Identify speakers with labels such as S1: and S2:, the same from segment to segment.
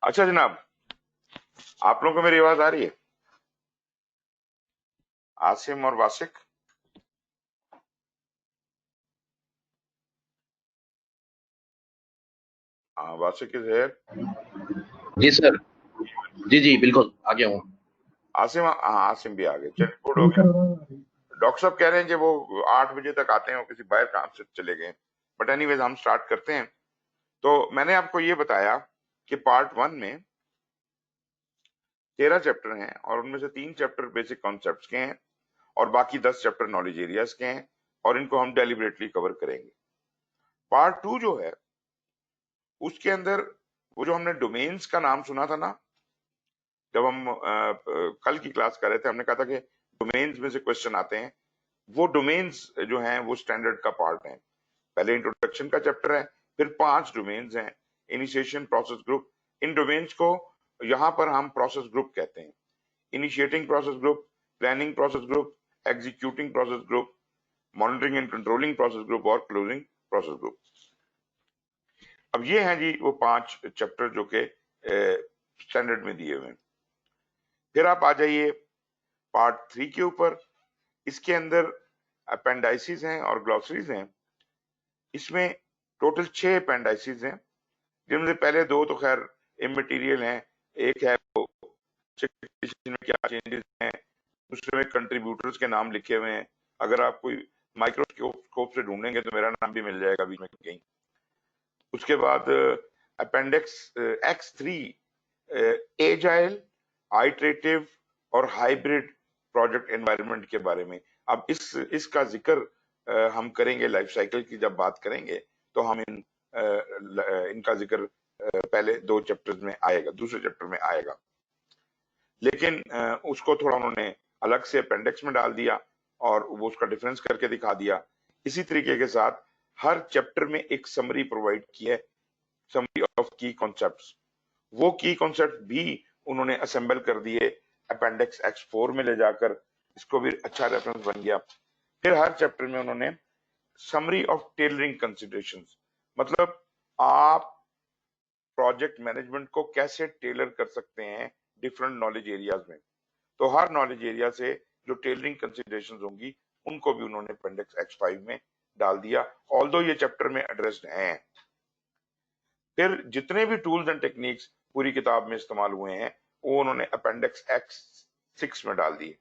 S1: अच्छा जनाब, आप लोगों को मेरी आवाज आ रही है? आसिम और वासिक? हाँ, वासिक इज हियर।
S2: जी सर। जी जी बिल्कुल आ गया हूँ।
S1: आसिम, हाँ आसिम भी आ गए, चल गुड हो गया। डॉक्टर साहब कह रहे हैं कि वो 8 बजे तक आते हैं और किसी बाहर काम से चले गए। बट एनीवेज हम स्टार्ट करते हैं। तो मैंने आपको ये बताया कि पार्ट 1 में 13 चैप्टर हैं और उनमें से 3 चैप्टर बेसिक कॉन्सेप्ट्स के हैं और बाकी 10 चैप्टर नॉलेज एरियाज के हैं और इनको हम डेलिबरेटली कवर करेंगे। पार्ट 2 जो है उसके अंदर वो जो हमने डोमेन्स का नाम सुना था ना, जब हम कल की क्लास कर रहे थे, हमने कहा था कि डोमेन्स में से क्वेश्चन आते हैं। वो डोमेन्स जो हैं वो स्टैंडर्ड का पार्ट है। पहले इंट्रोडक्शन का चैप्टर है, फिर 5 डोमेन्स हैं। Initiation, process group. इन डोमेन्स को यहाँ पर हम प्रोसेस ग्रुप कहते हैं। Initiating process group, planning process group, executing process group, monitoring and controlling process group और क्लोजिंग प्रोसेस ग्रुप। अब ये हैं जी वो 5 चैप्टर जो के स्टैंडर्ड में दिए हुए हैं। फिर आप आ जाइए पार्ट 3 के ऊपर। इसके अंदर अपेंडाइसिस हैं और ग्लॉसरीज हैं। इसमें टोटल 6 अपेंडाइसिस हैं, जिनमें से पहले 2 तो खैर इमटेरियल हैं। एक है वो में क्या चेंजेस हैं, दूसरे में कंट्रीब्यूटर्स के नाम लिखे हुए हैं। अगर आप कोई माइक्रोस्कोप से ढूंढेंगे तो मेरा नाम भी मिल जाएगा बीच में कहीं। उसके बाद अपेंडिक्स X3 एजाइल, आइटरेटिव और हाइब्रिड प्रोजेक्ट एनवायरनमेंट के बारे में। अब इसका जिक्र हम करेंगे लाइफ साइकिल की जब बात करेंगे, तो हम इनका जिक्र पहले 2 चैप्टर्स में आएगा, दूसरे चैप्टर में आएगा। लेकिन उसको थोड़ा उन्होंने अलग से अपेंडिक्स में डाल दिया और वो उसका डिफरेंस करके दिखा दिया। इसी तरीके के साथ हर चैप्टर में एक समरी प्रोवाइड की है, समरी ऑफ की कॉन्सेप्ट्स। वो की कॉन्सेप्ट भी उन्होंने असेंबल कर दिए अपेंडिक्स X4 में ले जाकर। इसको भी अच्छा रेफरेंस बन गया। फिर हर चैप्टर में उन्होंने समरी ऑफ टेलरिंग कंसिडरेशंस, मतलब आप प्रोजेक्ट मैनेजमेंट को कैसे टेलर कर सकते हैं डिफरेंट नॉलेज एरियाज में। तो हर नॉलेज एरिया से जो टेलरिंग कंसिडरेशंस होंगी उनको भी उन्होंने अपेंडिक्स X5 में डाल दिया, ऑल्दो ये चैप्टर में एड्रेस्ड हैं। फिर जितने भी टूल्स एंड टेक्निक्स पूरी किताब में इस्तेमाल हुए हैं वो उन्होंने अपेंडिक्स X6 में डाल दिए।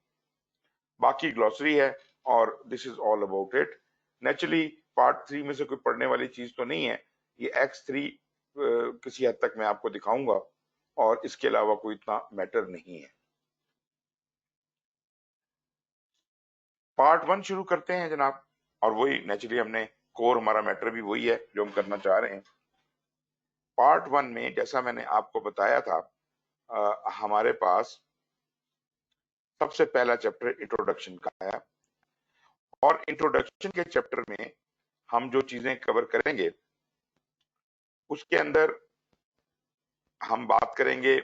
S1: बाकी ग्लॉसरी है और this is all about it. Naturally part 3 में से कोई पढ़ने वाली चीज तो नहीं है। ये X3 किसी हद तक मैं आपको दिखाऊंगा और इसके अलावा कोई इतना मैटर नहीं है। पार्ट 1 शुरू करते हैं जनाब। और वही नेचुरली हमने कोर, हमारा मैटर भी वही है जो हम करना चाह रहे हैं। पार्ट 1 में जैसा मैंने आपको बताया था, हमारे पास सबसे पहला चैप्टर इंट्रोडक्शन का है और इंट्रोडक्शन के चैप्टर में हम जो चीजें कवर करेंगे उसके अंदर हम बात करेंगे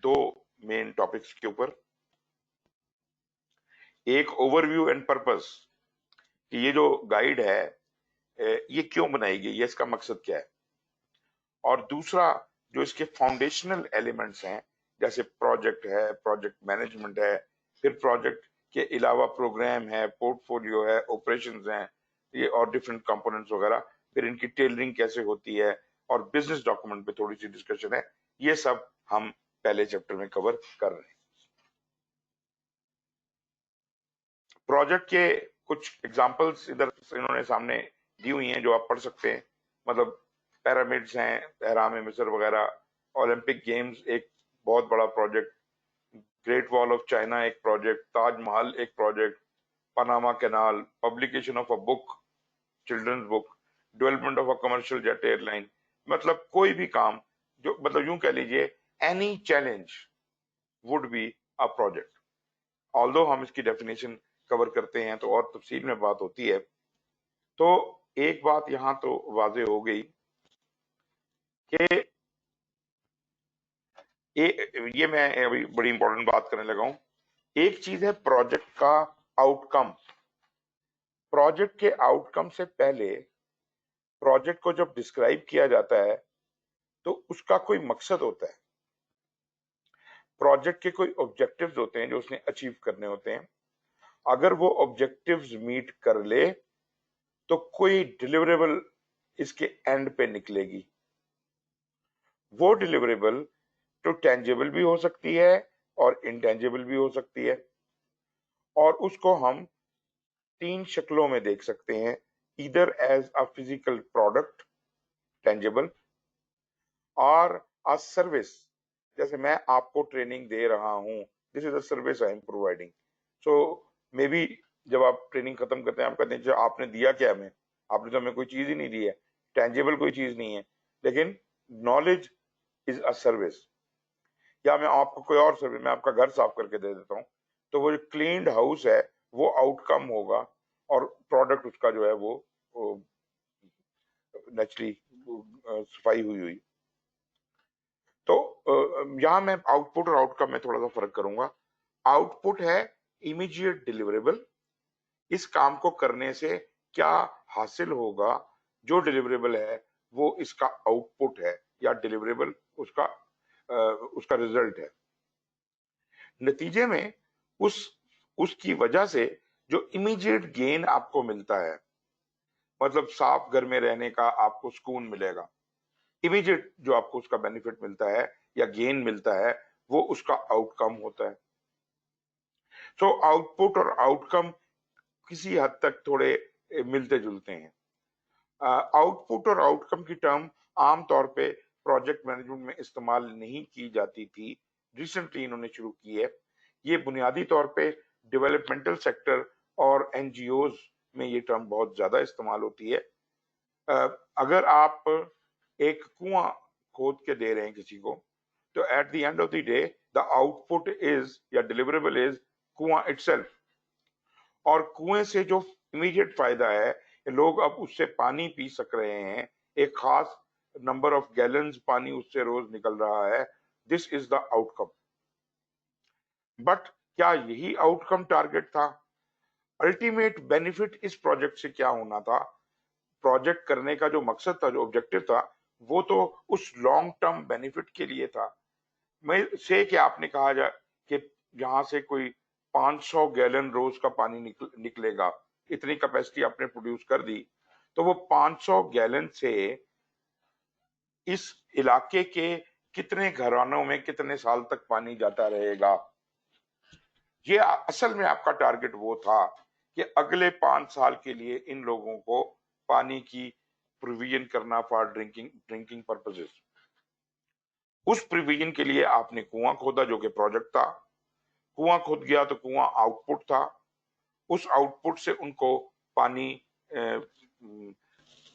S1: 2 मेन टॉपिक्स के ऊपर। एक ओवरव्यू एंड पर्पस, कि ये जो गाइड है ये क्यों बनाई गई है, इसका मकसद क्या है। और दूसरा जो इसके फाउंडेशनल एलिमेंट्स हैं, जैसे प्रोजेक्ट है, प्रोजेक्ट मैनेजमेंट है, फिर प्रोजेक्ट के अलावा प्रोग्राम है, पोर्टफोलियो है, ऑपरेशंस हैं, ये और डिफरेंट कंपोनेंट्स वगैरह, फिर इनकी टेलरिंग कैसे होती है और बिजनेस डॉक्यूमेंट पे थोड़ी सी डिस्कशन है। ये सब हम पहले चैप्टर में कवर कर रहे हैं। प्रोजेक्ट के कुछ एग्जांपल्स इधर इन्होंने सामने दी हुई हैं जो आप पढ़ सकते हैं। मतलब पिरामिड्स हैं, एहराम मिस्र वगैरह, ओलंपिक गेम्स एक बहुत बड़ा project, great wall of China एक प्रोजेक्ट, ताजमहल एक project, Panama Canal, publication of a book, children's book, development of a commercial jet airline. मतलब कोई भी काम जो, मतलब यूं कह लीजिए, any challenge would be a project. Although हम इसकी डेफिनेशन कवर करते हैं तो और तफसील में बात होती है। तो एक बात यहां तो वाजे हो गई कि ये मैं अभी बड़ी इंपॉर्टेंट बात करने लगा हूं। एक चीज है प्रोजेक्ट का आउटकम। प्रोजेक्ट के आउटकम से पहले प्रोजेक्ट को जब डिस्क्राइब किया जाता है तो उसका कोई मकसद होता है। प्रोजेक्ट के कोई ऑब्जेक्टिव्स होते हैं जो उसने अचीव करने होते हैं। अगर वो ऑब्जेक्टिव्स मीट कर ले तो कोई डिलीवरेबल इसके एंड पे निकलेगी। वो डिलीवरेबल तो टेंजिबल भी हो सकती है और इंटेंजिबल भी हो सकती है, और उसको हम तीन शक्लों में देख सकते हैं, either as a physical product tangible और अ सर्विस। जैसे मैं आपको ट्रेनिंग दे रहा हूं, this is a service I am providing. So may be जब आप ट्रेनिंग खत्म करते हैं आप कहते हैं जो आपने दिया क्या हमें, आपने तो हमें कोई चीज ही नहीं दी है, टेंजिबल कोई चीज नहीं है, लेकिन नॉलेज इज अ सर्विस। या मैं आपको कोई और सर्विस, मैं आपका घर साफ करके दे देता हूँ, तो वो जो क्लीन्ड हाउस है वो आउटकम होगा, और प्रोडक्ट उसका जो है वो नेचुरली सफाई हुई हुई। तो यहाँ मैं आउटपुट और आउटकम में थोड़ा सा फर्क करूंगा। आउटपुट है इमीडिएट डिलीवरेबल, इस काम को करने से क्या हासिल होगा, जो डिलीवरेबल है वो इसका आउटपुट है या डिलीवरेबल उसका रिजल्ट है। नतीजे में उसकी वजह से जो इमीडिएट गेन आपको मिलता है, मतलब साफ घर में रहने का आपको सुकून मिलेगा, इमीडिएट जो आपको उसका बेनिफिट मिलता है या गेन मिलता है, वो उसका आउटकम होता है। तो आउटपुट और आउटकम किसी हद तक थोड़े मिलते जुलते हैं। आउटपुट और आउटकम की टर्म आमतौर पे प्रोजेक्ट मैनेजमेंट में इस्तेमाल नहीं की जाती थी, रिसेंटली इन्होंने शुरू की है। ये बुनियादी तौर पे डेवलपमेंटल सेक्टर और एनजीओज में ये टर्म बहुत ज्यादा इस्तेमाल होती है। अगर आप एक कुआं खोद के दे रहे हैं किसी को, तो at the end of the day the output is या डिलीवरेबल इज कुआं इटसेल्फ। और कुएं से जो इमीडिएट फायदा है, लोग अब उससे पानी पी सक रहे हैं, एक खास नंबर ऑफ गैलन्स पानी उससे रोज निकल रहा है, this is the outcome. But क्या यही आउटकम टारगेट था? अल्टीमेट बेनिफिट इस प्रोजेक्ट से क्या होना था? प्रोजेक्ट करने का जो मकसद था, जो ऑब्जेक्टिव था, वो तो उस लॉन्ग टर्म बेनिफिट के लिए था। मैं से कि आपने कहा जा कि यहाँ से कोई 500 गैलन रोज का पानी निकलेगा, इतनी कैपेसिटी आपने प्रोड्यूस कर दी, तो वो 500 गैलन से इस इलाके के कितने घरानों में कितने साल तक पानी जाता रहेगा? ये असल में आपका टारगेट वो था कि अगले 5 साल के लिए इन लोगों को पानी की प्रोविजन करना फॉर ड्रिंकिंग पर्पसेस। उस प्रोविजन के लिए आपने कुआं खोदा, जो कि प्रोजेक्ट था। कुआं खुद गया तो कुआं आउटपुट था, उस आउटपुट से उनको पानी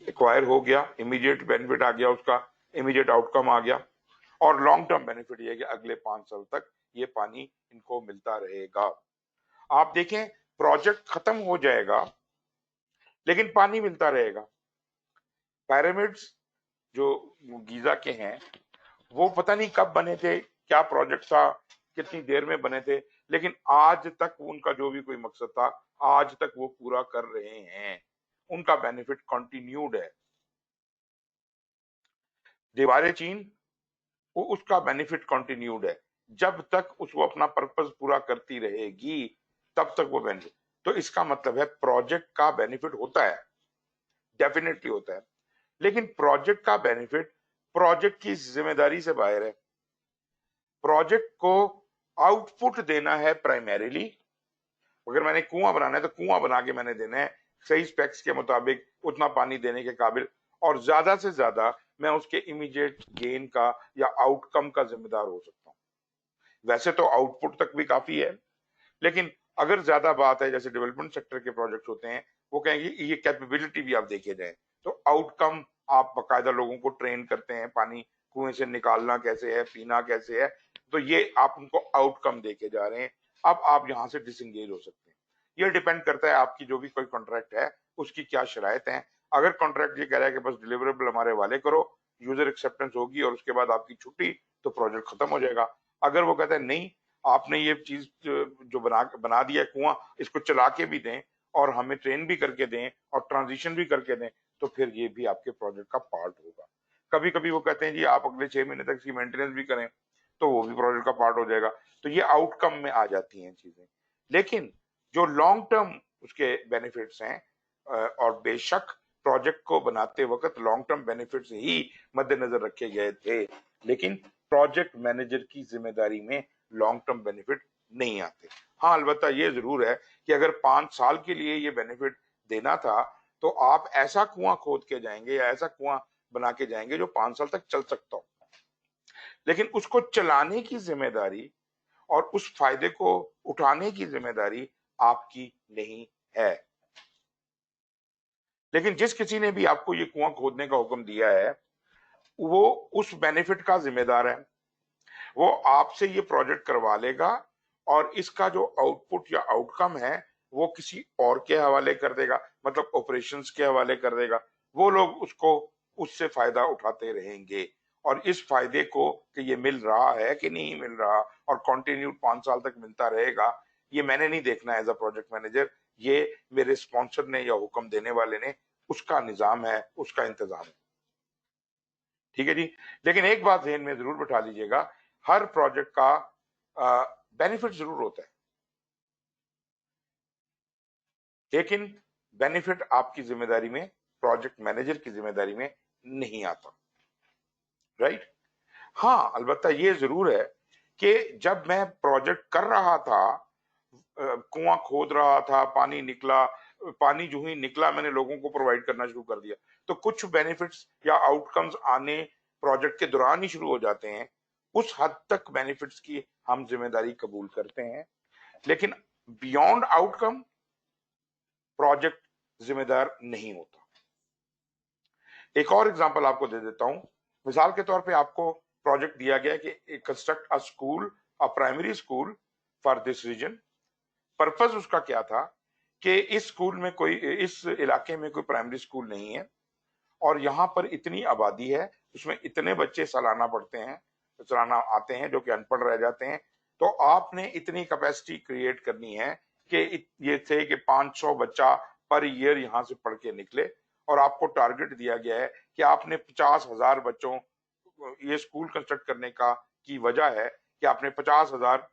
S1: एक्वायर हो गया, इमीडिएट बेनिफिट आ गया, उसका इमीडिएट आउटकम आ गया, और लॉन्ग टर्म बेनिफिट ये है कि अगले 5 साल तक ये पानी इनको मिलता रहेगा। आप देखें, प्रोजेक्ट खत्म हो जाएगा लेकिन पानी मिलता रहेगा। पिरामिड्स जो गीजा के हैं, वो पता नहीं कब बने थे, क्या प्रोजेक्ट था, कितनी देर में बने थे, लेकिन आज तक उनका जो भी कोई मकसद था, आज तक वो पूरा कर रहे हैं, उनका बेनिफिट कंटिन्यूड है। दीवारें चीन, वो उसका बेनिफिट कंटिन्यूड है, जब तक उसको अपना पर्पस पूरा करती रहेगी तब तक वो बेनिफिट। तो इसका मतलब है प्रोजेक्ट का बेनिफिट होता है, डेफिनेटली होता है, लेकिन प्रोजेक्ट का बेनिफिट प्रोजेक्ट की जिम्मेदारी से बाहर है। प्रोजेक्ट को आउटपुट देना है प्राइमरीली। अगर मैंने कुआं बनाना है तो कुआं बना के मैंने देना है सही स्पेक्स के मुताबिक, उतना पानी देने के काबिल, और ज्यादा से ज्यादा मैं उसके इमीडिएट गेन का या आउटकम का जिम्मेदार हो सकता हूँ। वैसे तो आउटपुट तक भी काफी है, लेकिन अगर ज्यादा बात है, जैसे डेवलपमेंट सेक्टर के प्रोजेक्ट होते हैं, वो कहेंगे ये कैपेबिलिटी भी आप देखे जाए, तो आउटकम आप बकायदा लोगों को ट्रेन करते हैं, पानी कुएं से निकालना कैसे है, पीना कैसे है, तो ये आप उनको आउटकम देके जा रहे हैं। अब आप यहाँ से डिसंगेज हो सकते हैं। ये डिपेंड करता है आपकी जो भी कोई कॉन्ट्रैक्ट है उसकी क्या शरायत है। अगर कॉन्ट्रैक्ट ये कह रहा है कि बस डिलीवरेबल हमारे वाले करो, यूजर एक्सेप्टेंस होगी और उसके बाद आपकी छुट्टी, तो प्रोजेक्ट खत्म हो जाएगा। अगर वो कहता है नहीं, आपने ये चीज जो बना दिया है कुआं, इसको चला के भी दें और हमें ट्रेन भी करके दें और ट्रांजिशन भी करके दें, तो फिर ये भी आपके प्रोजेक्ट का पार्ट होगा। कभी कभी वो कहते हैं जी आप अगले 6 महीने तक इसकी मेंटेनेंस भी करें, तो वो भी प्रोजेक्ट का पार्ट हो जाएगा। तो ये आउटकम में आ जाती हैं चीजें। लेकिन जो लॉन्ग टर्म उसके बेनिफिट्स हैं, और बेशक प्रोजेक्ट को बनाते वक्त लॉन्ग टर्म बेनिफिट्स ही मद्देनजर रखे गए थे, लेकिन प्रोजेक्ट मैनेजर की जिम्मेदारी में लॉन्ग टर्म बेनिफिट नहीं आते। हाँ, अलबत्ता ये जरूर है कि अगर 5 साल के लिए ये बेनिफिट देना था, तो आप ऐसा कुआं खोद के जाएंगे या ऐसा कुआं बना के जाएंगे जो 5 साल तक चल सकता हो। लेकिन उसको चलाने की जिम्मेदारी और उस फायदे को उठाने की जिम्मेदारी आपकी नहीं है। लेकिन जिस किसी ने भी आपको ये कुआं खोदने का हुक्म दिया है, वो उस बेनिफिट का जिम्मेदार है। वो आपसे ये प्रोजेक्ट करवा लेगा और इसका जो आउटपुट या आउटकम है वो किसी और के हवाले कर देगा, मतलब ऑपरेशंस के हवाले कर देगा। वो लोग उसको उससे फायदा उठाते रहेंगे, और इस फायदे को कि ये मिल रहा है कि नहीं मिल रहा और कंटिन्यू 5 साल तक मिलता रहेगा, ये मैंने नहीं देखना एज अ प्रोजेक्ट मैनेजर। ये मेरे स्पॉन्सर ने या हुक्म देने वाले ने, उसका निजाम है, उसका इंतजाम है। ठीक है जी। लेकिन एक बात ध्यान में जरूर बिठा लीजिएगा, हर प्रोजेक्ट का बेनिफिट जरूर होता है, लेकिन बेनिफिट आपकी जिम्मेदारी में, प्रोजेक्ट मैनेजर की जिम्मेदारी में नहीं आता। राइट। हाँ, अलबत्ता ये जरूर है कि जब मैं प्रोजेक्ट कर रहा था, कुआं खोद रहा था, पानी निकला, पानी जो ही निकला मैंने लोगों को प्रोवाइड करना शुरू कर दिया, तो कुछ बेनिफिट्स या आउटकम्स आने प्रोजेक्ट के दौरान ही शुरू हो जाते हैं। उस हद तक बेनिफिट्स की हम जिम्मेदारी कबूल करते हैं, लेकिन बियॉन्ड आउटकम प्रोजेक्ट जिम्मेदार नहीं होता। एक और एग्जांपल आपको दे देता हूं। मिसाल के तौर पे आपको प्रोजेक्ट दिया गया कि construct a school, a primary school for this region. Purpose उसका क्या था कि इस स्कूल में कोई, इस इलाके में कोई प्राइमरी स्कूल नहीं है और यहाँ पर इतनी आबादी है, उसमें इतने बच्चे सालाना पढ़ते हैं, सालाना आते हैं जो कि अनपढ़ रह जाते हैं। तो आपने इतनी कैपेसिटी क्रिएट करनी है कि ये थे कि 500 बच्चा पर ईयर यहाँ से पढ़ के निकले, और आपको टारगेट दिया गया है कि आपने 50,000 बच्चों, ये स्कूल कंस्ट्रक्ट करने का की वजह है कि आपने 50,000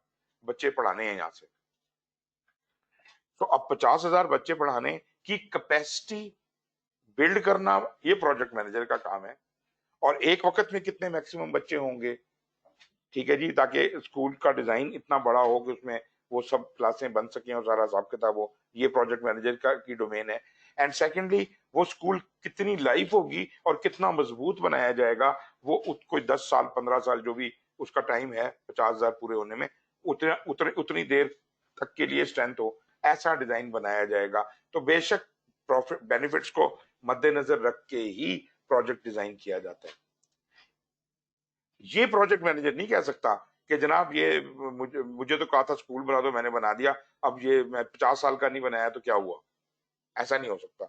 S1: बच्चे पढ़ाने हैं यहाँ से। तो अब 50,000 बच्चे पढ़ाने की कैपेसिटी बिल्ड करना ये प्रोजेक्ट मैनेजर का काम है। और एक वक्त में कितने मैक्सिमम बच्चे होंगे, ठीक है जी, ताकि स्कूल का डिजाइन इतना बड़ा हो कि उसमें वो सब क्लासें बन सकें और सारा हिसाब किताब हो, ये प्रोजेक्ट मैनेजर का की डोमेन है। एंड सेकेंडली, वो स्कूल कितनी लाइफ होगी और कितना मजबूत बनाया जाएगा, वो कोई 10 साल 15 साल जो भी उसका टाइम है 50,000 पूरे होने में, उतनी देर तक के लिए स्ट्रेंथ हो, ऐसा डिजाइन बनाया जाएगा। तो बेशक प्रॉफिट बेनिफिट्स को मद्देनजर रख के ही प्रोजेक्ट डिजाइन किया जाता है। ये प्रोजेक्ट मैनेजर नहीं कह सकता कि जनाब ये मुझे मुझे तो कहा था स्कूल बना दो, मैंने बना दिया, अब ये मैं 50 साल का नहीं बनाया तो क्या हुआ। ऐसा नहीं हो सकता।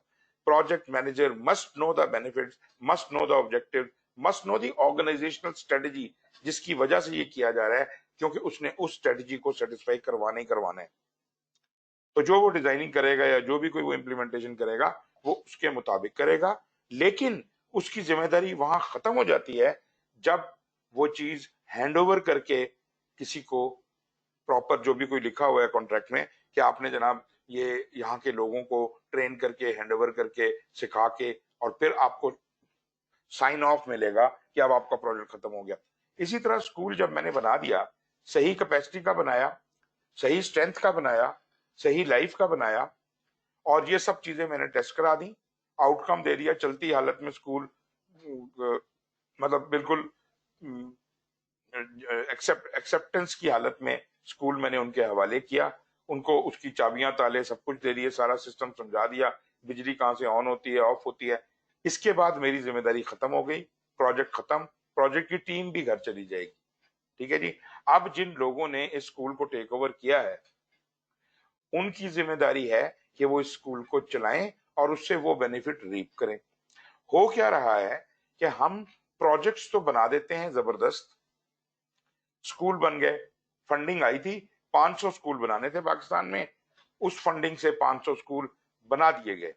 S1: Project manager must know the benefits, must know the objective, must know the organisational strategy, जिसकी वजह से ये किया जा रहा है, क्योंकि उसने उस स्ट्रेटजी को सेटिस्फाई करवाना ही करवाना है। तो जो वो डिजाइनिंग करेगा या जो भी कोई वो इम्प्लीमेंटेशन करेगा, वो उसके मुताबिक करेगा। लेकिन उसकी जिम्मेदारी वहां खत्म हो जाती है जब वो चीज हैंड ओवर करके किसी को, प्रॉपर जो भी कोई लिखा हुआ है कॉन्ट्रैक्ट में कि आपने जनाब ये यहाँ के लोगों को ट्रेन करके हैंड ओवर करके सिखा के, और फिर आपको साइन ऑफ मिलेगा कि अब आपका प्रोजेक्ट खत्म हो गया। इसी तरह स्कूल जब मैंने बना दिया, सही कैपेसिटी का बनाया, सही स्ट्रेंथ का बनाया, सही लाइफ का बनाया, और ये सब चीजें मैंने टेस्ट करा दी, आउटकम दे दिया, चलती हालत में स्कूल, मतलब बिल्कुल एक्सेप्टेंस की हालत में स्कूल मैंने उनके हवाले किया, उनको उसकी चाबियां ताले सब कुछ दे दिए, सारा सिस्टम समझा दिया, बिजली कहाँ से ऑन होती है ऑफ होती है। इसके बाद मेरी जिम्मेदारी खत्म हो गई, प्रोजेक्ट खत्म, प्रोजेक्ट की टीम भी घर चली जाएगी। ठीक है जी। अब जिन लोगों ने इस स्कूल को टेक ओवर किया है, उनकी जिम्मेदारी है कि वो इस स्कूल को चलाएं और उससे वो बेनिफिट रीप करें। हो क्या रहा है कि हम प्रोजेक्ट्स तो बना देते हैं जबरदस्त, स्कूल बन गए, फंडिंग आई थी, 500 स्कूल बनाने थे पाकिस्तान में, उस फंडिंग से 500 स्कूल बना दिए गए।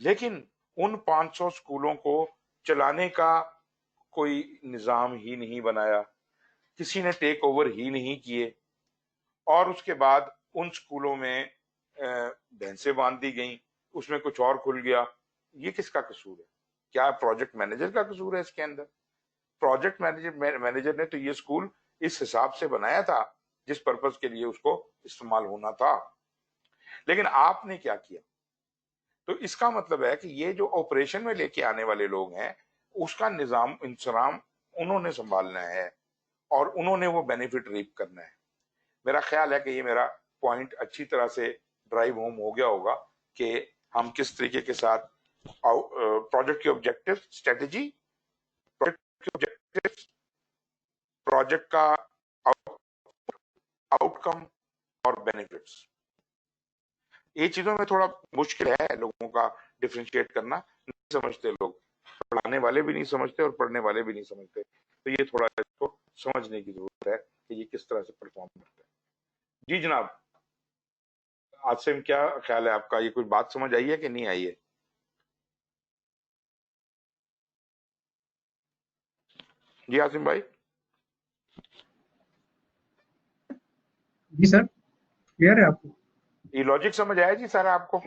S1: लेकिन उन 500 स्कूलों को चलाने का कोई निजाम ही नहीं बनाया, किसी ने टेक ओवर ही नहीं किए, और उसके बाद उन स्कूलों में भैंसें बांध दी गई, उसमें कुछ और खुल गया। ये किसका कसूर है? क्या प्रोजेक्ट मैनेजर का कसूर है इसके अंदर? प्रोजेक्ट मैनेजर ने तो ये स्कूल इस हिसाब से बनाया था जिस पर्पस के लिए उसको इस्तेमाल होना था। लेकिन आपने क्या किया? तो इसका मतलब है कि ये जो ऑपरेशन में लेके आने वाले लोग हैं, उसका निजाम इंतजाम उन्होंने संभालना है और उन्होंने वो बेनिफिट रीप करना है। मेरा ख्याल है कि ये मेरा पॉइंट अच्छी तरह से ड्राइव होम हो गया होगा कि हम किस तरीके के साथ प्रोजेक्ट के ऑब्जेक्टिव, स्ट्रेटेजी, प्रोजेक्ट के ऑब्जेक्टिव, प्रोजेक्ट का आउटकम और बेनिफिट्स, ये चीजों में थोड़ा मुश्किल है लोगों का डिफरेंशिएट करना। नहीं समझते लोग, पढ़ाने वाले भी नहीं समझते और पढ़ने वाले भी नहीं समझते। तो ये थोड़ा इसको समझने की जरूरत है कि ये किस तरह से परफॉर्म करते हैं। जी जनाब, आसिम क्या ख्याल है आपका? ये कुछ बात समझ आई है कि नहीं आई है? जी आसिम भाई।
S3: जी सर, क्लियर है आपको?
S1: ये लॉजिक समझ आया जी सारा आपको?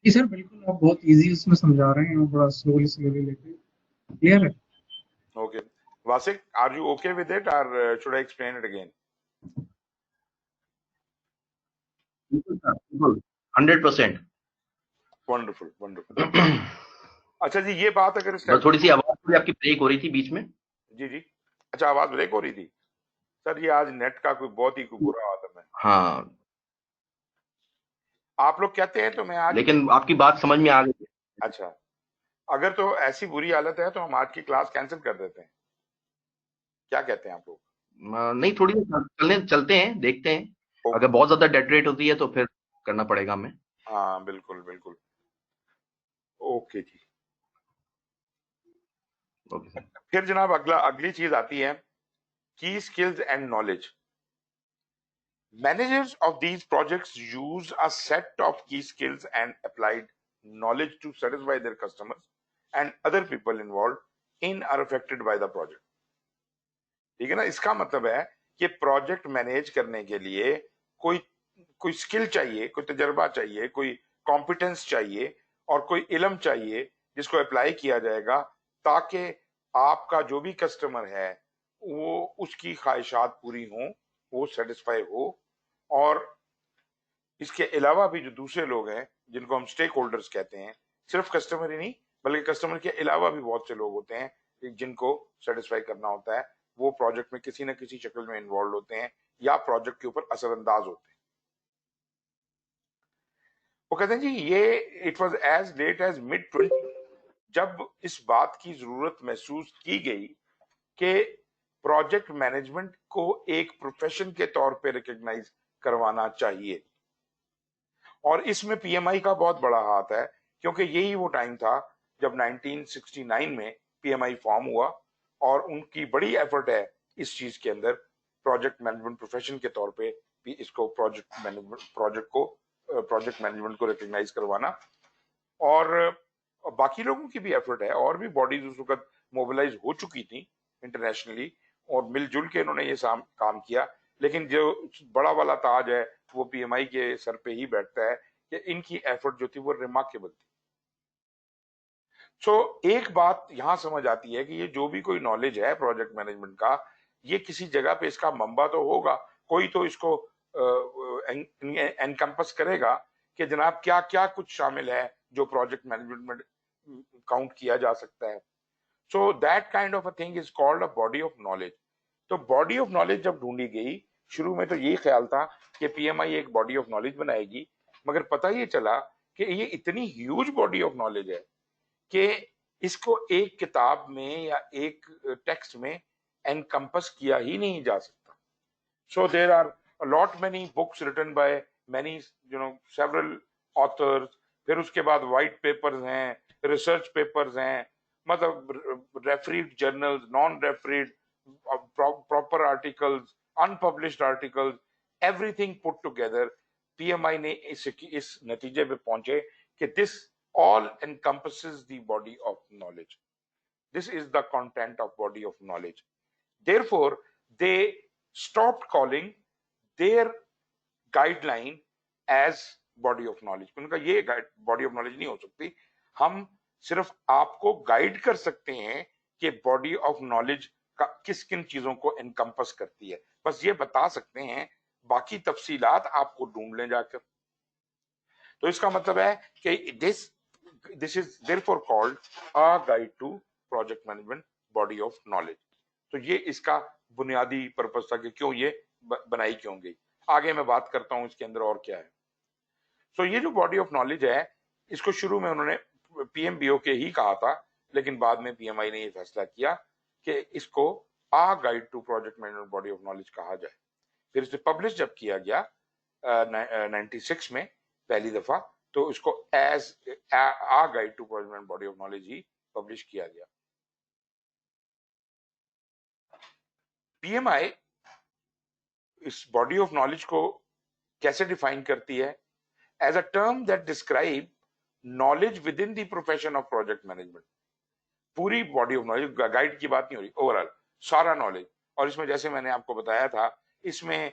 S3: जी सर, बिल्कुल। आप बहुत इजी उसमें समझा रहे हैं और बड़ा स्लोली स्लोली लेके क्लियर है।
S1: Okay Wasiq, are you okay with it और should I explain it again?
S2: बिल्कुल सर, बिल्कुल 100%।
S1: Wonderful wonderful. अच्छा जी, ये बात अगर
S2: बस थोड़ी सी
S1: स्टैब्लिश,
S2: आवाज थोड़ी आपकी ब्रेक हो रही थी बीच में।
S1: जी जी, अच्छा आवाज ब्रेक हो रही थी सर। ये आज नेट का कोई बहुत ही कोई बुरा आदम है।
S2: हाँ,
S1: आप लोग कहते हैं तो मैं आज,
S2: लेकिन आपकी बात समझ में आ गई।
S1: अच्छा, अगर तो ऐसी बुरी हालत है तो हम आज की क्लास कैंसिल कर देते हैं, क्या कहते हैं आप लोग?
S2: नहीं, थोड़ी चलते हैं, देखते हैं। अगर
S1: ओके,
S2: बहुत ज्यादा डेड रेट होती है तो फिर करना पड़ेगा हमें।
S1: हाँ बिल्कुल बिल्कुल। ओके जी।
S2: Okay sir.
S1: फिर जनाब अगली चीज आती है की skills and knowledge. Managers of these projects use a set of key skills and applied knowledge to satisfy their customers and other people involved in or affected by the project. ठीक है ना? इसका मतलब है कि प्रोजेक्ट मैनेज करने के लिए कोई कोई स्किल चाहिए, कोई तजर्बा चाहिए, कोई कॉम्पिटेंस चाहिए और कोई इल्म चाहिए जिसको अप्लाई किया जाएगा ताकि आपका जो भी कस्टमर है वो उसकी ख्वाहिशात पूरी हों, वो सेटिस्फाई हो। और इसके अलावा भी जो दूसरे लोग हैं जिनको हम स्टेक होल्डर्स कहते हैं, सिर्फ कस्टमर ही नहीं बल्कि कस्टमर के अलावा भी बहुत से लोग होते हैं जिनको सेटिस्फाई करना होता है, वो प्रोजेक्ट में किसी न किसी शक्ल में इन्वॉल्व होते हैं या प्रोजेक्ट के ऊपर असरअंदाज होते हैं। वो कहते हैं जी ये it was as late as मिड-20 जब इस बात की जरूरत महसूस की गई कि प्रोजेक्ट मैनेजमेंट को एक प्रोफेशन के तौर पे रिकॉग्नाइज करवाना चाहिए। और इसमें पीएमआई का बहुत बड़ा हाथ है क्योंकि यही वो टाइम था जब 1969 में पीएमआई फॉर्म हुआ और उनकी बड़ी एफर्ट है इस चीज के अंदर प्रोजेक्ट मैनेजमेंट प्रोफेशन के तौर पे भी इसको प्रोजेक्ट मैनेजमेंट को रिकॉग्नाइज करवाना। और बाकी लोगों की भी एफर्ट है और भी बॉडीज उस वक्त मोबिलाइज हो चुकी थी इंटरनेशनली और मिलजुल के इन्होंने ये काम किया। लेकिन जो बड़ा वाला ताज है वो पीएमआई के सर पे ही बैठता है कि इनकी एफर्ट जो थी वो रिमार्केबल थी। सो एक बात यहां समझ आती है कि ये जो भी कोई नॉलेज है प्रोजेक्ट मैनेजमेंट का, ये किसी जगह पे इसका मंबा तो होगा, कोई तो इसको एनकम्पस करेगा कि जनाब क्या क्या कुछ शामिल है जो प्रोजेक्ट मैनेजमेंट में काउंट किया जा सकता है। So that kind of a thing is called a body of knowledge. तो बॉडी ऑफ नॉलेज जब ढूंढी गई, शुरू में तो यही ख्याल था कि पीएमआई एक बॉडी ऑफ नॉलेज बनाएगी, मगर पता ये चला कि ये इतनी ह्यूज बॉडी ऑफ नॉलेज है कि इसको एक किताब में या एक टेक्स्ट में एनकम्पस किया ही नहीं जा सकता। So there are a lot many books written by many several authors। फिर उसके बाद वाइट पेपर्स हैं, रिसर्च पेपर्स हैं, मतलब refereed journals, non refereed, proper articles, unpublished articles, everything put together. PMI ने इस नतीजे पे पहुंचे कि this all encompasses the body of knowledge. This is the content of body of knowledge. Therefore, they stopped calling their guideline as body of knowledge. उनका ये body of knowledge नहीं हो सकती. हम सिर्फ आपको गाइड कर सकते हैं कि बॉडी ऑफ नॉलेज का किस किन चीजों को एनकम्पस करती है, बस ये बता सकते हैं, बाकी तफसीलात आपको ढूंढ लें जाकर. तो इसका मतलब है कि this is therefore called a guide to project management body of knowledge. तो ये इसका बुनियादी पर्पस था कि क्यों ये बनाई क्यों गई. आगे मैं बात करता हूं इसके अंदर और क्या है. सो ये जो बॉडी ऑफ नॉलेज है, इसको शुरू में उन्होंने पीएमबीओ के ही कहा था, लेकिन बाद में पीएमआई ने ये फैसला किया कि इसको a guide to project management body of knowledge कहा जाए. फिर इसे पब्लिश जब किया गया 96 में पहली दफा, तो इसको as a guide to project management body of knowledge ही पब्लिश किया गया. पीएमआई इस बॉडी ऑफ नॉलेज को कैसे डिफाइन करती है? As a term that describe knowledge within the profession of project management. पूरी बॉडी ऑफ नॉलेज, गाइड की बात नहीं हो रही, ओवरऑल सारा नॉलेज. और इसमें जैसे मैंने आपको बताया था, इसमें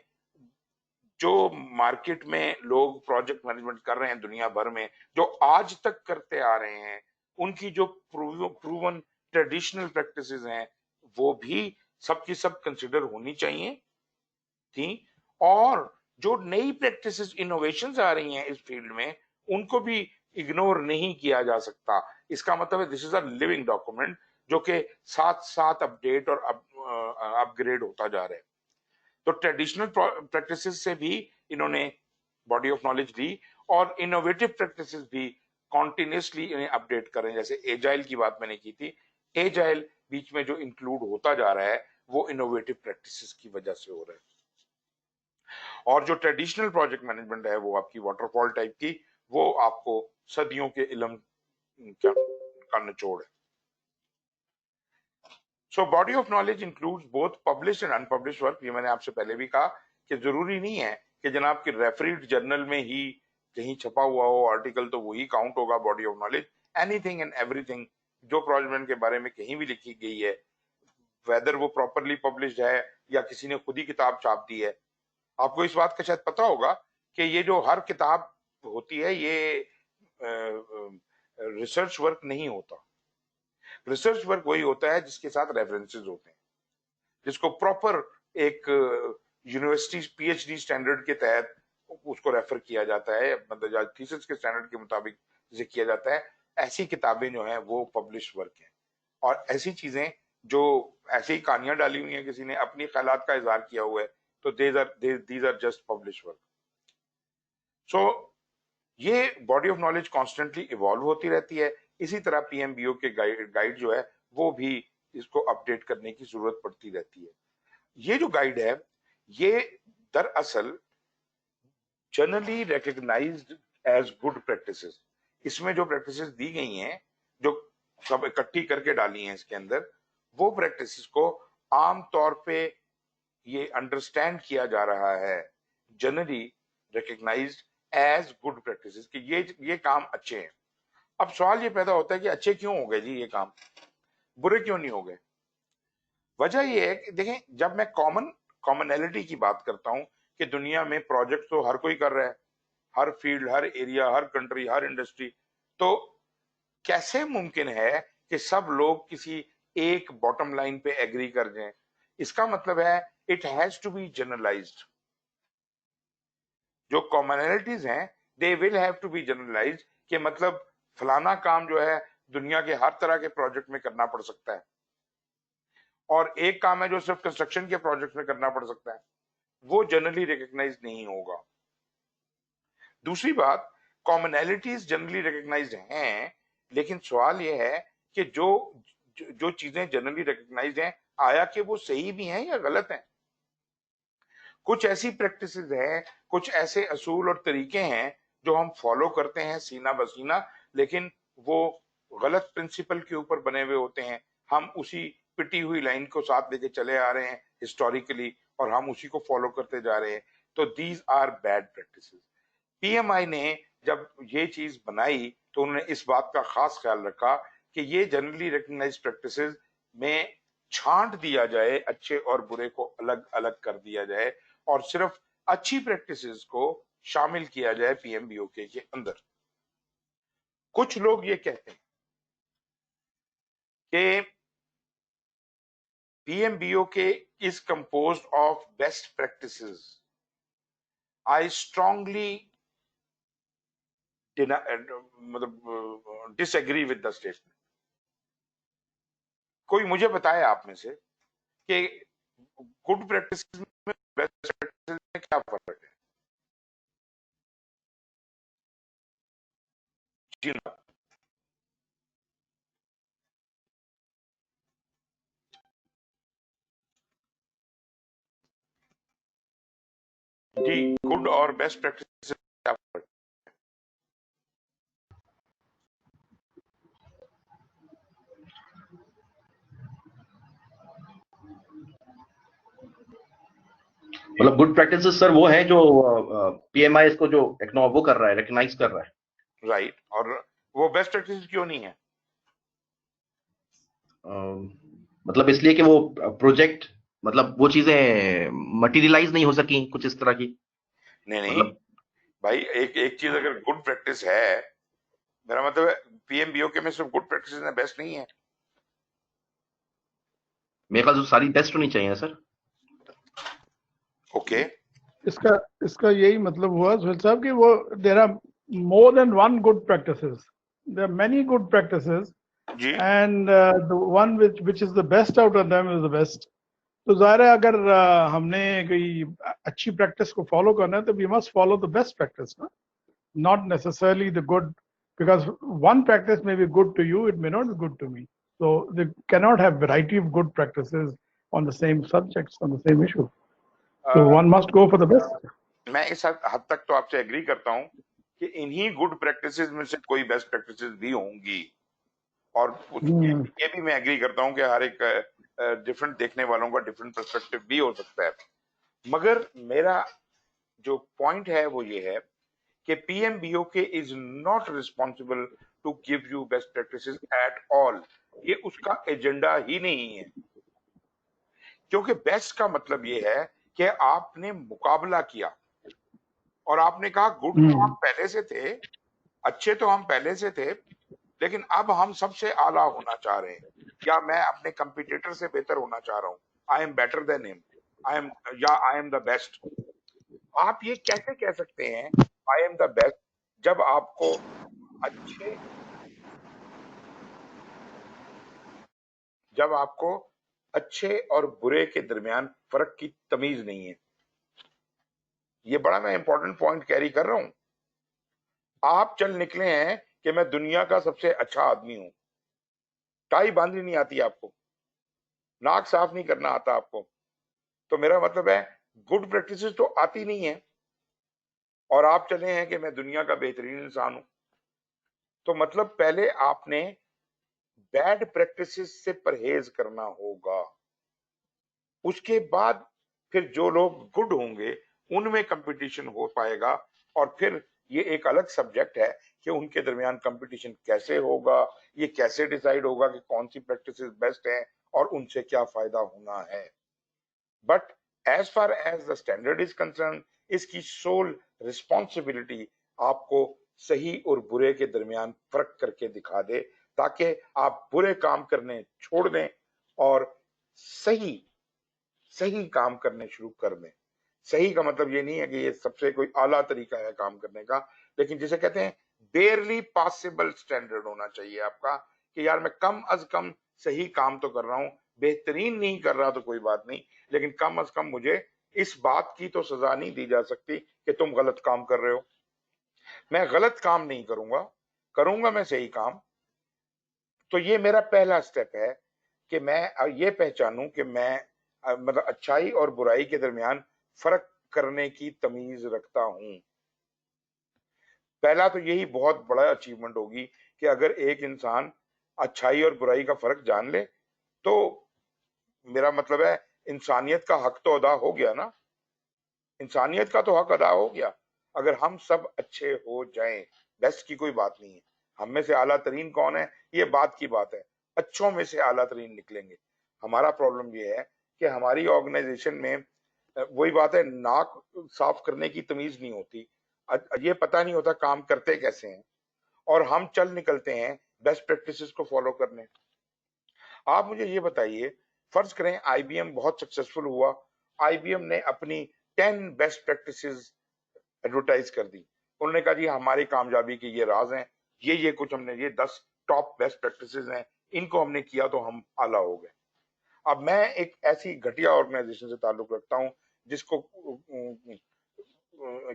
S1: जो मार्केट में लोग प्रोजेक्ट मैनेजमेंट कर रहे हैं दुनिया भर में, जो आज तक करते आ रहे हैं, उनकी जो प्रूवन ट्रेडिशनल प्रैक्टिसेस हैं, वो भी सबकी सब कंसिडर होनी चाहिए थी. और जो नई प्रैक्टिसेस, इनोवेशंस आ रही हैं इस फील्ड में, उनको भी इग्नोर नहीं किया जा सकता. इसका मतलब है this is a living document जो कि साथ साथ अपडेट और अपग्रेड होता जा रहा है. तो ट्रेडिशनल प्रैक्टिसेस से भी इन्होंने बॉडी ऑफ नॉलेज ली, और इनोवेटिव प्रैक्टिसेस भी कॉन्टिन्यूसली इन्हें अपडेट कर रहे हैं. जैसे एजाइल की बात मैंने की थी, एजाइल बीच में जो इंक्लूड होता जा रहा है वो इनोवेटिव प्रैक्टिसेस की वजह से हो रहा है. और जो ट्रेडिशनल प्रोजेक्ट मैनेजमेंट है वो आपकी वाटरफॉल टाइप की, वो आपको सदियों के इल्म का निचोड़ है. So body of knowledge includes both published and unpublished work. ये मैंने आपसे पहले भी कहा कि जरूरी नहीं है कि जनाब की रेफरीड जर्नल में ही कहीं छपा हुआ हो आर्टिकल तो वही काउंट होगा body of knowledge. Anything and everything जो प्रोजेक्ट के बारे में कहीं भी लिखी गई है, वेदर वो प्रॉपरली पब्लिश्ड है या किसी ने खुद ही किताब छाप दी है. आपको इस बात का शायद पता होगा कि ये जो हर किताब होती है, ये रिसर्च वर्क नहीं होता. रिसर्च वर्क वही होता है जिसके साथ रेफरेंसेस होते हैं, जिसको प्रॉपर एक यूनिवर्सिटी पीएचडी स्टैंडर्ड के तहत उसको रेफर किया जाता है, मतलब थीसिस के स्टैंडर्ड के मुताबिक जिसे किया जाता है. ऐसी किताबें जो हैं वो पब्लिश वर्क हैं. और ऐसी चीजें जो ऐसी ही कहानियां डाली हुई हैं, किसी ने अपनी ख्यालात का इजहार किया हुआ है, तो these are just publish work. So ये body of knowledge constantly evolve होती रहती है. इसी तरह पीएमबीओ के गाइड जो है वो भी इसको अपडेट करने की जरूरत पड़ती रहती है. ये जो गाइड है ये दरअसल generally recognised as good practices. इसमें जो प्रैक्टिसेस दी गई हैं, जो सब इकट्ठी करके डाली हैं इसके अंदर, वो प्रैक्टिसेस को आम तौर पे ये अंडरस्टैंड किया जा रहा है, generally recognised as good practices, कि ये काम अच्छे हैं. अब सवाल ये पैदा होता है कि अच्छे क्यों हो गए जी ये काम, बुरे क्यों नहीं हो गए? वजह ये है कि देखें, जब मैं कॉमनैलिटी की बात करता हूं कि दुनिया में प्रोजेक्ट तो हर कोई कर रहा है, हर फील्ड, हर एरिया, हर कंट्री, हर इंडस्ट्री, तो कैसे मुमकिन है कि सब लोग किसी एक बॉटम लाइन पे एग्री कर जाएं? इसका मतलब है it has to be generalised. जो कॉमनैलिटीज हैं they will have to be generalised, कि मतलब फलाना काम जो है दुनिया के हर तरह के प्रोजेक्ट में करना पड़ सकता है, और एक काम है जो सिर्फ कंस्ट्रक्शन के प्रोजेक्ट में करना पड़ सकता है, वो जनरली रिकग्नाइज नहीं होगा. दूसरी बात, कॉमनैलिटीज जनरली रिकग्नाइज्ड हैं, लेकिन सवाल यह है कि जो चीजें जनरली रिकग्नाइज्ड हैं, आया कि वो सही भी हैं या गलत हैं? कुछ ऐसी प्रैक्टिसेस हैं, कुछ ऐसे असूल और तरीके हैं जो हम फॉलो करते हैं सीना बसीना, लेकिन वो गलत प्रिंसिपल के ऊपर बने हुए होते हैं. हम उसी पिटी हुई लाइन को साथ लेके चले आ रहे हैं हिस्टोरिकली, और हम उसी को फॉलो करते जा रहे हैं. तो these are bad practices. PMI ने जब ये चीज बनाई तो उन्होंने इस बात का खास ख्याल रखा कि ये जनरली रिकग्नाइज प्रैक्टिसेस में छांट दिया जाए, अच्छे और बुरे को अलग अलग कर दिया जाए और सिर्फ अच्छी प्रैक्टिसेस को शामिल किया जाए पीएमबीओके के अंदर। कुछ लोग ये कहते हैं कि PMBOK is composed of best practices. I strongly मतलब डिसएग्री विद द स्टेटमेंट। कोई मुझे बताए आप में से कि गुड प्रैक्टिस में बेस्ट प्रैक्टिस में क्या फर्क है? जी ना। जी, गुड और बेस्ट प्रैक्टिस में क्या फर्क
S2: मतलब गुड प्रैक्टिसेस सर वो है जो पीएमआई इसको जो वो कर रहा है, रिकग्नाइज कर रहा है।
S1: राइट, और वो बेस्ट प्रैक्टिस क्यों नहीं है?
S2: मतलब इसलिए कि वो प्रोजेक्ट, मतलब वो चीजें मटेरियलाइज नहीं हो सकी, कुछ इस तरह की।
S1: नहीं नहीं
S2: मतलब
S1: भाई, एक एक चीज अगर गुड प्रैक्टिस है, मेरा मतलब है पीएमबीओके में सिर्फ गुड प्रैक्टिस है, बेस्ट नहीं है।
S2: मेरे ख्याल से सारी बेस्ट होनी चाहिए सर।
S1: ओके,
S4: इसका इसका यही मतलब हुआ सुहेल साहब कि वो there are more than one good practices, there are many good practices
S1: जी
S4: and the one which is the best out of them is the best. तो जाहिर है अगर हमने कोई अच्छी प्रैक्टिस को फॉलो करना है तो we must follow the best practice, not necessarily the good, because one practice may be good to you, it may not be good to me. So they cannot have variety of good practices on the same subjects, on the same issue. So one must go for the best.
S1: मैं इस हद तक तो आपसे agree करता हूं कि इन्हीं गुड प्रैक्टिसेस में से कोई बेस्ट प्रैक्टिसेस भी होंगी, और ये भी मैं एग्री करता हूं कि हर एक डिफरेंट देखने वालों का डिफरेंट पर्सपेक्टिव भी हो सकता है। मगर मेरा जो पॉइंट है वो ये है कि PMBOK is not responsible to give you best practices at all. ये उसका एजेंडा ही नहीं है, क्योंकि बेस्ट का मतलब ये है कि आपने मुकाबला किया और आपने कहा गुड तो हम पहले से थे, अच्छे तो हम पहले से थे, लेकिन अब हम सबसे आला होना चाह रहे हैं, या मैं अपने कंपटीटर से बेहतर होना चाह रहा हूं। I am better than him, I am the best. आप ये कैसे कह सकते हैं आई एम द बेस्ट जब आपको अच्छे जब आपको अच्छे और बुरे के दरमियान फर्क की तमीज नहीं है? ये बड़ा मैं इंपॉर्टेंट पॉइंट कैरी कर रहा हूं। आप चल निकले हैं कि मैं दुनिया का सबसे अच्छा आदमी हूं, टाई बांधनी नहीं आती आपको, नाक साफ नहीं करना आता आपको, तो मेरा मतलब है गुड प्रैक्टिसेस तो आती नहीं है, और आप चले हैं कि मैं दुनिया का बेहतरीन इंसान हूं। तो मतलब पहले आपने बैड प्रैक्टिसेस से परहेज करना होगा, उसके बाद फिर जो लोग गुड होंगे उनमें कंपटीशन हो पाएगा। और फिर ये एक अलग सब्जेक्ट है कि उनके दरमियान कंपटीशन कैसे होगा, ये कैसे डिसाइड होगा कि कौन सी प्रैक्टिसेस बेस्ट हैं और उनसे क्या फायदा होना है। But as far as the standard is concern, इसकी सोल रिस्पॉन्सिबिलिटी आपको सही और बुरे के दरमियान फर्क करके दिखा दे, ताकि आप बुरे काम करने छोड़ दें और सही सही काम करने शुरू कर दें। सही का मतलब ये नहीं है कि ये सबसे कोई आला तरीका है काम करने का, लेकिन जिसे कहते हैं बेयरली पॉसिबल स्टैंडर्ड होना चाहिए आपका, कि यार मैं कम अज कम सही काम तो कर रहा हूं, बेहतरीन नहीं कर रहा तो कोई बात नहीं, लेकिन कम अज कम मुझे इस बात की तो सजा नहीं दी जा सकती कि तुम गलत काम कर रहे हो। मैं गलत काम नहीं करूंगा, करूंगा मैं सही काम। तो ये मेरा पहला स्टेप है कि मैं ये पहचानूं कि मैं मतलब अच्छाई और बुराई के दरमियान फर्क करने की तमीज रखता हूं। पहला तो यही बहुत बड़ा अचीवमेंट होगी कि अगर एक इंसान अच्छाई और बुराई का फर्क जान ले, तो मेरा मतलब है इंसानियत का हक तो अदा हो गया ना, इंसानियत का तो हक अदा हो गया। अगर हम सब अच्छे हो जाएं, बेस्ट की कोई बात नहीं है, हम में से आला तरीन कौन है ये बात की बात है, अच्छों में से आला तरीन निकलेंगे। हमारा प्रॉब्लम ये है कि हमारी ऑर्गेनाइजेशन में वही बात है, नाक साफ करने की तमीज नहीं होती, ये पता नहीं होता काम करते कैसे हैं, और हम चल निकलते हैं बेस्ट प्रैक्टिसेस को फॉलो करने। आप मुझे ये बताइए, फर्ज करें आईबीएम बहुत सक्सेसफुल हुआ, आईबीएम ने अपनी 10 बेस्ट प्रैक्टिसेस एडवर्टाइज कर दी, उन्होंने कहा जी हमारी कामयाबी के ये राज हैं, ये कुछ हमने, ये 10 टॉप बेस्ट प्रैक्टिसेस हैं, इनको हमने किया तो हम आला हो गए। अब मैं एक ऐसी घटिया ऑर्गेनाइजेशन से ताल्लुक रखता हूं जिसको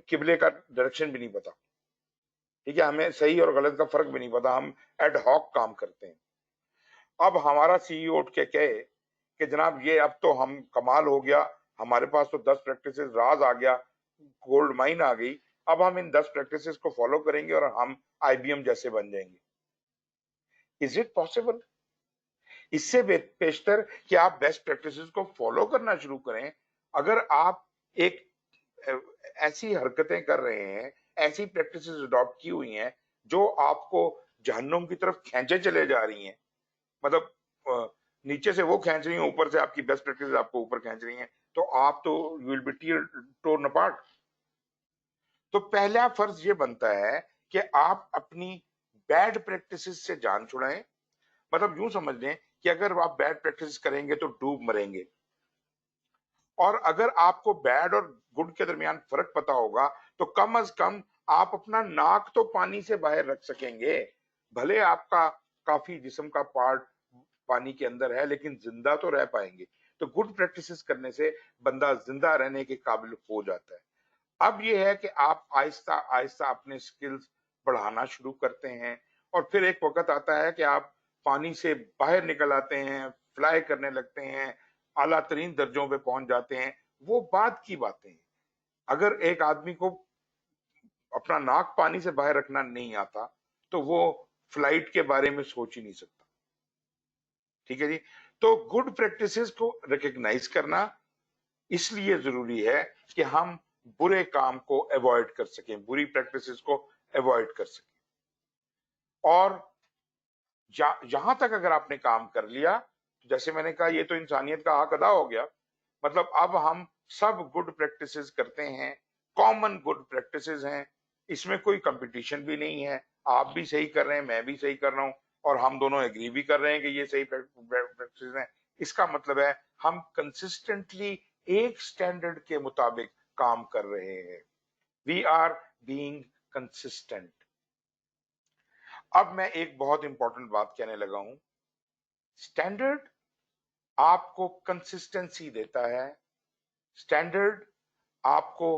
S1: किबले का डायरेक्शन भी नहीं पता, ठीक है, हमें सही और गलत का फर्क भी नहीं पता, हम एड हॉक काम करते हैं। अब हमारा सीईओ उठ के कहे कि जनाब ये अब तो हम कमाल हो गया, हमारे पास तो 10 प्रैक्टिसेस राज आ गया, गोल्ड माइन आ गई, अब हम इन 10 प्रैक्टिसेस को फॉलो करेंगे और हम आईबीएम जैसे बन जाएंगे। Is it possible? इससे बेशतर कि आप बेस्ट प्रैक्टिसेस को फॉलो करना शुरू करें। अगर आप एक ऐसी हरकतें कर रहे हैं, ऐसी प्रैक्टिसेस अडॉप्ट की हुई हैं जो आपको जहन्नुम की तरफ खींचे चले जा रही हैं, मतलब नीचे से वो खींच रही हैं, ऊपर से आपकी बेस्ट प्रैक्टिसेस आपको ऊपर खींच रही हैं, तो आप तो you will be torn apart. तो पहला फर्ज ये बनता है कि आप अपनी बैड प्रैक्टिसेस से जान छुड़ाएं। मतलब यूं समझ लें कि अगर आप बैड प्रैक्टिस करेंगे तो डूब मरेंगे, और अगर आपको बैड और गुड के दरमियान फर्क पता होगा तो कम अज कम आप अपना नाक तो पानी से बाहर रख सकेंगे। भले आपका काफी जिस्म का पार्ट पानी के अंदर है लेकिन जिंदा तो रह पाएंगे। तो गुड प्रैक्टिसेस करने से बंदा जिंदा रहने के काबिल हो जाता है। अब यह है कि आप आहिस्ता आहिस्ता अपने स्किल्स बढ़ाना शुरू करते हैं, और फिर एक वक्त आता है कि आप पानी से बाहर निकल आते हैं, फ्लाई करने लगते हैं, आला तरीन दर्जों पे पहुंच जाते हैं। वो बात की बातें हैं। अगर एक आदमी को अपना नाक पानी से बाहर रखना नहीं आता तो वो फ्लाइट के बारे में सोच ही नहीं सकता, ठीक है जी। तो गुड प्रैक्टिसेस को रिकॉग्नाइज करना इसलिए जरूरी है कि हम बुरे काम को अवॉइड कर सकें, बुरी प्रैक्टिसेस को अवॉइड कर सकें। और जहां तक अगर आपने काम कर लिया, तो जैसे मैंने कहा ये तो इंसानियत का हक अदा हो गया, मतलब अब हम सब गुड प्रैक्टिसेस करते हैं, कॉमन गुड प्रैक्टिसेस हैं, इसमें कोई कंपटीशन भी नहीं है, आप भी सही कर रहे हैं, मैं भी सही कर रहा हूं, और हम दोनों एग्री भी कर रहे हैं कि ये सही प्रैक्टिसेस हैं। इसका मतलब है हम कंसिस्टेंटली एक स्टैंडर्ड के मुताबिक काम कर रहे हैं। We are being consistent. अब मैं एक बहुत इंपॉर्टेंट बात कहने लगा हूं। स्टैंडर्ड आपको कंसिस्टेंसी देता है, स्टैंडर्ड आपको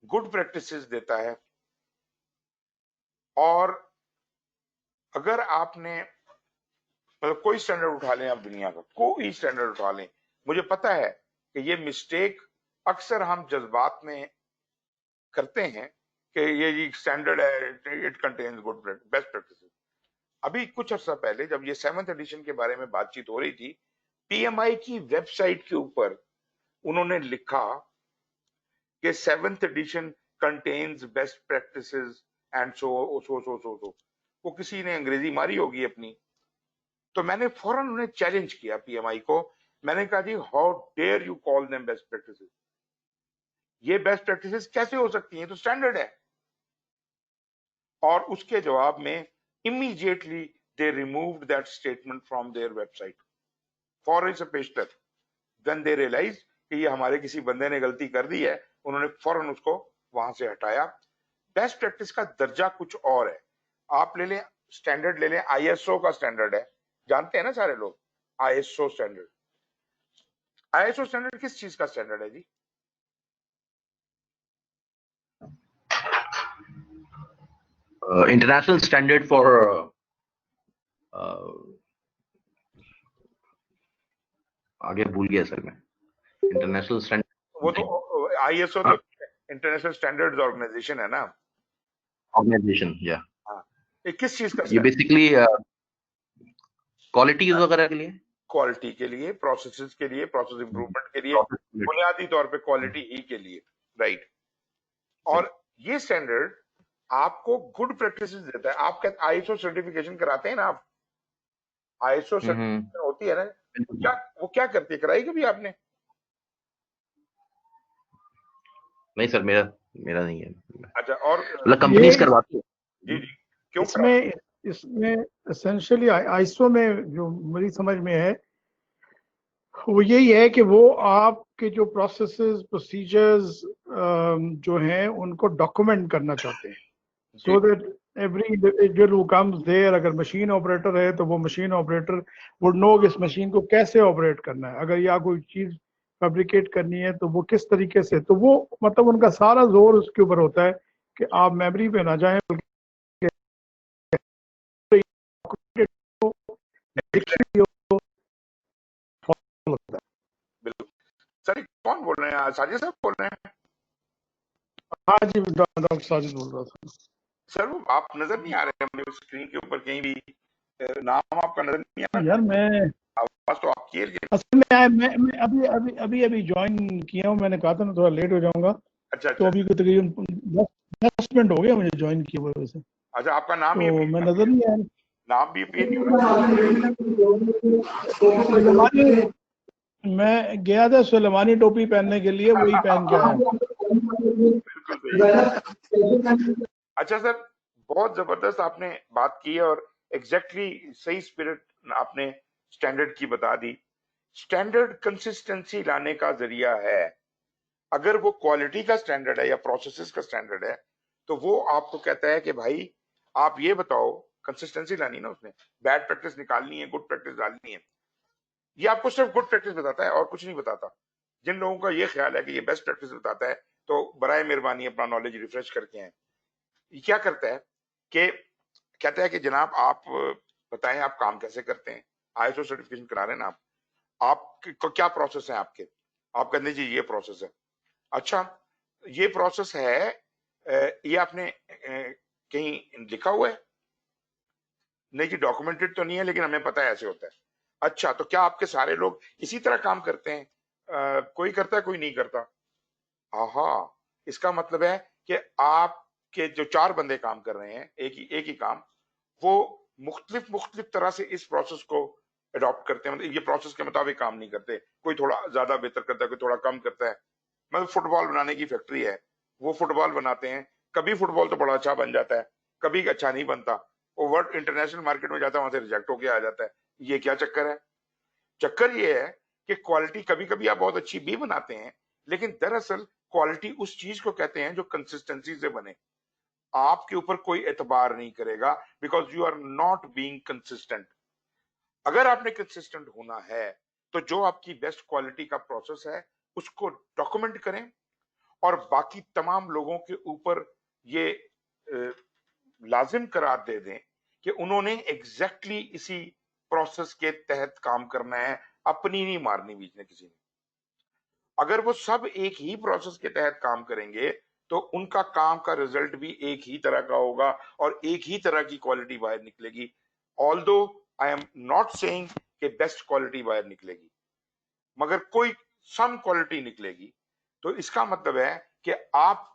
S1: गुड प्रैक्टिसेस देता है, और अगर आपने मतलब कोई स्टैंडर्ड उठा लें, आप दुनिया का कोई स्टैंडर्ड उठा लें, मुझे पता है कि ये मिस्टेक अक्सर हम जज्बात में करते हैं कि ये स्टैंडर्ड है, it contains good best practices. अभी कुछ अर्सा पहले जब ये 7th एडिशन के बारे में बातचीत हो रही थी, पीएमआई की वेबसाइट के ऊपर उन्होंने लिखा कि 7th edition contains best practices and so. वो किसी ने अंग्रेजी मारी होगी अपनी, तो मैंने फौरन उन्हें चैलेंज किया पीएमआई को। मैंने कहा जी how dare you call them best practices, ये बेस्ट प्रैक्टिसेस कैसे हो सकती हैं, तो स्टैंडर्ड है। और उसके जवाब में immediately they removed that statement from their website for its pester. Then they realise कि ये हमारे किसी बंदे ने गलती कर दी है, उन्होंने फौरन उसको वहां से हटाया। बेस्ट प्रैक्टिस का दर्जा कुछ और है। आप ले लें स्टैंडर्ड, ले लें आईएसओ का स्टैंडर्ड है, जानते हैं ना सारे लोग आईएसओ स्टैंडर्ड। आईएसओ स्टैंडर्ड किस चीज का स्टैंडर्ड है जी?
S2: इंटरनेशनल स्टैंडर्ड फॉर आगे भूल गया सर मैं, इंटरनेशनल स्टैंडर्ड।
S1: वो तो आईएसओ तो इंटरनेशनल स्टैंडर्ड्स ऑर्गेनाइजेशन है ना,
S2: ऑर्गेनाइजेशन। या
S1: हाँ, ये किस चीज का?
S2: ये बेसिकली क्वालिटी वगैरह के लिए,
S1: क्वालिटी के लिए, प्रोसेसेस के लिए, प्रोसेस इंप्रूवमेंट के लिए, बुनियादी तौर पे क्वालिटी ही के लिए, राइट। और ये स्टैंडर्ड आपको गुड प्रैक्टिसेस देता है। आप कहते आईएसओ सर्टिफिकेशन कराते हैं ना, आप आईएसओ सर्टिफिकेशन होती है ना,
S2: बिल्कुल।
S1: वो क्या करती है, कराई कभी आपने?
S2: नहीं सर, मेरा मेरा नहीं है।
S1: अच्छा, और
S2: मतलब कंपनीज करवाती है।
S1: जी जी, क्यों
S4: इसमें इसमें एसेंशियली आईएसओ में जो मेरी समझ में है वो यही है कि वो आपके जो प्रोसेसेस प्रोसीजर्स जो हैं उनको डॉक्यूमेंट करना चाहते हैं,
S1: जी,
S4: so that every individual who comes there, अगर मशीन ऑपरेटर है तो वो मशीन ऑपरेटर वुड नो कि इस मशीन को कैसे ऑपरेट करना है, अगर या कोई चीज फैब्रिकेट करनी है तो वो किस तरीके से, तो वो मतलब उनका सारा जोर उसके ऊपर होता है कि आप मेमोरी पे ना जाएं बल्कि लिखी हो, follow होता है।
S1: बिल्कुल। सर ये कौन बोल रहे हैं, साजिद साहब बोल रहे हैं?
S4: हाँ जी, डॉक्टर साजिद बोल रहा था।
S1: सर वो आप नजर नहीं आ रहे हैं मुझे स्क्रीन के ऊपर कहीं भी, नाम आपका नजर नहीं आ रहा,
S4: यार मैं
S1: आवाज तो आपकी है।
S4: असल में मैं अभी अभी अभी अभी ज्वाइन किया हूँ, मैंने कहा था ना थोड़ा लेट हो जाऊंगा,
S1: अच्छा
S4: तो
S1: अच्छा
S4: अभी को तकरीबन 10 मिनट हो गया मुझे ज्वाइन किए हुए वैसे,
S1: अच्छा, आपका नाम ही
S4: तो मैं नजर नहीं आया।
S1: नाम भी अपीयर नहीं हो रहा।
S4: सुलेमानी, मैं गया था सुलेमानी टोपी पहनने के लिए, वही पहन के आया हूँ।
S1: बिल्कुल सही। अच्छा सर, बहुत जबरदस्त आपने बात की है और एग्जैक्टली सही स्पिरिट आपने स्टैंडर्ड की बता दी। स्टैंडर्ड कंसिस्टेंसी लाने का जरिया है। अगर वो क्वालिटी का स्टैंडर्ड है या प्रोसेसेस का स्टैंडर्ड है, तो वो आपको कहता है कि भाई आप ये बताओ, कंसिस्टेंसी लानी है ना, उसमें बैड प्रैक्टिस निकालनी है, गुड प्रैक्टिस डालनी है। ये आपको सिर्फ गुड प्रैक्टिस बताता है और कुछ नहीं बताता। जिन लोगों का ये ख्याल है कि ये बेस्ट प्रैक्टिस बताता है, तो बराए मेहरबानी अपना नॉलेज रिफ्रेश करके हैं। ये क्या करता है कि कहता है कि जनाब आप बताएं आप काम कैसे करते हैं, आईएसओ सर्टिफिकेशन करा रहे हैं ना आप क्या प्रोसेस है आपके, आप कहते हैं जी ये प्रोसेस है। अच्छा, ये प्रोसेस है, ये आपने कहीं लिखा हुआ है? नहीं जी, डॉक्यूमेंटेड तो नहीं है, लेकिन हमें पता है ऐसे होता है। अच्छा, तो क्या आपके सारे लोग इसी तरह काम करते हैं? कोई करता है, कोई नहीं करता। आहा, इसका मतलब है कि आपके जो 4 बंदे काम कर रहे हैं एक ही काम, वो मुख्तलिफ मुख्तलिफ तरह से इस प्रोसेस को अडॉप्ट करते हैं, मतलब ये प्रोसेस के मुताबिक काम नहीं करते। कोई थोड़ा ज्यादा बेहतर करता है, कोई थोड़ा कम करता है। मतलब फुटबॉल बनाने की फैक्ट्री है, वो फुटबॉल बनाते हैं, कभी फुटबॉल तो बड़ा अच्छा बन जाता है, कभी अच्छा नहीं बनता, वो वर्ल्ड इंटरनेशनल मार्केट में जाता है, वहां से रिजेक्ट होके आ जाता है। ये क्या चक्कर है? चक्कर ये है कि क्वालिटी कभी कभी आप बहुत अच्छी भी बनाते हैं, लेकिन दरअसल क्वालिटी उस चीज को कहते हैं जो कंसिस्टेंसी से बने। आपके ऊपर कोई एतबार नहीं करेगा, because you are not being consistent. अगर आपने कंसिस्टेंट होना है, तो जो आपकी बेस्ट क्वालिटी का प्रोसेस है उसको डॉक्यूमेंट करें और बाकी तमाम लोगों के ऊपर ये अ, लाजिम करार दे दें कि उन्होंने एग्जैक्टली इसी प्रोसेस के तहत काम करना है, अपनी नहीं मारनी बीच में किसी ने। अगर वो सब एक ही प्रोसेस के तहत काम करेंगे, तो उनका काम का रिजल्ट भी एक ही तरह का होगा और एक ही तरह की क्वालिटी बाहर निकलेगी। Although I am not saying कि बेस्ट क्वालिटी बाहर निकलेगी, मगर कोई सम क्वालिटी निकलेगी। तो इसका मतलब है कि आप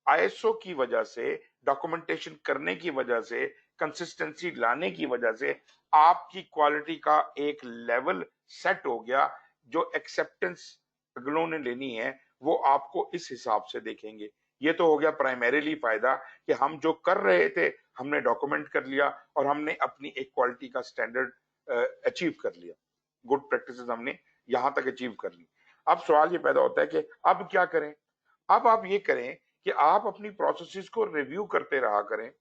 S1: आईएसओ की वजह से, डॉक्यूमेंटेशन करने की वजह से, कंसिस्टेंसी लाने की वजह से आपकी क्वालिटी का एक लेवल सेट हो गया। जो एक्सेप्टेंस अगलों ने लेनी है वो आपको इस हिसाब से देखेंगे। ये तो हो गया प्राइमरीली फायदा कि हम जो कर रहे थे हमने डॉक्यूमेंट कर लिया और हमने अपनी एक क्वालिटी का स्टैंडर्ड अचीव कर लिया, गुड प्रैक्टिसेस हमने यहां तक अचीव कर ली। अब सवाल ये पैदा होता है कि अब क्या करें? अब आप ये करें कि आप अपनी प्रोसेसेस को रिव्यू करते रहा करें।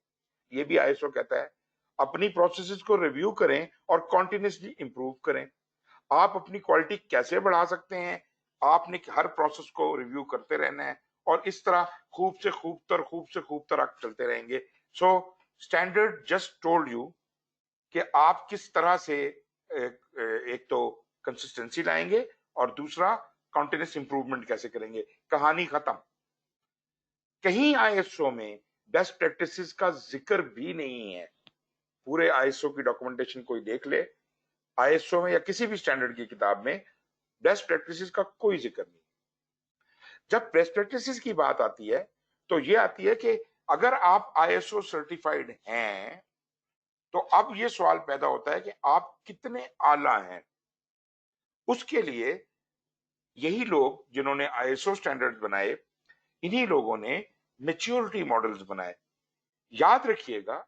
S1: ये भी आईएसओ कहता है, अपनी प्रोसेसेस को रिव्यू करें और कॉन्टिन्यूसली इंप्रूव करें। आप अपनी क्वालिटी कैसे बढ़ा सकते हैं? आपने हर प्रोसेस को रिव्यू करते रहना है और इस तरह खूब से खूब तरह चलते रहेंगे। So standard just told you कि आप किस तरह से एक तो कंसिस्टेंसी लाएंगे और दूसरा कॉन्टिन्यूस इंप्रूवमेंट कैसे करेंगे। कहानी खत्म। कहीं आईएसओ में बेस्ट प्रैक्टिसेस का जिक्र भी नहीं है। पूरे आईएसओ की डॉक्यूमेंटेशन कोई देख ले, आईएसओ में या किसी भी स्टैंडर्ड की किताब में बेस्ट प्रैक्टिसेस का कोई जिक्र नहीं। जब बेस्ट प्रैक्टिसेस की बात आती है तो ये आती है कि अगर आप ISO सर्टिफाइड हैं तो अब ये सवाल पैदा होता है कि आप कितने आला हैं। उसके लिए यही लोग जिन्होंने ISO स्टैंडर्ड्स बनाए, इन्हीं लोगों ने मैच्योरिटी मॉडल्स बनाए। याद रखिएगा,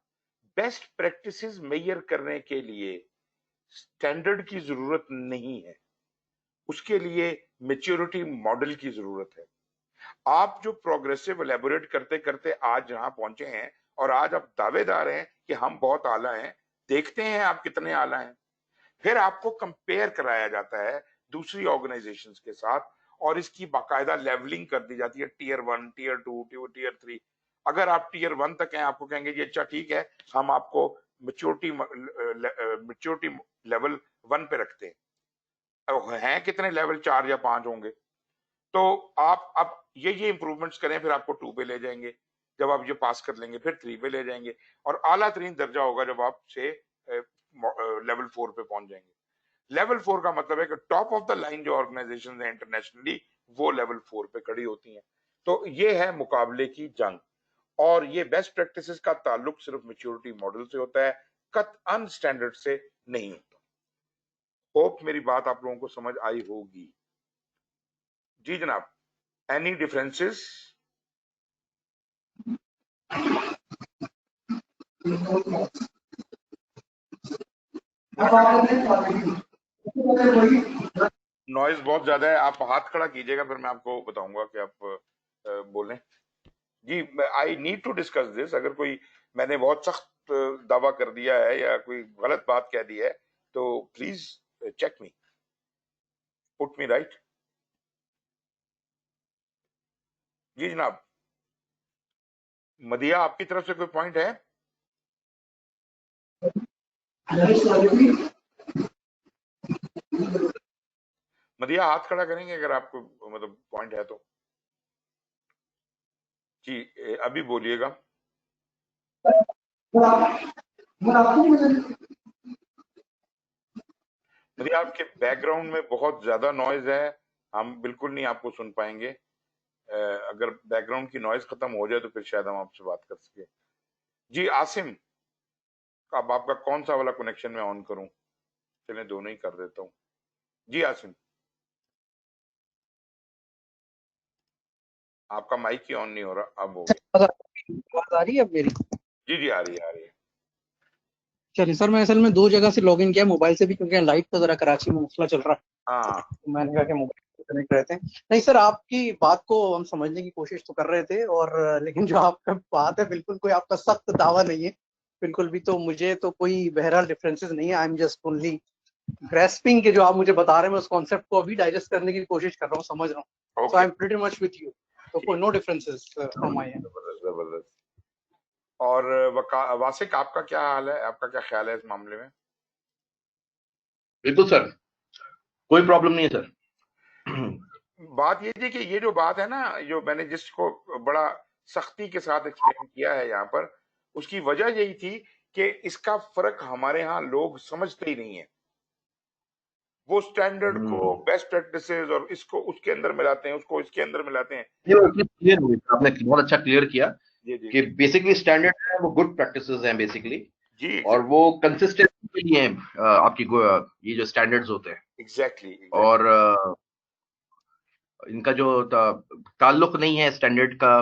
S1: बेस्ट प्रैक्टिसेस मेजर करने के लिए स्टैंडर्ड की जरूरत नहीं है, उसके लिए मैच्योरिटी मॉडल की जरूरत है। आप जो प्रोग्रेसिव एलेबोरेट करते करते आज जहां पहुंचे हैं और आज आप दावेदार हैं कि हम बहुत आला हैं, देखते हैं आप कितने आला हैं। फिर आपको कंपेयर कराया जाता है दूसरी ऑर्गेनाइजेशंस के साथ और इसकी बाकायदा लेवलिंग कर दी जाती है, टीयर 1, टीयर 2, टीयर 3। अगर आप टीयर 1 तक हैं, आपको कहेंगे जी अच्छा ठीक है, हम आपको मैच्योरिटी लेवल 1 पे रखते हैं। हैं कितने लेवल 4 या 5 होंगे, तो आप अब ये इंप्रूवमेंट्स करें, फिर आपको 2 पे ले जाएंगे। जब आप ये पास कर लेंगे फिर 3 पे ले जाएंगे और आला तरीन दर्जा होगा जब आप से लेवल 4 पे पहुंच जाएंगे। लेवल 4 का मतलब है कि टॉप ऑफ द लाइन जो ऑर्गेनाइजेशन है इंटरनेशनली, वो लेवल 4 पे खड़ी होती हैं। तो ये है मुकाबले की जंग, और ये बेस्ट प्रैक्टिसेस का ताल्लुक सिर्फ मैच्योरिटी मॉडल से होता है, कतअन स्टैंडर्ड से नहीं होता। होप मेरी बात आप लोगों को समझ आई होगी। जी जनाब, एनी डिफरेंसेस? नॉइज बहुत ज्यादा है, आप हाथ खड़ा कीजिएगा फिर मैं आपको बताऊंगा कि आप बोलें। जी, I need to discuss this. अगर कोई मैंने बहुत सख्त दावा कर दिया है या कोई गलत बात कह दी है तो please check me, put me right. जी जनाब, मदिया आपकी तरफ से कोई पॉइंट है? मदिया हाथ खड़ा करेंगे अगर आपको मतलब पॉइंट है तो। जी अभी बोलिएगा। मदिया, आपके बैकग्राउंड में बहुत ज्यादा नॉइज है, हम बिल्कुल नहीं आपको सुन पाएंगे। अगर बैकग्राउंड की नॉइज खत्म हो जाए तो फिर शायद हम आपसे बात कर सके। जी आसिम, अब आपका कौन सा वाला कनेक्शन में ऑन करूं? चलिए दोनों ही कर देता हूं। जी आसिम, आपका माइक ही ऑन नहीं हो रहा, अब हो गया।
S5: आवाज आ रही है अब मेरी?
S1: जी जी आ रही है, आ रही है।
S5: चलिए सर, मैं असल में 2 जगह से लॉगिन किया, मोबाइल से भी, क्योंकि लाइट का जरा कराची में मसला चल रहा है।
S1: हाँ
S5: तो मैंने कहा कि मोबाइल से कनेक्ट रहते हैं। नहीं सर, आपकी बात को हम समझने की कोशिश तो कर रहे थे, और लेकिन जो आपका बात है, बिल्कुल कोई आपका सख्त दावा नहीं है, बिल्कुल भी। तो मुझे तो कोई बहरहाल डिफरेंसेस नहीं है। I am just only grasping के जो आप मुझे बता रहे हैं, मैं उस कॉन्सेप्ट को अभी डाइजेस्ट करने की कोशिश कर रहा हूँ, समझ रहा हूँ। So I am pretty much with you. तो कोई no differences from my end.
S1: जबरदस्त। और वासिक, आपका क्या हाल है, आपका क्या ख्याल है इस मामले में?
S2: बिल्कुल सर, कोई प्रॉब्लम नहीं है सर।
S1: बात ये थी कि ये जो बात है ना, जो मैंने जिसको बड़ा सख्ती के साथ एक्सप्लेन किया है यहाँ पर, उसकी वजह यही थी कि इसका फर्क हमारे यहाँ लोग समझते ही नहीं है। वो स्टैंडर्ड को, बेस्ट प्रैक्टिसेस, और इसको उसके अंदर मिलाते हैं, उसको इसके अंदर मिलाते हैं।
S2: ये क्लियर हुई, आपने बहुत अच्छा क्लियर किया
S1: जी जी
S2: कि बेसिकली स्टैंडर्ड है वो गुड प्रैक्टिसेस हैं बेसिकली,
S1: जी,
S2: और वो कंसिस्टेंसी के लिए हैं आपकी ये जो स्टैंडर्ड्स होते हैं।
S1: एग्जैक्टली।
S2: और इनका जो ताल्लुक नहीं है स्टैंडर्ड का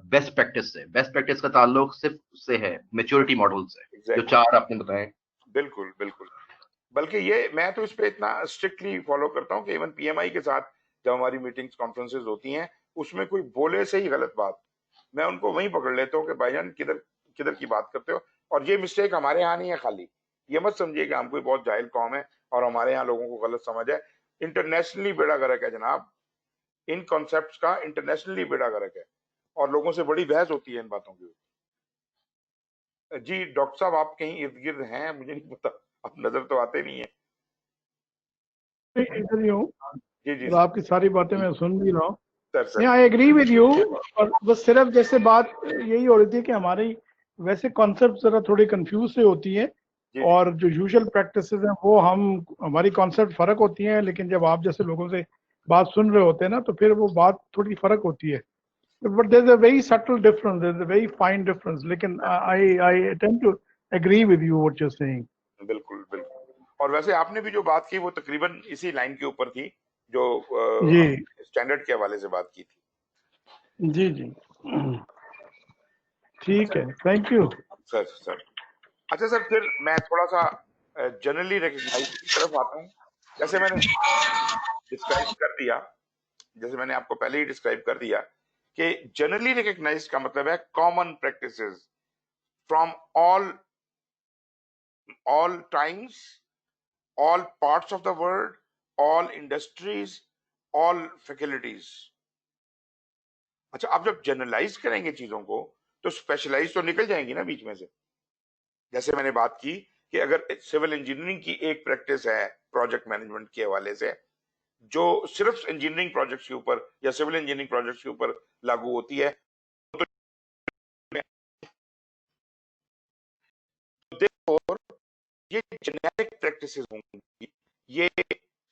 S2: बेस्ट प्रैक्टिस से, बेस्ट प्रैक्टिस का ताल्लुक सिर्फ से है मैच्योरिटी मॉडल से, जो 4 आपने बताए।
S1: बिल्कुल बिल्कुल। बल्कि ये मैं तो इस पे इतना स्ट्रिक्टली फॉलो करता हूँ कि इवन PMI के साथ जब हमारी मीटिंग्स कॉन्फ्रेंसेस होती हैं, उसमें कोई बोले से ही गलत बात, मैं उनको वहीं पकड़ लेता हूँ कि भाईजान किधर किधर की बात करते हो। और ये मिस्टेक हमारे यहाँ नहीं है खाली, ये मत समझिए कि हम कोई बहुत जाहिल कौम है और हमारे यहाँ लोगों को गलत समझ है। इंटरनेशनली बेड़ा गर्क है जनाब, इन कॉन्सेप्ट्स का इंटरनेशनली बेड़ा गर्क है, और लोगों से बड़ी बहस होती है इन बातों की। जी डॉक्टर साहब, आप कहीं इर्द गिर्द हैं? मुझे नहीं पता, आप नजर तो आते नहीं है।
S4: इधर ही हूँ,
S1: जी जी
S4: तो आपकी सारी बातें मैं सुन भी रहा हूँ।
S1: Sir.
S4: I agree with you. और बस सिर्फ जैसे बात यही हो रही थी कि हमारी वैसे कॉन्सेप्ट जरा थोड़ी कंफ्यूज से होती है,
S1: जी
S4: और जो यूजुअल प्रैक्टिसेस हैं वो हमारी कॉन्सेप्ट फर्क होती हैं, लेकिन जब आप जैसे लोगों से बात सुन रहे होते हैं ना, तो फिर वो बात थोड़ी फर्क होती है। But there's a very subtle difference. There's a very fine difference. लेकिन I tend to agree with you what you're saying.
S1: बिल्कुल बिल्कुल। और वैसे आपने भी जो बात की वो तकरीबन इसी लाइन के ऊपर थी जो
S4: जी
S1: स्टैंडर्ड के हवाले से बात की थी।
S4: जी जी ठीक है, थैंक यू
S1: सर। अच्छा सर, फिर मैं थोड़ा सा जनरली रिकग्नाइज की तरफ आता हूँ। जैसे मैंने डिस्क्राइब कर दिया, जैसे मैंने आपको पहले ही डिस्क्राइब कर दिया कि जनरली रिकग्नाइज का मतलब है common practices from all times, all parts of the world, all industries, all faculties। अच्छा, आप जब जनरलाइज करेंगे चीजों को तो स्पेशलाइज तो निकल जाएंगी ना बीच में से। जैसे मैंने बात की कि अगर सिविल इंजीनियरिंग की एक प्रैक्टिस है प्रोजेक्ट मैनेजमेंट के हवाले से जो सिर्फ इंजीनियरिंग प्रोजेक्ट्स के ऊपर या सिविल इंजीनियरिंग प्रोजेक्ट्स के ऊपर लागू होती है, तो ये जेनेरिक प्रैक्टिसेस होंगी, ये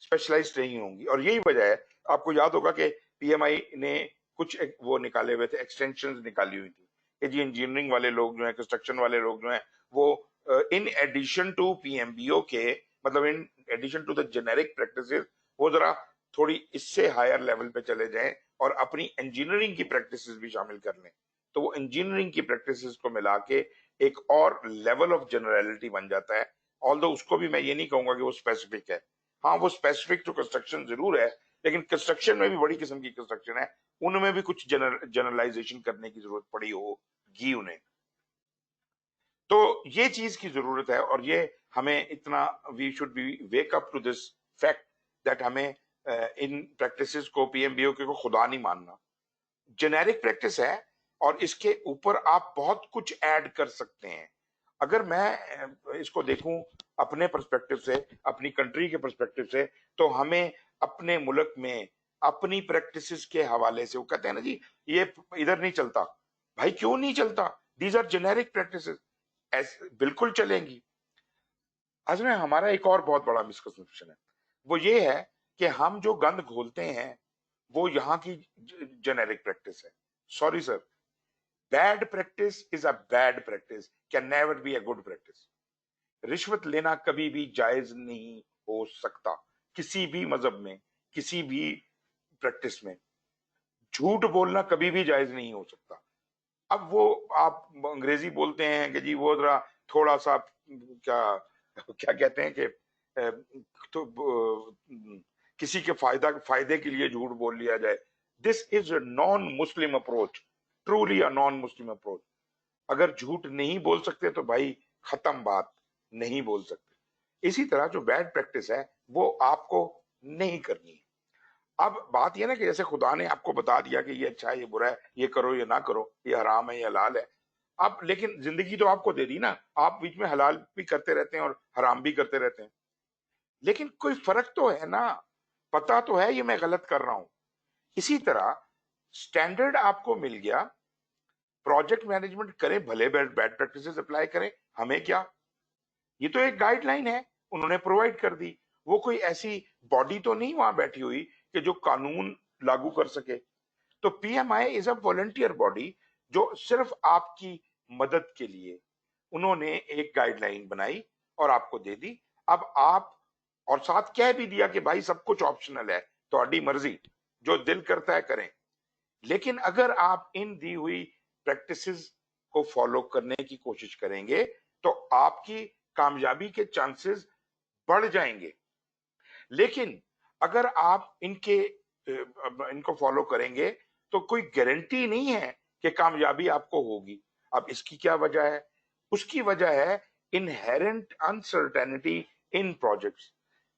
S1: स्पेशलाइज्ड नहीं होंगी। और यही वजह है, आपको याद होगा कि पीएमआई ने कुछ वो निकाले हुए थे, एक्सटेंशंस निकाली हुई थी कि जी इंजीनियरिंग वाले लोग जो है, कंस्ट्रक्शन वाले लोग जो है, वो इन एडिशन टू पीएमबीओ के, मतलब in addition to the generic practices, वो जरा थोड़ी इससे हायर लेवल पे चले जाएं और अपनी इंजीनियरिंग की प्रैक्टिसेस भी शामिल कर लें। तो वो इंजीनियरिंग की प्रैक्टिसेस को मिला के एक और लेवल ऑफ जनरलिटी बन जाता है। ऑल्दो उसको भी मैं ये नहीं कहूंगा कि वो स्पेसिफिक है, हाँ वो स्पेसिफिक टू कंस्ट्रक्शन जरूर है, लेकिन कंस्ट्रक्शन में भी बड़ी किस्म की कंस्ट्रक्शन है, उनमें भी कुछ जनरलाइजेशन करने की जरूरत पड़ी होगी उन्हें। तो ये चीज की जरूरत है और ये हमें इतना, we should be wake up to this fact that हमें इन प्रैक्टिसेस को, पीएमबीओ को खुदा नहीं मानना। जेनेरिक प्रैक्टिस है और इसके ऊपर आप बहुत कुछ ऐड कर सकते हैं। अगर मैं इसको देखूं अपने पर्सपेक्टिव से, अपनी कंट्री के पर्सपेक्टिव से, तो हमें अपने मुल्क में अपनी प्रैक्टिसेस के हवाले से, वो कहते हैं ना जी ये इधर नहीं चलता, भाई क्यों नहीं चलता, दीज आर जेनेरिक प्रैक्टिसेस, बिल्कुल चलेंगी। असल में हमारा एक और बहुत बड़ा मिसकंसेप्शन है, वो ये है कि हम जो गंद घोलते हैं वो यहाँ की जेनेरिक प्रैक्टिस है। Sorry sir, bad practice is a bad practice, can never be a good practice. रिश्वत लेना कभी भी जायज नहीं हो सकता किसी भी मजहब में, किसी भी प्रैक्टिस में। झूठ बोलना कभी भी जायज नहीं हो सकता। अब वो आप अंग्रेजी बोलते हैं कि जी वो जरा थोड़ा सा क्या क्या कहते हैं कि तो किसी के फायदे के लिए झूठ बोल लिया जाए। This is a non Muslim approach, truly a non Muslim approach. अगर झूठ नहीं बोल सकते तो भाई खत्म बात, नहीं बोल सकते। इसी तरह जो बैड प्रैक्टिस है वो आपको नहीं करनी है। अब बात यह ना कि जैसे खुदा ने आपको बता दिया कि ये अच्छा है, ये बुरा है, ये करो ये ना करो, ये हराम है ये हलाल है। अब लेकिन जिंदगी तो आपको दे दी ना, आप बीच में हलाल भी करते रहते हैं और हराम भी करते रहते हैं, लेकिन कोई फर्क तो है ना, पता तो है ये मैं गलत कर रहा हूं। इसी तरह स्टैंडर्ड आपको मिल गया, प्रोजेक्ट मैनेजमेंट करें, भले बैड प्रैक्टिसेस अप्लाई करें, हमें क्या, ये तो एक गाइडलाइन है उन्होंने प्रोवाइड कर दी। वो कोई ऐसी बॉडी तो नहीं वहां बैठी हुई कि जो कानून लागू कर सके। तो PMI is a volunteer body जो सिर्फ आपकी मदद के लिए उन्होंने एक गाइडलाइन बनाई और आपको दे दी। अब आप, और साथ कह भी दिया कि भाई सब कुछ ऑप्शनल है, तो मर्जी, जो दिल करता है करें। लेकिन अगर आप इन दी हुई प्रैक्टिसेस को फॉलो करने की कोशिश करेंगे तो आपकी कामयाबी के चांसेस बढ़ जाएंगे। लेकिन अगर आप इनको फॉलो करेंगे तो कोई गारंटी नहीं है कि कामयाबी आपको होगी। अब इसकी क्या वजह है? उसकी वजह है inherent uncertainty in projects.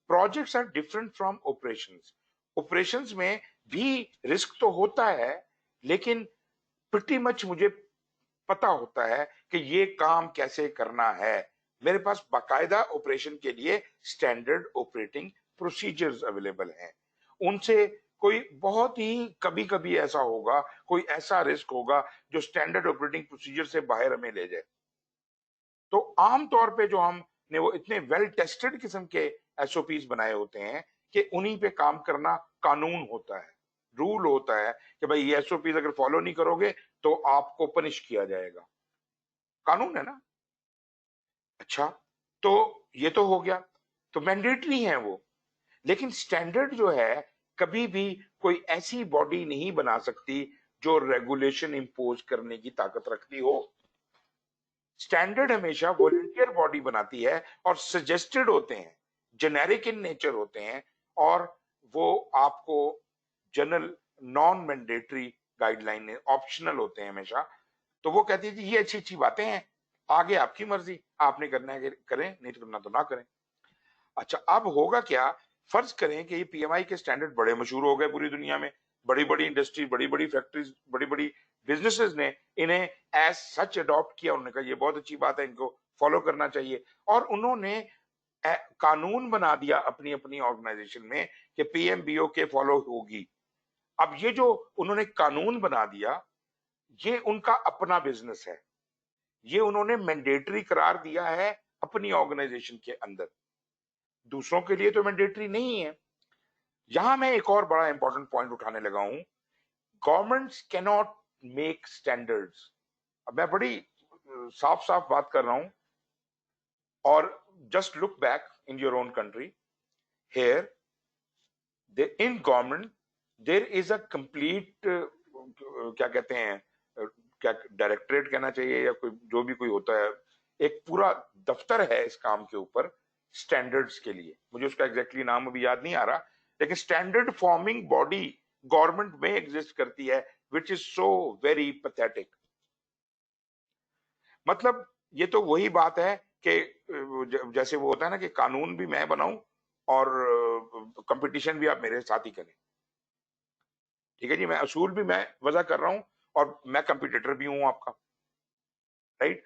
S1: Projects are different from operations. Operations में भी रिस्क तो होता है, लेकिन प्रिटी मच मुझे पता होता है कि ये काम कैसे करना है। मेरे पास बाकायदा ऑपरेशन के लिए स्टैंडर्ड ऑपरेटिंग प्रोसीजर्स अवेलेबल हैं। उनसे कोई बहुत ही कभी कभी ऐसा होगा, कोई ऐसा रिस्क होगा जो स्टैंडर्ड ऑपरेटिंग प्रोसीजर से बाहर हमें ले जाए। तो आम तौर पे जो हमने वो इतने वेल टेस्टेड किस्म के एसओपीस बनाए होते हैं कि उन्हीं पे काम करना कानून होता है। रूल होता है कि भाई ये एसओपीज अगर फॉलो नहीं करोगे तो आपको पनिश किया जाएगा, कानून है ना। अच्छा, तो ये तो हो गया, तो मैंडेटरी है वो। लेकिन स्टैंडर्ड जो है कभी भी कोई ऐसी बॉडी नहीं बना सकती जो रेगुलेशन इंपोज करने की ताकत रखती हो। स्टैंडर्ड हमेशा वॉलंटियर बॉडी बनाती है और सजेस्टेड होते हैं, जेनेरिक इन नेचर होते हैं, और वो आपको general non mandatory guideline optional होते हैं हमेशा। तो वो कहती है जी ये अच्छी अच्छी बातें हैं, आगे आपकी मर्जी, आपने करना है करें, नहीं तो करना तो ना करें। अच्छा, अब होगा क्या, फर्ज करें कि ये पीएमआई के स्टैंडर्ड बड़े मशहूर हो गए पूरी दुनिया में, बड़ी बड़ी इंडस्ट्री, बड़ी बड़ी फैक्ट्रीज, बड़ी बड़ी बिजनेसेस ने इन्हें एज सच अडॉप्ट किया। उन्होंने कहा ये बहुत अच्छी बात है, इनको फॉलो करना चाहिए, और उन्होंने कानून बना दिया अपनी अपनी ऑर्गेनाइजेशन में कि पीएमबीओ के फॉलो होगी। अब ये जो उन्होंने कानून बना दिया, ये उनका अपना बिजनेस है, ये उन्होंने मैंडेटरी करार दिया है अपनी ऑर्गेनाइजेशन के अंदर, दूसरों के लिए तो मैंडेटरी नहीं है। यहां मैं एक और बड़ा इंपॉर्टेंट पॉइंट उठाने लगा हूं, गवर्नमेंट्स कैनॉट मेक स्टैंडर्ड्स। अब मैं बड़ी साफ साफ बात कर रहा हूं, और just look back in your own country, here in government there is a complete, क्या कहते हैं, क्या डायरेक्टरेट कहना चाहिए या कोई जो भी कोई होता है, एक पूरा दफ्तर है इस काम के ऊपर स्टैंडर्ड्स के लिए, मुझे उसका एग्जैक्टली नाम अभी याद नहीं आ रहा, लेकिन स्टैंडर्ड फॉर्मिंग बॉडी गवर्नमेंट में एग्जिस्ट करती है, which is so very pathetic. मतलब ये तो वही बात है कि जैसे वो होता है ना कि कानून भी मैं बनाऊं और कंपटीशन भी आप मेरे साथ ही करें। ठीक है जी, मैं असूल भी मैं वजह कर रहा हूं और मैं कंपटीटर भी हूं आपका, राइट।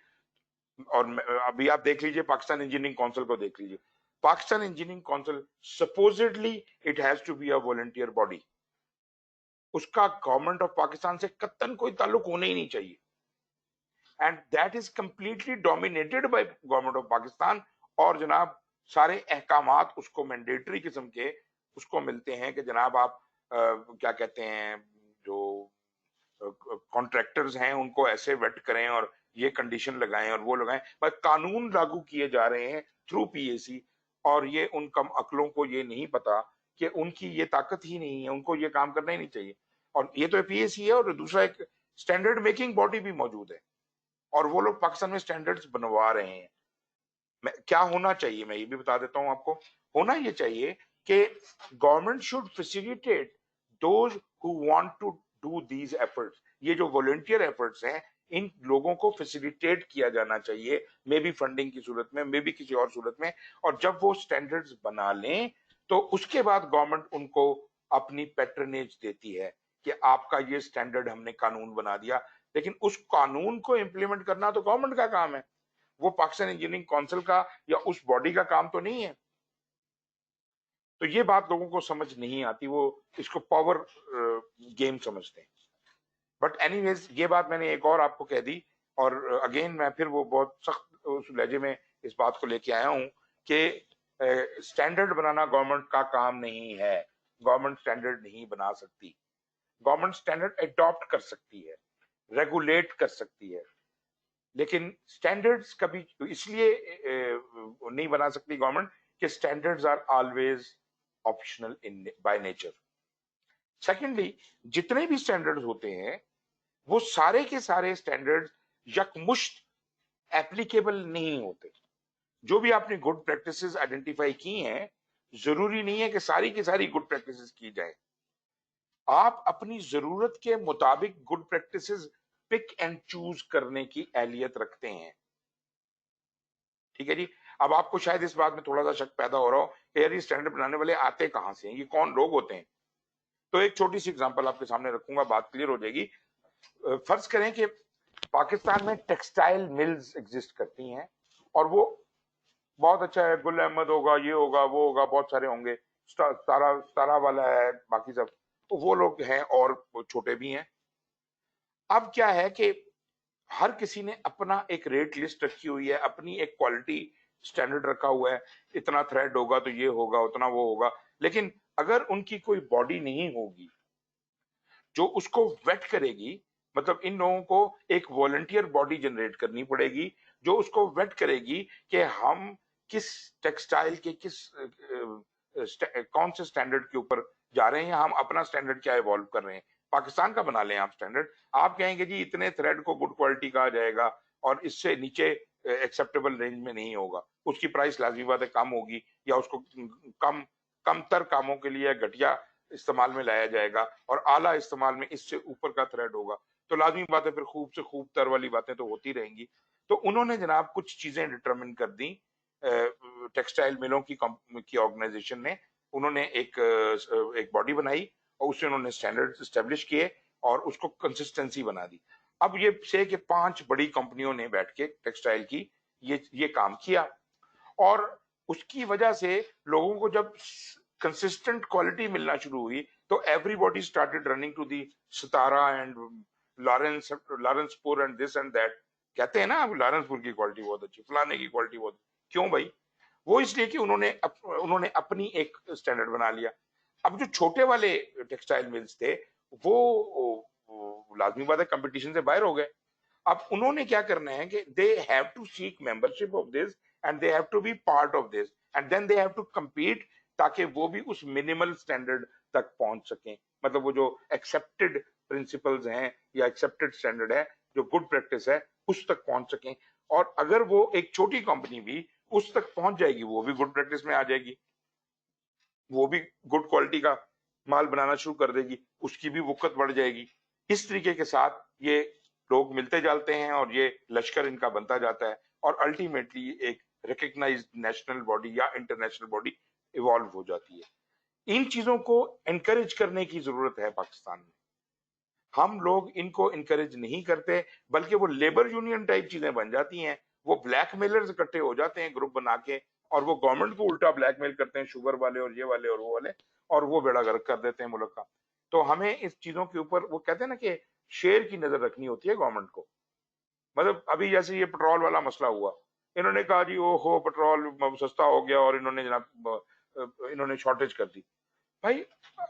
S1: और अभी आप देख लीजिए पाकिस्तान इंजीनियरिंग काउंसिल को देख लीजिए, Pakistan engineering council supposedly it has to be a volunteer body, उसका गवर्नमेंट ऑफ पाकिस्तान से कत्तन कोई ताल्लुक होना ही नहीं चाहिए, and that is completely dominated by government of Pakistan. और जनाब सारे अहकामात उसको मैंडेटरी किस्म के उसको मिलते हैं कि जनाब आप क्या कहते हैं, जो कॉन्ट्रैक्टर्स हैं उनको ऐसे वेट करें और ये कंडीशन लगाएं और वो लगाएं, बस कानून लागू किए जा रहे हैं थ्रू पीएसी, और ये उन कम अकलों को ये नहीं पता कि उनकी ये ताकत ही नहीं है, उनको ये काम करना ही नहीं चाहिए। और ये तो पीएसी है, और दूसरा एक स्टैंडर्ड मेकिंग बॉडी भी मौजूद है, और वो लोग पाकिस्तान में स्टैंडर्ड्स बनवा रहे हैं। क्या होना चाहिए मैं ये भी बता देता हूं आपको, होना ये चाहिए कि government should facilitate those who want to do these efforts. ये जो वॉलंटियर एफर्ट्स हैं इन लोगों को फैसिलिटेट किया जाना चाहिए, मे बी फंडिंग की सूरत में, मे बी किसी और सूरत में, और जब वो स्टैंडर्ड्स बना लें तो उसके बाद गवर्नमेंट उनको अपनी पैट्रनेज देती है कि आपका ये स्टैंडर्ड हमने कानून बना दिया, लेकिन उस कानून को इंप्लीमेंट करना तो गवर्नमेंट का काम है, वो पाकिस्तान इंजीनियरिंग काउंसिल का या उस बॉडी का काम तो नहीं है। तो ये बात लोगों को समझ नहीं आती, वो इसको पावर गेम समझते हैं। बट एनीवेज ये बात मैंने एक और आपको कह दी, और अगेन मैं फिर वो बहुत सख्त उस लहजे में इस बात को लेके आया हूं कि स्टैंडर्ड बनाना गवर्नमेंट का काम नहीं है, गवर्नमेंट स्टैंडर्ड नहीं बना सकती, गवर्नमेंट स्टैंडर्ड अडॉप्ट कर सकती है, रेगुलेट कर सकती है, लेकिन स्टैंडर्ड्स कभी इसलिए नहीं बना सकती गवर्नमेंट कि standards are always optional in by nature. Secondly, जितने भी स्टैंडर्ड्स होते हैं वो सारे के सारे स्टैंडर्ड्स यकमुश्त एप्लीकेबल नहीं होते। जो भी आपने गुड प्रैक्टिसेस आइडेंटिफाई की हैं, जरूरी नहीं है कि सारी की सारी गुड प्रैक्टिसेस की जाए, आप अपनी जरूरत के मुताबिक good practices pick and choose करने की एहलियत रखते हैं। ठीक है जी, अब आपको शायद इस बात में थोड़ा सा शक पैदा हो रहा हो कि यार ये स्टैंडर्ड बनाने वाले आते कहां से हैं, ये कौन लोग होते हैं। तो एक छोटी सी एग्जांपल आपके सामने रखूंगा, बात क्लियर हो जाएगी। फर्ज करें कि पाकिस्तान में टेक्सटाइल मिल्स एग्जिस्ट करती हैं, और वो बहुत अच्छा है, गुल अहमद होगा, ये होगा, वो होगा, बहुत सारे होंगे, तारा वाला है, बाकी सब तो वो लोग हैं, और छोटे भी हैं। अब क्या है कि हर किसी ने अपना एक रेट लिस्ट रखी हुई है, अपनी एक क्वालिटी स्टैंडर्ड रखा हुआ है, इतना थ्रेड होगा तो ये होगा, उतना वो होगा, लेकिन अगर उनकी कोई बॉडी नहीं होगी जो उसको वेट करेगी, मतलब इन लोगों को एक वॉलंटियर बॉडी जनरेट करनी पड़ेगी जो उसको वेट करेगी कि हम किस टेक्सटाइल के कौन से स्टैंडर्ड के ऊपर जा रहे हैं, हम अपना स्टैंडर्ड क्या इवॉल्व कर रहे हैं। पाकिस्तान का बना लें आप स्टैंडर्ड, आप कहेंगे जी इतने थ्रेड को गुड क्वालिटी कहा जाएगा और इससे नीचे एक्सेप्टेबल रेंज में नहीं होगा, उसकी प्राइस लाजमी बात है कम होगी, या उसको कमतर कामों के लिए घटिया इस्तेमाल में लाया जाएगा और आला इस्तेमाल में इससे ऊपर का थ्रेड होगा, तो लाजमी बात है फिर खूब से खूब तर वाली बातें तो होती रहेंगी। तो उन्होंने जनाब कुछ चीजें डिटरमिन कर दी टेक्सटाइल मिलों की ऑर्गेनाइजेशन ने। उन्होंने एक बॉडी बनाई और उससे उन्होंने स्टैंडर्ड एस्टेब्लिश किए और उसको कंसिस्टेंसी बना दी। अब ये से कि 5 बड़ी कंपनियों ने बैठ के टेक्सटाइल की ये काम किया और उसकी वजह से लोगों को जब कंसिस्टेंट क्वालिटी मिलना शुरू हुई तो everybody started running to the Sitara and Lawrencepur and this and that. कहते हैं ना अब लॉरेंसपुर की क्वालिटी बहुत अच्छी, फलाने की क्वालिटी बहुत, क्यों भाई? वो इसलिए कि उन्होंने अपनी एक स्टैंडर्ड बना लिया। अब जो छोटे वाले टेक्सटाइल मिल्स थे वो लाजमी बात है कंपटीशन से बाहर हो गए। अब उन्होंने क्या करना है कि they have to seek membership of this and they have to be part of this and then they have to compete, ताकि वो भी उस मिनिमल स्टैंडर्ड तक पहुंच सकें। मतलब वो जो एक्सेप्टेड प्रिंसिपल्स हैं या एक्सेप्टेड स्टैंडर्ड है, जो गुड प्रैक्टिस है, उस तक पहुंच सकें। और अगर वो एक छोटी कंपनी भी उस तक पहुंच जाएगी, वो भी गुड प्रैक्टिस में आ जाएगी, वो भी गुड क्वालिटी का माल बनाना शुरू कर देगी, उसकी भी वुकत बढ़ जाएगी। इस तरीके के साथ ये लोग मिलते जाते हैं और ये लश्कर इनका बनता जाता है और अल्टीमेटली एक रिकग्नाइज्ड नेशनल बॉडी या इंटरनेशनल बॉडी इवॉल्व हो जाती है। इन चीजों को एनकरेज करने की जरूरत है पाकिस्तान में। हम लोग इनको इनकरेज नहीं करते, बल्कि वो लेबर यूनियन टाइप चीजें बन जाती हैं। वो ब्लैकमेलर्स इकट्ठे हो जाते हैं ग्रुप बना के और वो गवर्नमेंट को उल्टा ब्लैकमेल करते हैं, शुगर वाले और ये वाले और वो वाले, और वो बेड़ा गर्क कर देते हैं मुल्क का। तो हमें इस चीजों के ऊपर, वो कहते हैं ना कि शेर की नजर रखनी होती है गवर्नमेंट को। मतलब अभी जैसे ये पेट्रोल वाला मसला हुआ, इन्होंने कहा जी ओहो पेट्रोल सस्ता हो गया और इन्होंने जनाब इन्होंने शॉर्टेज कर दी। भाई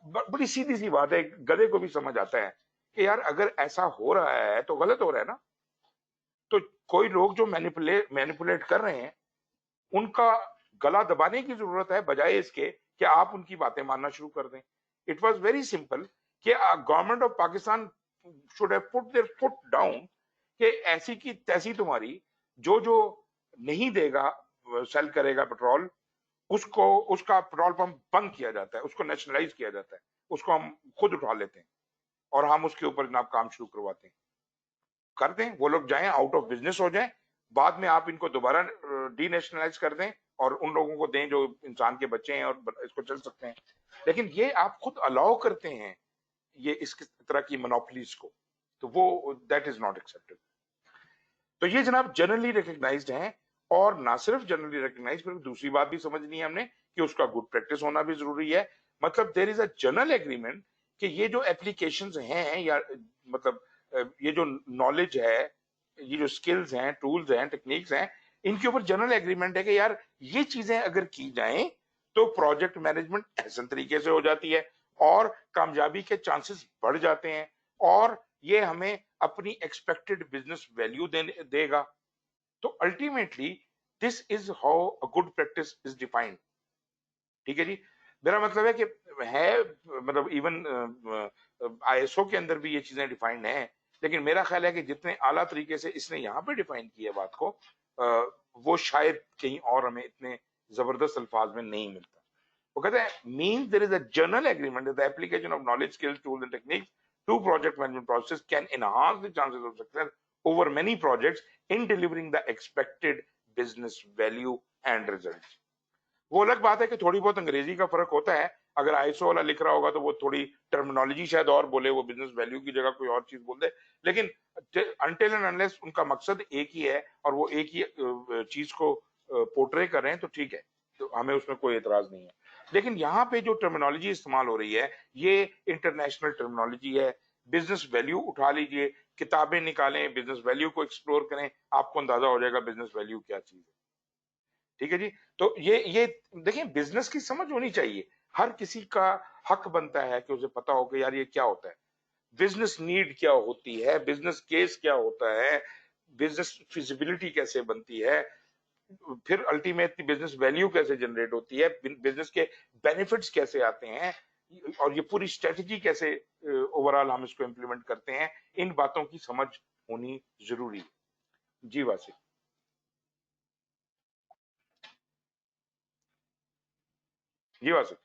S1: बड़ी सीधी सी बात है, गधे को भी समझ आता है कि यार अगर ऐसा हो रहा है तो गलत हो रहा है ना। तो कोई लोग जो मैनिपुलेट कर रहे हैं उनका गला दबाने की जरूरत है, बजाय इसके कि आप उनकी बातें मानना शुरू कर दें। इट वॉज वेरी सिंपल कि government of Pakistan should have put there foot down कि ऐसी की तैसी तुम्हारी, जो जो नहीं देगा सेल करेगा पेट्रोल, उसको उसका पेट्रोल पंप बंद किया जाता है, उसको नेशनलाइज किया जाता है, उसको हम खुद उठा लेते हैं और हम उसके ऊपर जनाब काम शुरू करवाते हैं। कर दें, वो लोग जाएं, आउट ऑफ बिजनेस हो जाएं, बाद में आप इनको दोबारा डीनेशनलाइज कर दें और उन लोगों को दें जो इंसान के बच्चे हैं और इसको चल सकते हैं। लेकिन ये आप खुद अलाउ करते हैं ये इस तरह की मोनोपोलीज को, तो वो दैट इज नॉट एक्सेप्टेड। तो ये जनाब जनरली रिकग्नाइज्ड हैं, और ना सिर्फ जनरली रिकग्नाइज्ड, फिर दूसरी बात भी समझनी है हमने कि उसका गुड प्रैक्टिस होना भी जरूरी है। मतलब there is a general agreement कि ये जो एप्लीकेशंस हैं या मतलब ये जो नॉलेज है, ये जो स्किल्स हैं, टूल्स हैं, टेक्निक्स हैं, इनके ऊपर जनरल एग्रीमेंट है कि यार ये चीजें अगर की जाएं तो प्रोजेक्ट मैनेजमेंट ऐसे तरीके से हो जाती है और कामयाबी के चांसेस बढ़ जाते हैं और ये हमें अपनी एक्सपेक्टेड बिजनेस वैल्यू देगा। तो ultimately this is how a good practice is defined. ठीक है जी, मेरा मतलब है कि है, मतलब इवन आईएसओ के अंदर भी ये चीजें डिफाइंड हैं, लेकिन मेरा ख्याल है कि जितने आला तरीके से इसने यहाँ पे डिफाइन किया बात को, वो शायद कहीं और हमें इतने जबरदस्त अल्फाज में नहीं मिलता। वो कहते हैं mean there is a general agreement that the application of knowledge, skills, tools and techniques to project management process can enhance the chances of success over many projects in delivering the expected business value and results. वो अलग बात है कि थोड़ी बहुत अंग्रेजी का फर्क होता है, अगर आईएसओ वाला लिख रहा होगा तो वो थोड़ी टर्मिनोलॉजी शायद और बोले, वो बिजनेस वैल्यू की जगह कोई और चीज बोल दे, लेकिन अनटिल एंड अनलेस उनका मकसद एक ही है और वो एक ही चीज को पोर्ट्रे कर रहे हैं तो ठीक है, तो हमें उसमें कोई एतराज नहीं है। लेकिन यहाँ पे जो टर्मिनोलॉजी इस्तेमाल हो रही है ये इंटरनेशनल टर्मिनोलॉजी है। बिजनेस वैल्यू उठा लीजिए, किताबें निकालें, बिजनेस वैल्यू को एक्सप्लोर करें, आपको अंदाजा हो जाएगा बिजनेस वैल्यू क्या चीज है। ठीक है जी, तो ये देखिए बिजनेस की समझ होनी चाहिए, हर किसी का हक बनता है कि उसे पता हो कि यार ये क्या होता है। बिजनेस नीड क्या होती है, बिजनेस केस क्या होता है, बिजनेस फिजिबिलिटी कैसे बनती है, फिर अल्टीमेटली बिजनेस वैल्यू कैसे जनरेट होती है, बिजनेस के बेनिफिट्स कैसे आते हैं, और ये पूरी स्ट्रेटजी कैसे ओवरऑल हम इसको इम्प्लीमेंट करते हैं, इन बातों की समझ होनी जरूरी है। जी वासी। जी वासी,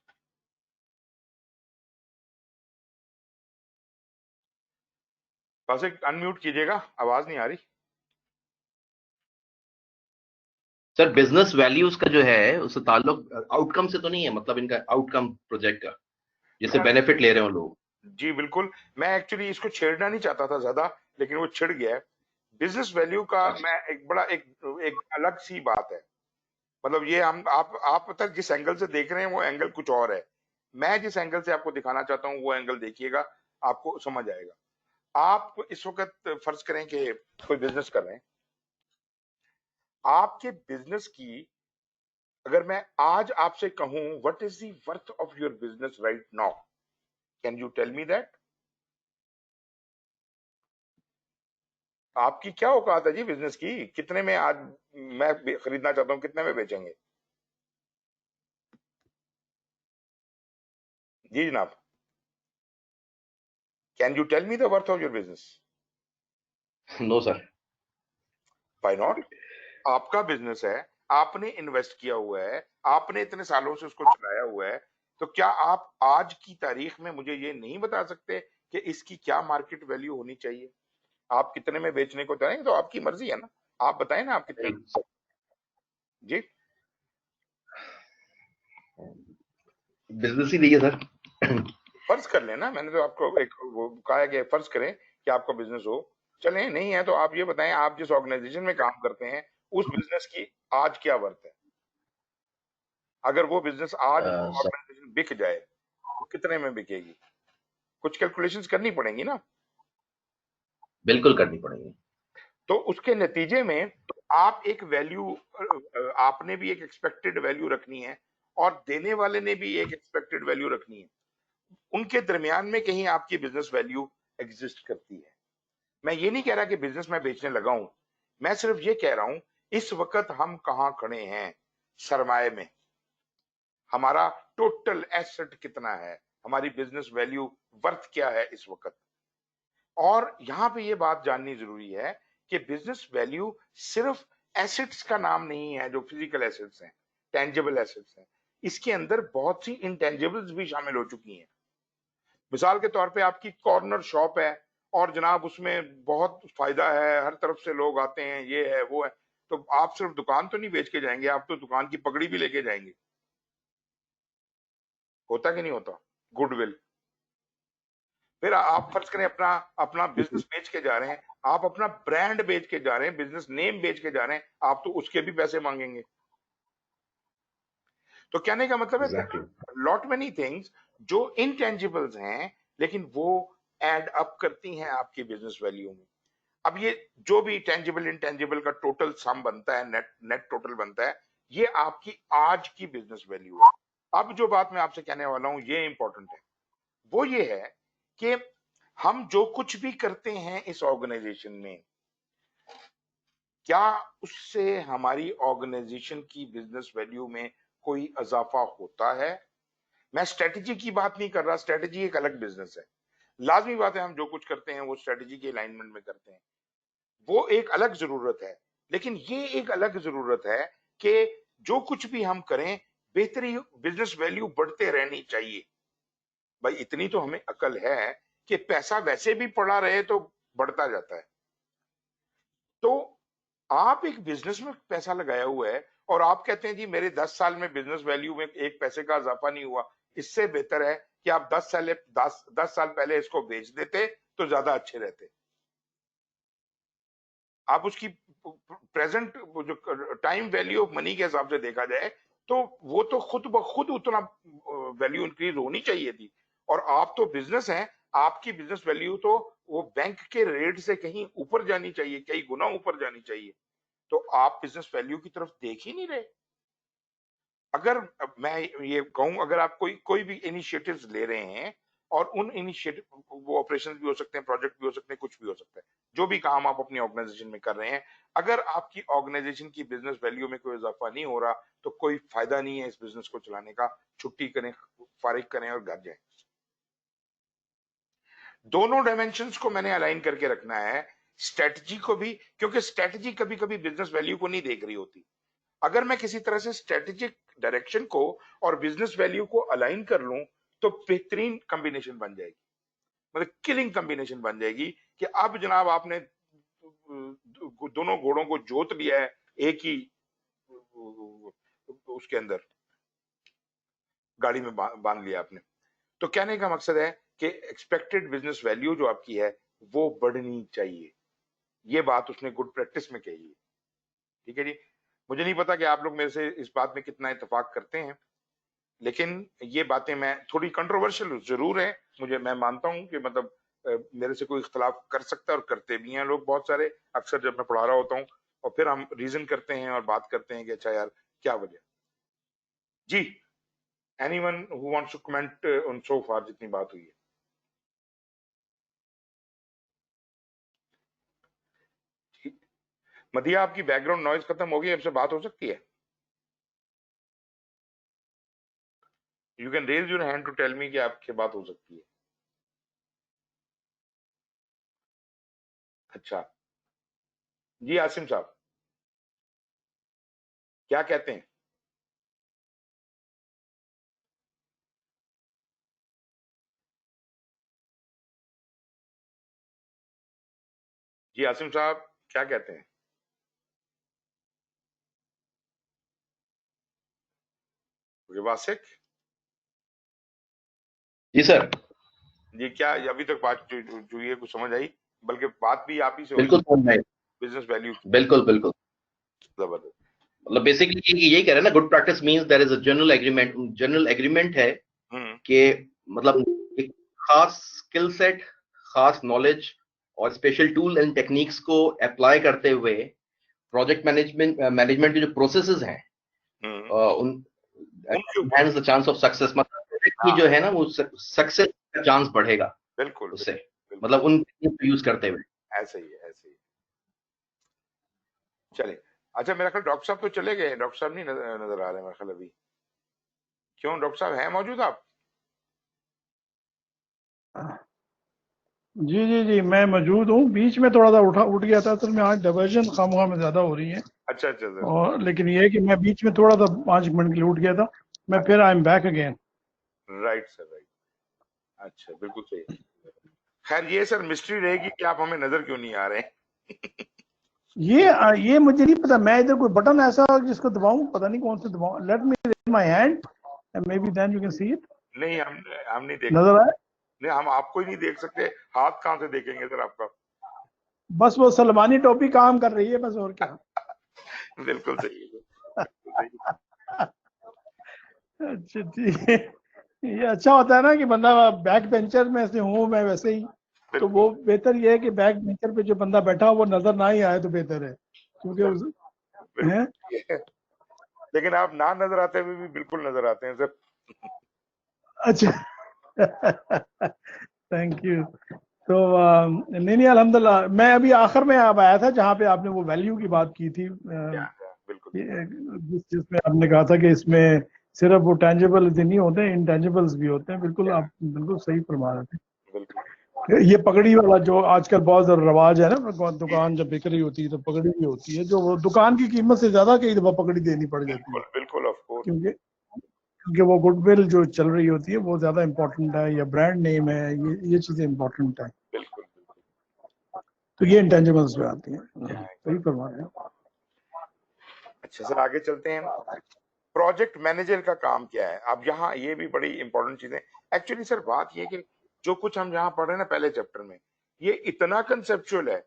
S1: वासी अनम्यूट कीजिएगा, आवाज नहीं आ रही।
S2: सर बिजनेस वैल्यूज का जो है उससे ताल्लुक आउटकम से तो नहीं है, मतलब इनका आउटकम प्रोजेक्ट का जिससे बेनिफिट ले रहे हो लोग?
S1: जी बिल्कुल, मैं एक्चुअली इसको छेड़ना नहीं चाहता था ज्यादा, लेकिन वो छिड़ गया है। बिजनेस वैल्यू का मैं एक बड़ा एक अलग सी बात है, मतलब ये हम आप पता है जिस एंगल से देख रहे हैं वो एंगल कुछ और है, मैं जिस एंगल से आपको दिखाना चाहता हूँ वो एंगल देखिएगा, आपको समझ आएगा। आप इस वक्त फर्ज करें कि कोई बिजनेस कर रहे हैं, आपके बिजनेस की अगर मैं आज आपसे कहूं what is the worth of your business right now, can you tell me that? आपकी क्या औकात है जी बिजनेस की, कितने में आज मैं खरीदना चाहता हूं, कितने में बेचेंगे? जी जनाब, can you tell me the worth of your business?
S2: No sir.
S1: Why not? आपका बिजनेस है, आपने इन्वेस्ट किया हुआ है, आपने इतने सालों से उसको चलाया हुआ है, तो क्या आप आज की तारीख में मुझे ये नहीं बता सकते कि इसकी क्या मार्केट वैल्यू होनी चाहिए? आप कितने में बेचने को चाहेंगे तो आपकी मर्जी है ना, आप बताएं ना आप कितने में। जी
S2: बिजनेस ही नहीं है सर।
S1: फर्ज कर लेना, मैंने तो आपको एक वो कहा है कि फर्ज करें कि आपका बिजनेस हो, चले नहीं है तो आप ये बताएं आप जिस ऑर्गेनाइजेशन में काम करते हैं उस बिजनेस की आज क्या वर्थ है? अगर वो बिजनेस आज वो
S2: सर
S1: ऑर्गेनाइजेशन बिक जाए तो कितने में बिकेगी? कुछ कैलकुलेशंस करनी पड़ेंगी ना।
S2: बिल्कुल करनी पड़ेगी।
S1: तो उसके नतीजे में आप एक वैल्यू, आपने भी एक एक्सपेक्टेड वैल्यू रखनी है और देने वाले ने भी एक एक्सपेक्टेड वैल्यू रखनी है, उनके दरमियान में कहीं आपकी बिजनेस वैल्यू एग्जिस्ट करती है। मैं ये नहीं कह रहा कि बिजनेस में बेचने लगा हूं, मैं सिर्फ ये कह रहा हूं इस वक्त हम कहां खड़े हैं सरमाए में, हमारा टोटल एसेट कितना है, हमारी बिजनेस वैल्यू वर्थ क्या है इस वक्त। और यहां पे ये बात जाननी जरूरी है कि बिजनेस वैल्यू सिर्फ एसेट्स का नाम नहीं है, जो फिजिकल एसेट्स हैं, टेंजिबल एसेट्स हैं, इसके अंदर बहुत सी इंटेंजिबल्स भी शामिल हो चुकी हैं। मिसाल के तौर पे आपकी कॉर्नर शॉप है और जनाब उसमें बहुत फायदा है, हर तरफ से लोग आते हैं, ये है वो है, तो आप सिर्फ दुकान तो नहीं बेच के जाएंगे, आप तो दुकान की पगड़ी भी लेके जाएंगे। होता कि नहीं होता? गुडविल। फिर आप फर्ज करें अपना अपना बिजनेस बेच के जा रहे हैं, आप अपना ब्रांड बेच के जा रहे हैं, बिजनेस नेम बेच के जा रहे हैं, आप तो उसके भी पैसे मांगेंगे। तो कहने का मतलब है
S2: एग्जैक्टली।
S1: लॉट मेनी थिंग्स जो इनटेंजिबल्स हैं लेकिन वो एड अप करती हैं आपकी बिजनेस वैल्यू में। अब ये जो भी टेंजिबल इंटेंजिबल का टोटल सम बनता है, नेट नेट टोटल बनता है, ये आपकी आज की बिजनेस वैल्यू है। अब जो बात मैं आपसे कहने वाला हूं ये इंपॉर्टेंट है, वो ये है कि हम जो कुछ भी करते हैं इस ऑर्गेनाइजेशन में, क्या उससे हमारी ऑर्गेनाइजेशन की बिजनेस वैल्यू में कोई इजाफा होता है? मैं स्ट्रेटजी की बात नहीं कर रहा, स्ट्रेटजी एक अलग बिजनेस है, लाजमी बात है हम जो कुछ करते हैं वो स्ट्रेटजी के अलाइनमेंट में करते हैं, वो एक अलग जरूरत है। लेकिन ये एक अलग जरूरत है कि जो कुछ भी हम करें बेहतरी बिजनेस वैल्यू बढ़ते रहनी चाहिए। भाई इतनी तो हमें अकल है कि पैसा वैसे भी पड़ा रहे तो बढ़ता जाता है। तो आप एक बिजनेस में पैसा लगाया हुआ है और आप कहते हैं जी मेरे 10 साल में बिजनेस वैल्यू में एक पैसे का इजाफा नहीं हुआ, इससे बेहतर है कि आप 10 साल पहले इसको बेच देते तो ज्यादा अच्छे रहते। आप उसकी प्रेजेंट जो टाइम वैल्यू ऑफ मनी के हिसाब से देखा जाए तो वो तो खुद ब खुद उतना वैल्यू इंक्रीज होनी चाहिए थी। और आप तो बिजनेस हैं, आपकी बिजनेस वैल्यू तो वो बैंक के रेट से कहीं ऊपर जानी चाहिए, कई गुना ऊपर जानी चाहिए। तो आप बिजनेस वैल्यू की तरफ देख ही नहीं रहे। अगर मैं ये कहूं, अगर आप कोई कोई भी इनिशिएटिव्स ले रहे हैं और उन इनिशिएटिव, वो ऑपरेशन भी हो सकते हैं, प्रोजेक्ट भी हो सकते हैं, कुछ भी हो सकता है, जो भी काम आप अपनी ऑर्गेनाइजेशन में कर रहे हैं, अगर आपकी ऑर्गेनाइजेशन की बिजनेस वैल्यू में कोई इजाफा नहीं हो रहा तो कोई फायदा नहीं है इस बिजनेस को चलाने का। छुट्टी करें, फारिग करें और घर जाएं। दोनों डायमेंशंस को मैंने अलाइन करके रखना है, स्ट्रेटजी को भी, क्योंकि स्ट्रेटजी कभी कभी बिजनेस वैल्यू को नहीं देख रही होती। अगर मैं किसी तरह से स्ट्रेटेजिक डायरेक्शन को और बिजनेस वैल्यू को अलाइन कर लूं तो बेहतरीन कॉम्बिनेशन बन जाएगी, मतलब किलिंग कॉम्बिनेशन बन जाएगी कि अब जनाब आपने दोनों घोड़ों को जोत लिया है एक ही उसके अंदर, गाड़ी में बांध लिया आपने। तो कहने का मकसद है कि एक्सपेक्टेड बिजनेस वैल्यू जो आपकी है वो बढ़नी चाहिए। ये बात उसने गुड प्रैक्टिस में कही है। ठीक है जी, मुझे नहीं पता कि आप लोग मेरे से इस बात में कितना इत्तेफाक करते हैं, लेकिन ये बातें मैं थोड़ी कंट्रोवर्शियल जरूर है, मैं मानता हूं कि मतलब मेरे से कोई इख्तलाफ कर सकता है और करते भी हैं लोग बहुत सारे, अक्सर जब मैं पढ़ा रहा होता हूं, और फिर हम रीजन करते हैं और बात करते हैं कि अच्छा यार क्या वजह। जी, anyone who wants to comment on so far जितनी बात हुई है? मदिया, आपकी बैकग्राउंड नॉइज खत्म हो गई, अब से बात हो सकती है? You can raise your hand to tell me कि आपकी बात हो सकती है। अच्छा जी, आसिम साहब क्या कहते हैं? जी आसिम साहब क्या कहते हैं? वासिक
S2: जी सर।
S1: जी, क्या अभी तक बात जो ये कुछ समझ आई? बल्कि बात भी आप ही से
S2: बिल्कुल समझ में आई।
S1: Business value.
S2: बिल्कुल बिल्कुल,
S1: जबरदस्त।
S2: मतलब बेसिकली यही कह रहे हैं ना, good practice means there is a general agreement है कि मतलब एक खास स्किल सेट, खास नॉलेज और स्पेशल टूल एंड टेक्निक्स को अप्लाई करते हुए प्रोजेक्ट मैनेजमेंट के जो प्रोसेसेस हैं उन enhance the chance of success, मतलब प्रोजेक्ट की जो है ना वो सक्सेस का चांस बढ़ेगा
S1: बिल्कुल
S2: उससे,
S1: बिल्कुल।
S2: मतलब उन यूज करते हुए।
S1: ऐसे ही है, ऐसे ही। चलिए, अच्छा मेरा ख्याल डॉक्टर साहब तो चले गए, डॉक्टर साहब नहीं नजर आ रहे मेरा ख्याल अभी। क्यों डॉक्टर साहब हैं मौजूद आप?
S4: जी जी जी, मैं मौजूद हूँ। बीच में थोड़ा सा उठ गया था, असल में आज डाइवर्जन खामखा में ज्यादा हो रही है।
S1: अच्छा अच्छा सर।
S4: और लेकिन ये है कि मैं बीच में थोड़ा सा 5 मिनट के लिए उठ गया था, मैं फिर I am back again.
S1: Right sir, right. अच्छा, बिल्कुल सही। खैर ये सर मिस्ट्री रहेगी कि आप हमें नजर क्यों नहीं आ रहे हैं।
S4: ये मुझे नहीं पता, मैं इधर कोई बटन ऐसा जिसको दबाऊं, पता नहीं कौन से दबाऊं। Let me raise my hand and maybe then you can see it.
S1: नहीं, हम नहीं देख,
S4: नजर आए?
S1: नहीं हम आपको ही नहीं देख सकते, हाथ कहां से देखेंगे सर आपका?
S4: बस वो सलमानी टोपी काम कर रही है, बस और क्या।
S1: बिल्कुल सही है, बिल्कुल सही।
S4: अच्छा ठीक है, ये अच्छा होता है ना कि बंदा बैक बेंचर में से हूँ मैं वैसे ही, तो वो बेहतर ये है कि बैक बेंचर पे जो बंदा बैठा हो वो नजर ना ही आए तो बेहतर है, क्योंकि है।
S1: लेकिन आप ना नजर आते हुए भी बिल्कुल नजर आते हैं सर।
S4: अच्छा थैंक यू। तो नहीं अल्हम्दुलिल्लाह, मैं अभी आखिर में अब आया था जहाँ पे आपने वो वैल्यू की बात की थी,
S1: बिल्कुल
S4: जिसमें आपने कहा था कि इसमें सिर्फ वो टेंजिबल नहीं होते, इंटेंजिबल्स भी होते हैं। बिल्कुल आप बिल्कुल सही फरमा रहे थे।
S1: बिल्कुल।
S4: ये पगड़ी वाला जो आजकल बहुत रवाज है ना, दुकान जब बिक रही होती है तो पगड़ी भी होती है, जो वो दुकान की कीमत से ज्यादा कई दफा पगड़ी देनी पड़ जाती है,
S1: बिल्कुल ऑफ कोर्स,
S4: क्योंकि वो गुडविल जो चल रही होती है वो ज्यादा इंपॉर्टेंट है, या ब्रांड नेम है, ये चीजें इंपॉर्टेंट है।
S1: बिल्कुल बिल्कुल।
S4: तो ये इंटेंजिबल्स में आती हैं। सही फरमा रहे हैं।
S1: अच्छा सर, आगे चलते हैं। प्रोजेक्ट मैनेजर का काम क्या है? अब यहाँ ये भी बड़ी इंपॉर्टेंट चीज है एक्चुअली सर। बात ये कि जो कुछ हम यहाँ पढ़ रहे हैं ना पहले चैप्टर में, ये इतना कंसेप्चुअल है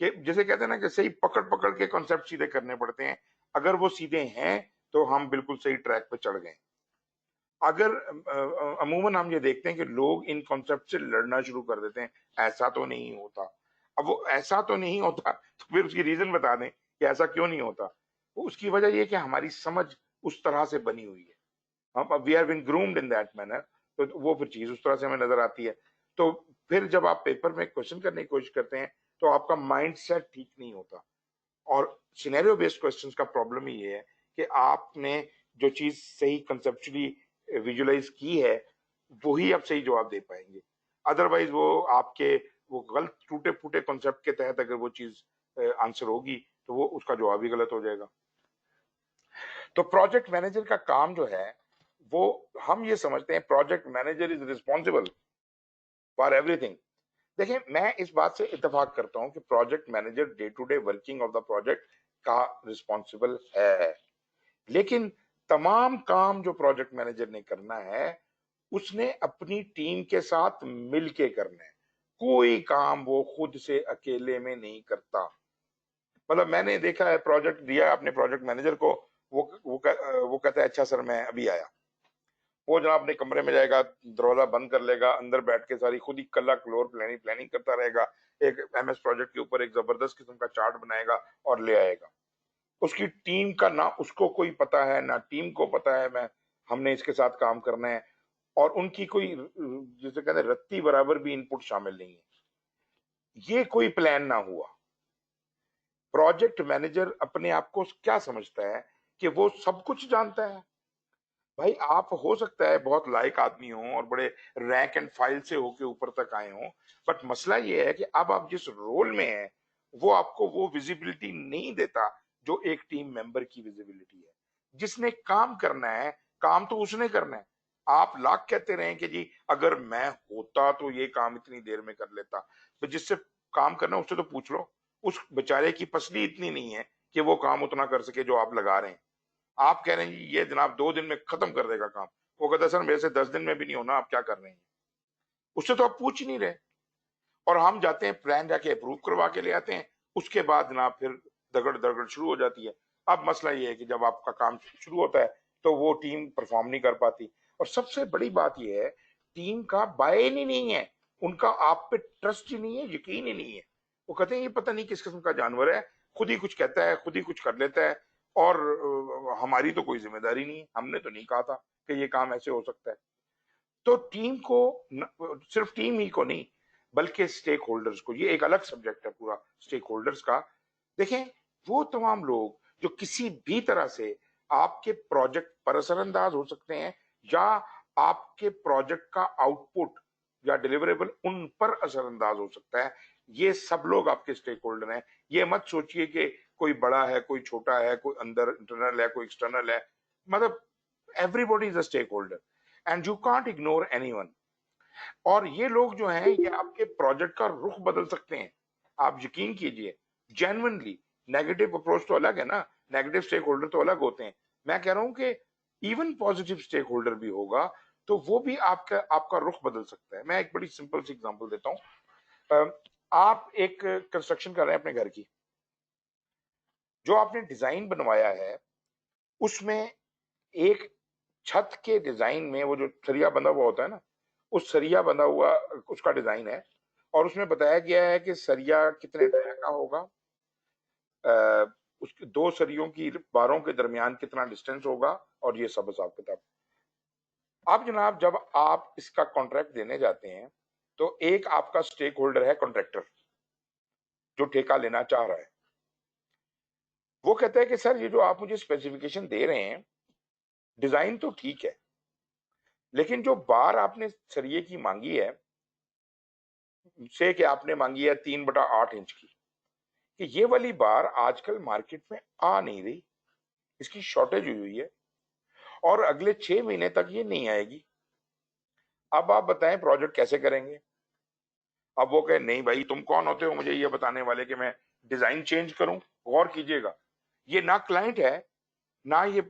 S1: कि जैसे कहते हैं ना कि सही पकड़ पकड़ के कॉन्सेप्ट सीधे करने पड़ते हैं। अगर वो सीधे हैं तो हम बिल्कुल सही ट्रैक पे चढ़ गए। अगर अमूमन हम ये देखते हैं कि लोग इन कॉन्सेप्ट से लड़ना शुरू कर देते हैं, ऐसा तो नहीं होता। अब वो ऐसा तो नहीं होता तो फिर उसकी रीजन बता दें कि ऐसा क्यों नहीं होता। वो उसकी वजह ये कि हमारी समझ उस तरह से बनी हुई है, हम we are been groomed in that manner. तो वो फिर चीज उस तरह से हमें नजर आती है। तो फिर जब आप पेपर में क्वेश्चन करने की कोशिश करते हैं तो आपका माइंड सेट ठीक नहीं होता। और सिनेरियो बेस्ड क्वेश्चंस का प्रॉब्लम ही ये है कि आपने जो चीज सही कंसेप्चुअली विजुलाइज की है वही आप सही जवाब दे पाएंगे। अदरवाइज वो आपके वो गलत टूटे फूटे कॉन्सेप्ट के तहत अगर वो चीज आंसर होगी तो वो उसका जवाब ही गलत हो जाएगा। तो प्रोजेक्ट मैनेजर का काम जो है वो हम ये समझते हैं project manager is responsible for everything. देखिए मैं इस बात से इत्तेफाक करता हूं कि project manager day to day working of the project का रिस्पॉन्सिबल है, लेकिन तमाम काम जो प्रोजेक्ट मैनेजर ने करना है उसने अपनी टीम के साथ मिलके करना है। कोई काम वो खुद से अकेले में नहीं करता। मतलब मैंने देखा है प्रोजेक्ट दिया अपने प्रोजेक्ट मैनेजर को, वो कहता है अच्छा सर मैं अभी आया। वो जनाब अपने कमरे में जाएगा, दरवाजा बंद कर लेगा, अंदर बैठ के सारी खुद ही कला फ्लोर प्लानिंग करता रहेगा, एक एमएस प्रोजेक्ट के ऊपर एक जबरदस्त किस्म का चार्ट बनाएगा और ले आएगा। उसकी टीम का ना उसको कोई पता है ना टीम को पता है मैं हमने इसके साथ काम करना है, और उनकी कोई जिसे कहते हैं रत्ती बराबर भी इनपुट शामिल नहीं है। ये कोई प्लान ना हुआ। प्रोजेक्ट मैनेजर अपने आप को क्या समझता है कि वो सब कुछ जानता है। भाई आप हो सकता है बहुत लायक आदमी हो और बड़े रैंक एंड फाइल से होके ऊपर तक आए हो, बट मसला ये है कि अब आप जिस रोल में हैं वो आपको वो विजिबिलिटी नहीं देता जो एक टीम मेंबर की विजिबिलिटी है। जिसने काम करना है काम तो उसने करना है। आप लाख कहते रहे कि जी अगर मैं होता तो ये काम इतनी देर में कर लेता, तो जिससे काम करना उससे तो पूछ लो। उस बेचारे की पसली इतनी नहीं है कि वो काम उतना कर सके जो आप लगा रहे हैं। आप कह रहे हैं जी ये जनाब 2 दिन में खत्म कर देगा काम, वो कहता है सर मेरे से 10 दिन में भी नहीं होना, आप क्या कर रहे हैं। उससे तो आप पूछ ही नहीं रहे। और हम जाते हैं प्लान जाके अप्रूव करवा के ले आते हैं, उसके बाद जनाब फिर दगड़ दगड़ शुरू हो जाती है। अब मसला ये है कि जब आपका काम शुरू होता है तो वो टीम परफॉर्म नहीं कर पाती। और सबसे बड़ी बात ये है टीम का बायन ही नहीं है, उनका आप पे ट्रस्ट ही नहीं है, यकीन ही नहीं है। वो कहते हैं ये पता नहीं किस किस्म का जानवर है, खुद ही कुछ कहता है खुद ही कुछ कर लेता है, और हमारी तो कोई जिम्मेदारी नहीं है, हमने तो नहीं कहा था कि ये काम ऐसे हो सकता है। तो टीम को सिर्फ टीम ही को नहीं बल्कि स्टेक होल्डर्स को, ये एक अलग सब्जेक्ट है पूरा स्टेक होल्डर्स का। देखें वो तमाम लोग जो किसी भी तरह से आपके प्रोजेक्ट पर असरअंदाज हो सकते हैं या आपके प्रोजेक्ट का आउटपुट या डिलीवरेबल उन पर असरअंदाज हो सकता है, ये सब लोग आपके स्टेक होल्डर हैं। ये मत सोचिए कि कोई बड़ा है कोई छोटा है, कोई अंदर इंटरनल है कोई एक्सटर्नल है। मतलब everybody is a stakeholder and you can't ignore anyone. और ये लोग जो हैं ये आपके प्रोजेक्ट का रुख बदल सकते हैं। आप यकीन कीजिए जेन्युइनली। नेगेटिव अप्रोच तो अलग है ना, नेगेटिव स्टेक होल्डर तो अलग होते हैं। मैं कह रहा हूं कि इवन पॉजिटिव स्टेक होल्डर भी होगा तो वो भी आपका आपका रुख बदल सकता है। मैं एक बड़ी सिंपल सी एग्जांपल देता हूं। आप एक कंस्ट्रक्शन कर रहे हैं अपने घर की, जो आपने डिजाइन बनवाया है उसमें एक छत के डिजाइन में वो जो सरिया बंधा हुआ होता है ना, उस सरिया बंधा हुआ उसका डिजाइन है, और उसमें बताया गया है कि सरिया कितने तरह का होगा, उसके 2 सरियों की बारों के दरमियान कितना डिस्टेंस होगा, और ये सब हिसाब किताब। अब जनाब जब आप इसका कॉन्ट्रैक्ट देने जाते हैं तो एक आपका स्टेक होल्डर है कॉन्ट्रैक्टर जो ठेका लेना चाह रहा है। वो कहता है कि सर ये जो आप मुझे स्पेसिफिकेशन दे रहे हैं डिजाइन तो ठीक है, लेकिन जो बार आपने सरिये की मांगी है से कि आपने मांगी है 3/8 इंच की, कि ये वाली बार आजकल मार्केट में आ नहीं रही, इसकी शॉर्टेज हुई है और अगले 6 महीने तक ये नहीं आएगी। अब आप बताएं प्रोजेक्ट कैसे करेंगे। अब वो कहे नहीं भाई तुम कौन होते हो मुझे ये बताने वाले कि मैं डिजाइन चेंज करूं। गौर कीजिएगा ये ना क्लाइंट है ना ये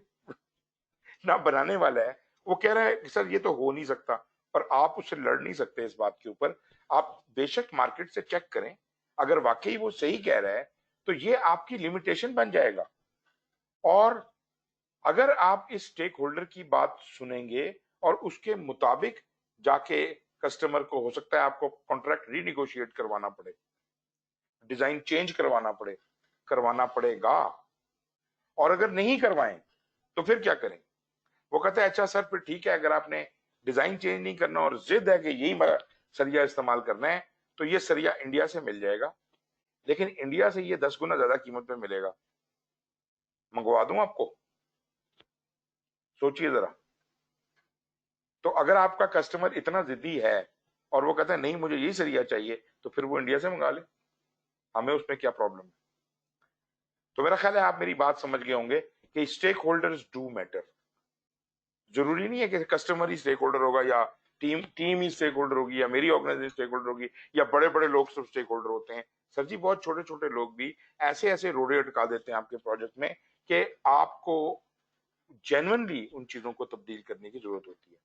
S1: ना बनाने वाला है। वो कह रहा है कि सर ये तो हो नहीं सकता, और आप उससे लड़ नहीं सकते इस बात के ऊपर। आप बेशक मार्केट से चेक करें, अगर वाकई वो सही कह रहा है तो ये आपकी लिमिटेशन बन जाएगा। और अगर आप इस स्टेक होल्डर की बात सुनेंगे और उसके मुताबिक जाके कस्टमर को हो सकता है आपको कॉन्ट्रैक्ट रीनिगोशिएट करवाना पड़े, डिजाइन चेंज करवाना पड़ेगा। और अगर नहीं करवाएं तो फिर क्या करें। वो कहता है अच्छा सर फिर ठीक है, अगर आपने डिजाइन चेंज नहीं करना और जिद है कि यही सरिया इस्तेमाल करना है, तो ये सरिया इंडिया से मिल जाएगा, लेकिन इंडिया से ये 10 गुना ज्यादा कीमत पे मिलेगा। मंगवा दूं आपको? सोचिए जरा। तो अगर आपका कस्टमर इतना जिद्दी है और वो कहता है नहीं मुझे यही सरिया चाहिए, तो फिर वो इंडिया से मंगा ले, हमें उसमें क्या प्रॉब्लम है? तो मेरा ख्याल है आप मेरी बात समझ गए होंगे कि स्टेक होल्डर्स डू मैटर। जरूरी नहीं है कि कस्टमर ही स्टेक होल्डर होगा या टीम ही स्टेक होल्डर होगी या मेरी ऑर्गेनाइजेशन स्टेक होल्डर होगी या बड़े बड़े लोग सब स्टेक होल्डर होते हैं। सर जी, बहुत छोटे छोटे लोग भी ऐसे ऐसे रोड़े अटका देते हैं आपके प्रोजेक्ट में कि आपको जेन्युइनली उन चीजों को तब्दील करने की जरूरत होती है।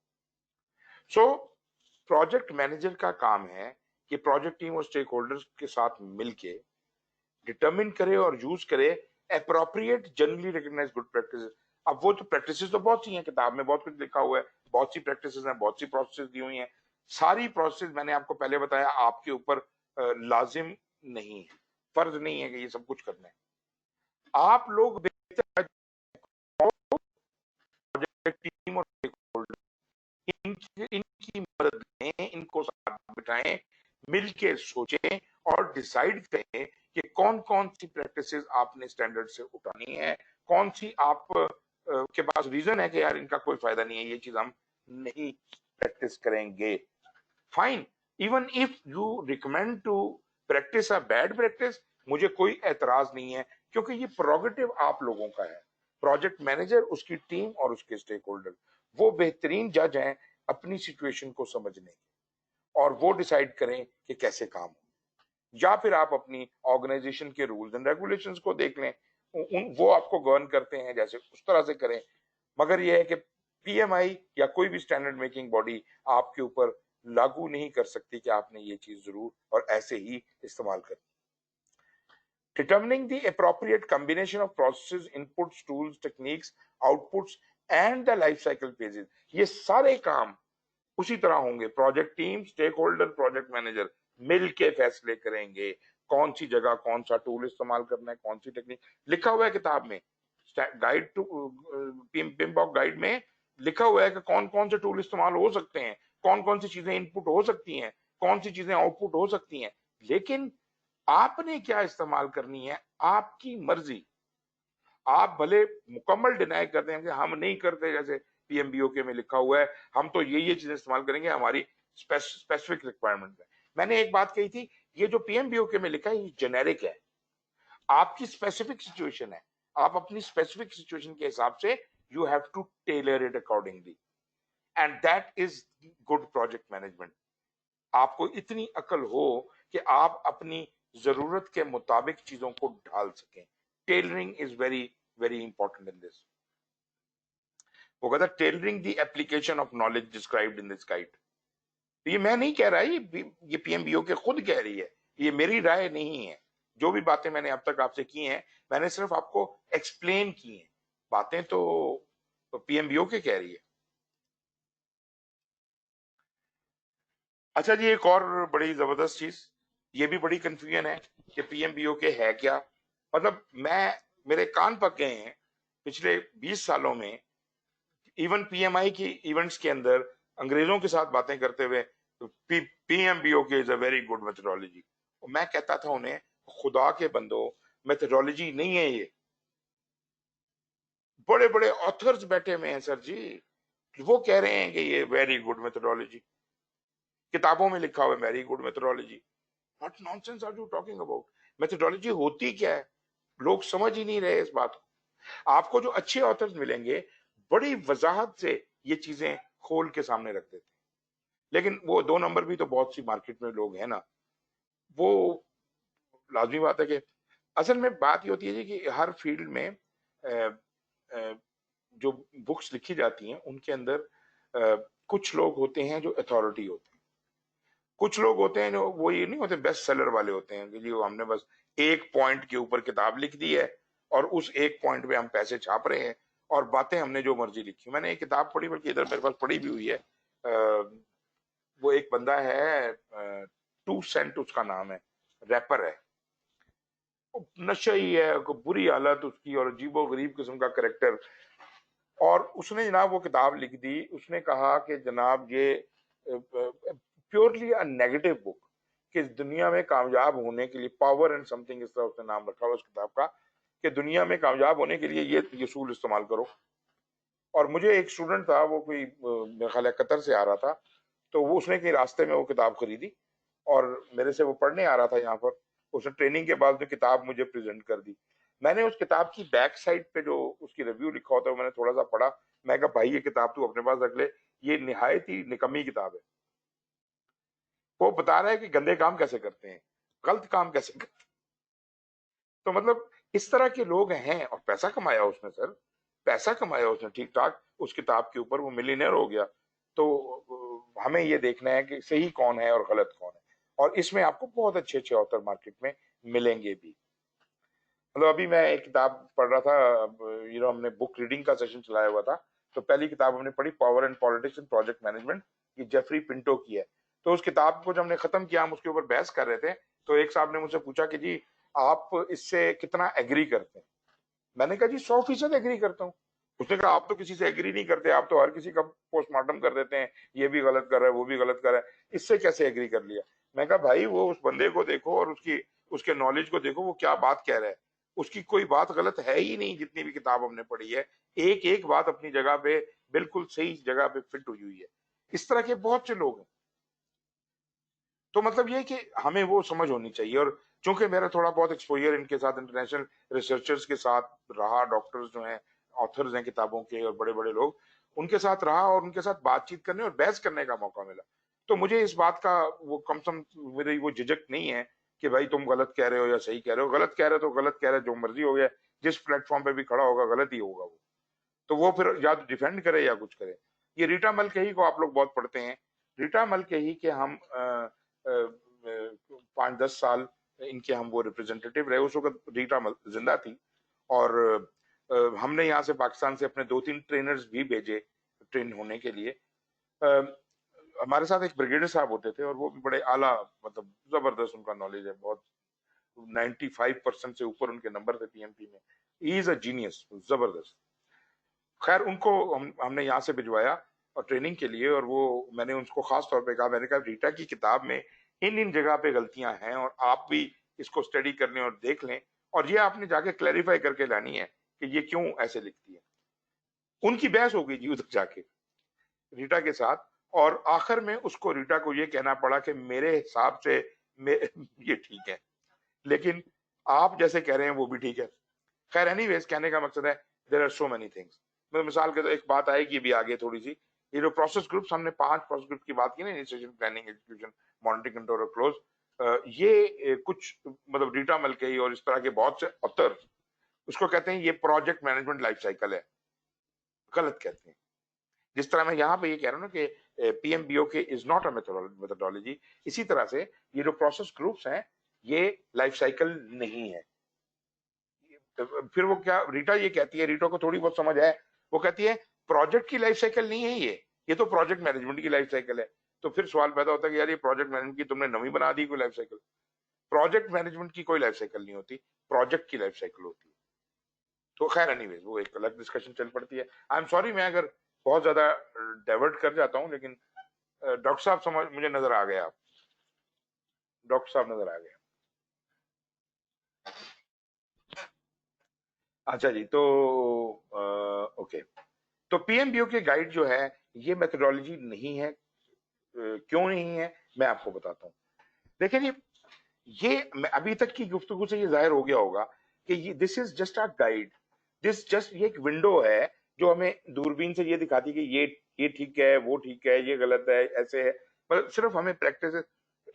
S1: सो प्रोजेक्ट मैनेजर का काम है कि प्रोजेक्ट टीम और स्टेक होल्डर्स के साथ मिलके डिटरमिन करे और यूज करे appropriate generally recognised good practices. अब वो तो प्रैक्टिसेस तो बहुत सी हैं, किताब में बहुत कुछ लिखा हुआ है, बहुत सी प्रैक्टिसेस हैं, बहुत सी प्रोसेस दी हुई हैं। सारी प्रोसेस मैंने आपको पहले बताया आपके ऊपर लाजिम नहीं है, फर्ज नहीं है कि ये सब कुछ करना है। आप लोग बेहतर प्रोजेक्ट टीम और स्टेक होल्डर इनकी मदद लें, इनको साथ बिठाएं, मिलके सोचें और डिसाइड करें कि कौन कौन सी प्रैक्टिसेस आपने स्टैंडर्ड से उठानी है, कौन सी आप के पास रीजन है कि यार इनका कोई फायदा नहीं है, ये चीज हम नहीं प्रैक्टिस करेंगे। Fine, even if you recommend to practice a bad practice, मुझे कोई एतराज नहीं है, क्योंकि ये प्रोगेटिव आप लोगों का है। प्रोजेक्ट मैनेजर, उसकी टीम और उसके स्टेक होल्डर वो बेहतरीन जज हैं अपनी सिचुएशन को समझने के, और वो डिसाइड करें कि कैसे काम हो। या फिर आप अपनी ऑर्गेनाइजेशन के रूल्स एंड रेगुलेशंस को देख लें, वो आपको गवर्न करते हैं, जैसे उस तरह से करें। मगर यह है कि पीएमआई या कोई भी स्टैंडर्ड मेकिंग बॉडी आपके ऊपर लागू नहीं कर सकती कि आपने ये चीज जरूर और ऐसे ही इस्तेमाल करनी। Determining the appropriate combination of processes, inputs, tools, techniques, outputs and the life cycle phases, ये सारे काम उसी तरह होंगे। Project team, stakeholder, project manager मिल के फैसले करेंगे कौन सी जगह कौन सा टूल इस्तेमाल करना है, कौन सी टेक्निक। लिखा हुआ है किताब में, गाइड टू पिमबॉक गाइड में लिखा हुआ है कि कौन कौन से टूल इस्तेमाल हो सकते हैं, कौन कौन सी चीजें इनपुट हो सकती हैं, कौन सी चीजें आउटपुट हो सकती हैं। लेकिन आपने क्या इस्तेमाल करनी है आपकी मर्जी। आप भले मुकम्मल डिनाई करते हैं कि हम नहीं करते, जैसे पीएमबीओके में लिखा हुआ है हम तो ये चीजें इस्तेमाल करेंगे, हमारी स्पेसिफिक रिक्वायरमेंट है। मैंने एक बात कही थी, ये जो पीएमबीओके में लिखा है ये जेनेरिक है, आपकी स्पेसिफिक सिचुएशन है, आप अपनी स्पेसिफिक सिचुएशन के हिसाब से you have to tailor it accordingly, and that is good project management. आपको इतनी अकल हो कि आप अपनी जरूरत के मुताबिक चीजों को ढाल सकें। Tailoring is very very important in this. वो कहता tailoring the application of knowledge described in this guide. ये मैं नहीं कह रहा, ये पीएमबीओ के खुद कह रही है, ये मेरी राय नहीं है। जो भी बातें मैंने अब तक आपसे की हैं मैंने सिर्फ आपको एक्सप्लेन की हैं, बातें तो पीएमबीओ के कह रही है। अच्छा जी, एक और बड़ी जबरदस्त चीज, ये भी बड़ी कंफ्यूजन है कि पीएमबीओके है क्या। मतलब मेरे कान पक गए हैं पिछले 20 सालों में, इवन पीएमआई की इवेंट्स के अंदर अंग्रेजों के साथ बातें करते हुए PMBOK is a very good methodology. मैं कहता था उन्हें, खुदा के बंदो, मेथोडोलॉजी नहीं है ये। बड़े बड़े ऑथर्स बैठे हुए हैं सर जी, वो कह रहे हैं कि ये वेरी गुड मेथोडोलॉजी, किताबों में लिखा हुआ है very good methodology. What nonsense are you talking about? Methodology होती क्या है? लोग समझ ही नहीं रहे इस बात को। आपको जो अच्छे ऑथर्स मिलेंगे बड़ी वजाहत से ये चीजें खोल के सामने रख देते हैं, लेकिन वो 2 नंबर भी तो बहुत सी मार्केट में लोग हैं ना। वो लाजमी बात है कि असल में बात ये होती है जी कि हर फील्ड में जो बुक्स लिखी जाती हैं उनके अंदर कुछ लोग होते हैं जो अथॉरिटी होते हैं, कुछ लोग होते हैं जो वो ये नहीं होते बेस्ट सेलर वाले होते हैं कि जी वो हमने बस एक पॉइंट के ऊपर किताब लिख दी है और उस एक पॉइंट पे हम पैसे छाप रहे हैं और बातें हमने जो मर्जी लिखी। मैंने एक किताब पढ़ी, बल्कि इधर मेरे पास पढ़ी भी हुई है। वो एक बंदा है, 2 सेंट उसका नाम है, रैपर है, नशा ही है, बुरी हालत उसकी और अजीबो गरीब किस्म का करेक्टर। और उसने जनाब वो किताब लिख दी। उसने कहा कि जनाब ये प्योरली अ नेगेटिव बुक, कि दुनिया में कामयाब होने के लिए पावर एंड समथिंग, इस तरह उसने नाम रखा हुआ उस किताब का, कि दुनिया में कामयाब होने के लिए ये उसूल इस्तेमाल करो। और मुझे एक स्टूडेंट था, वो कोई मेरे ख्याल है कतर से आ रहा था, तो वो उसने कहीं रास्ते में वो किताब खरीदी और मेरे से वो पढ़ने आ रहा था यहाँ पर। उसने ट्रेनिंग के बाद जो किताब मुझे प्रेजेंट कर दी। मैंने उस किताब की बैक साइड पे जो उसकी रिव्यू लिखा होता है मैंने थोड़ा सा पढ़ा। मैं कहा भाई ये किताब तू अपने पास रख ले, ये निहायत ही निकम्मी किताब है। वो बता रहा है कि गंदे काम कैसे करते हैं, गलत काम कैसे करते हैं। तो मतलब इस तरह के लोग हैं, और पैसा कमाया उसने सर, पैसा कमाया उसने ठीक ठाक उस किताब के ऊपर, वो मिलियनेयर हो गया। तो हमें ये देखना है कि सही कौन है और गलत कौन है, और इसमें आपको बहुत अच्छे अच्छे ऑथर मार्केट में मिलेंगे भी। मतलब अभी मैं एक किताब पढ़ रहा था, हमने बुक रीडिंग का सेशन चलाया हुआ था, तो पहली किताब हमने पढ़ी power and politics and project management, ये जेफरी पिंटो की है। तो उस किताब को जब हमने खत्म किया, हम उसके ऊपर बहस कर रहे थे, तो एक साहब ने मुझसे पूछा कि जी आप इससे कितना एग्री करते हैं। मैंने कहा जी 100% एग्री करता हूँ। उसने कहा आप तो किसी से एग्री नहीं करते, आप तो हर किसी का पोस्टमार्टम कर देते हैं, ये भी गलत कर रहा है वो भी गलत कर रहा है, इससे कैसे एग्री कर लिया। मैं कहा भाई वो उस बंदे को देखो और उसके नॉलेज को देखो, वो क्या बात कह रहा है। उसकी कोई बात गलत है ही नहीं, जितनी भी किताब हमने पढ़ी है, एक एक बात अपनी जगह पे बिल्कुल सही जगह पे फिट हुई हुई है। इस तरह के बहुत से लोग हैं। तो मतलब ये कि हमें वो समझ होनी चाहिए। और चूंकि मेरा थोड़ा बहुत एक्सपोजर इनके साथ इंटरनेशनल रिसर्चर्स के साथ रहा, डॉक्टर्स जो हैं, ऑथर्स हैं किताबों के, और बड़े बड़े लोग, उनके साथ रहा और उनके साथ बातचीत करने और बहस करने का मौका मिला, तो मुझे इस बात का वो कम से कम मेरी वो झिझक नहीं है कि भाई तुम गलत कह रहे हो या सही कह रहे हो। गलत कह रहे हो तो गलत कह रहे हो, जो मर्जी हो गया, जिस प्लेटफॉर्म पे भी खड़ा होगा गलत ही होगा वो। तो वो फिर या तो डिफेंड करे या कुछ करे। ये रीटा मलकेही को आप लोग बहुत पढ़ते हैं। रीटा मलकेही के हम 5-10 साल इनके हम वो रिप्रेजेंटेटिव रहे। उस वक्त रीटा जिंदा थी, और हमने यहाँ से पाकिस्तान से अपने 2-3 ट्रेनर्स भी भेजे ट्रेन होने के लिए। हमारे साथ एक ब्रिगेडियर साहब होते थे, और वो भी बड़े आला, मतलब जबरदस्त उनका नॉलेज है, बहुत 95% से ऊपर उनके नंबर थे पीएमपी में। ही इज अ जीनियस, जबरदस्त। खैर उनको हमने यहाँ से भिजवाया और ट्रेनिंग के लिए, और वो मैंने उनको खास तौर पे कहा, मैंने कहा रीटा की किताब में इन इन जगह पे गलतियां हैं, और आप भी इसको स्टडी कर लें और देख लें, और ये आपने जाके क्लैरिफाई करके लानी है कि ये क्यों ऐसे लिखती है। उनकी बहस हो गई जी उधर जाके रीटा के साथ, और आखिर में उसको रीटा को ये कहना पड़ा कि मेरे हिसाब से ये ठीक है, लेकिन आप जैसे कह रहे हैं वो भी ठीक है। खैर एनीवेज, कहने का मकसद है there are so many things. मैं मिसाल के तो एक बात आएगी भी आगे थोड़ी सी, ये जो प्रोसेस ग्रुप्स, हमने 5 प्रोसेस ग्रुप की बात की ना, initiation, planning, execution, monitoring, control और क्लोज, ये कुछ मतलब रीटा मलकेही और इस तरह के बहुत से ऑथर उसको कहते हैं ये प्रोजेक्ट मैनेजमेंट लाइफ साइकिल है। गलत कहते हैं। जिस तरह मैं यहाँ पे ये कह रहा हूँ ना कि PMBOK is not a methodology, इसी तरह से ये जो प्रोसेस ग्रुप्स हैं ये लाइफ साइकिल नहीं है। फिर वो क्या रीटा ये कहती है, रीटा को थोड़ी बहुत समझ है, वो कहती है प्रोजेक्ट की लाइफ साइकिल नहीं है ये तो प्रोजेक्ट मैनेजमेंट की लाइफ साइकिल है। तो फिर सवाल पैदा होता है कि यार ये प्रोजेक्ट मैनेजमेंट की तुमने नवी बना दी कोई लाइफ साइकिल। प्रोजेक्ट मैनेजमेंट की कोई लाइफ साइकिल नहीं होती, प्रोजेक्ट की लाइफ साइकिल होती है। तो खैर एनीवेज वो एक अलग डिस्कशन चल पड़ती है। आई एम सॉरी मैं अगर बहुत ज्यादा डाइवर्ट कर जाता हूँ, लेकिन डॉक्टर साहब समझ मुझे नजर आ गया, आप डॉक्टर साहब नजर आ गया। अच्छा जी, तो ओके, तो पीएमबीओ के गाइड जो है ये मेथोडोलॉजी नहीं है। क्यों नहीं है मैं आपको बताता हूँ। देखिए ये अभी तक की गुफ्तगू से ये जाहिर हो गया होगा कि ये this is just a guide, this just ये एक विंडो है जो हमें दूरबीन से ये दिखाती है कि ये ठीक है, वो ठीक है, ये गलत है, ऐसे है। मतलब सिर्फ हमें practice,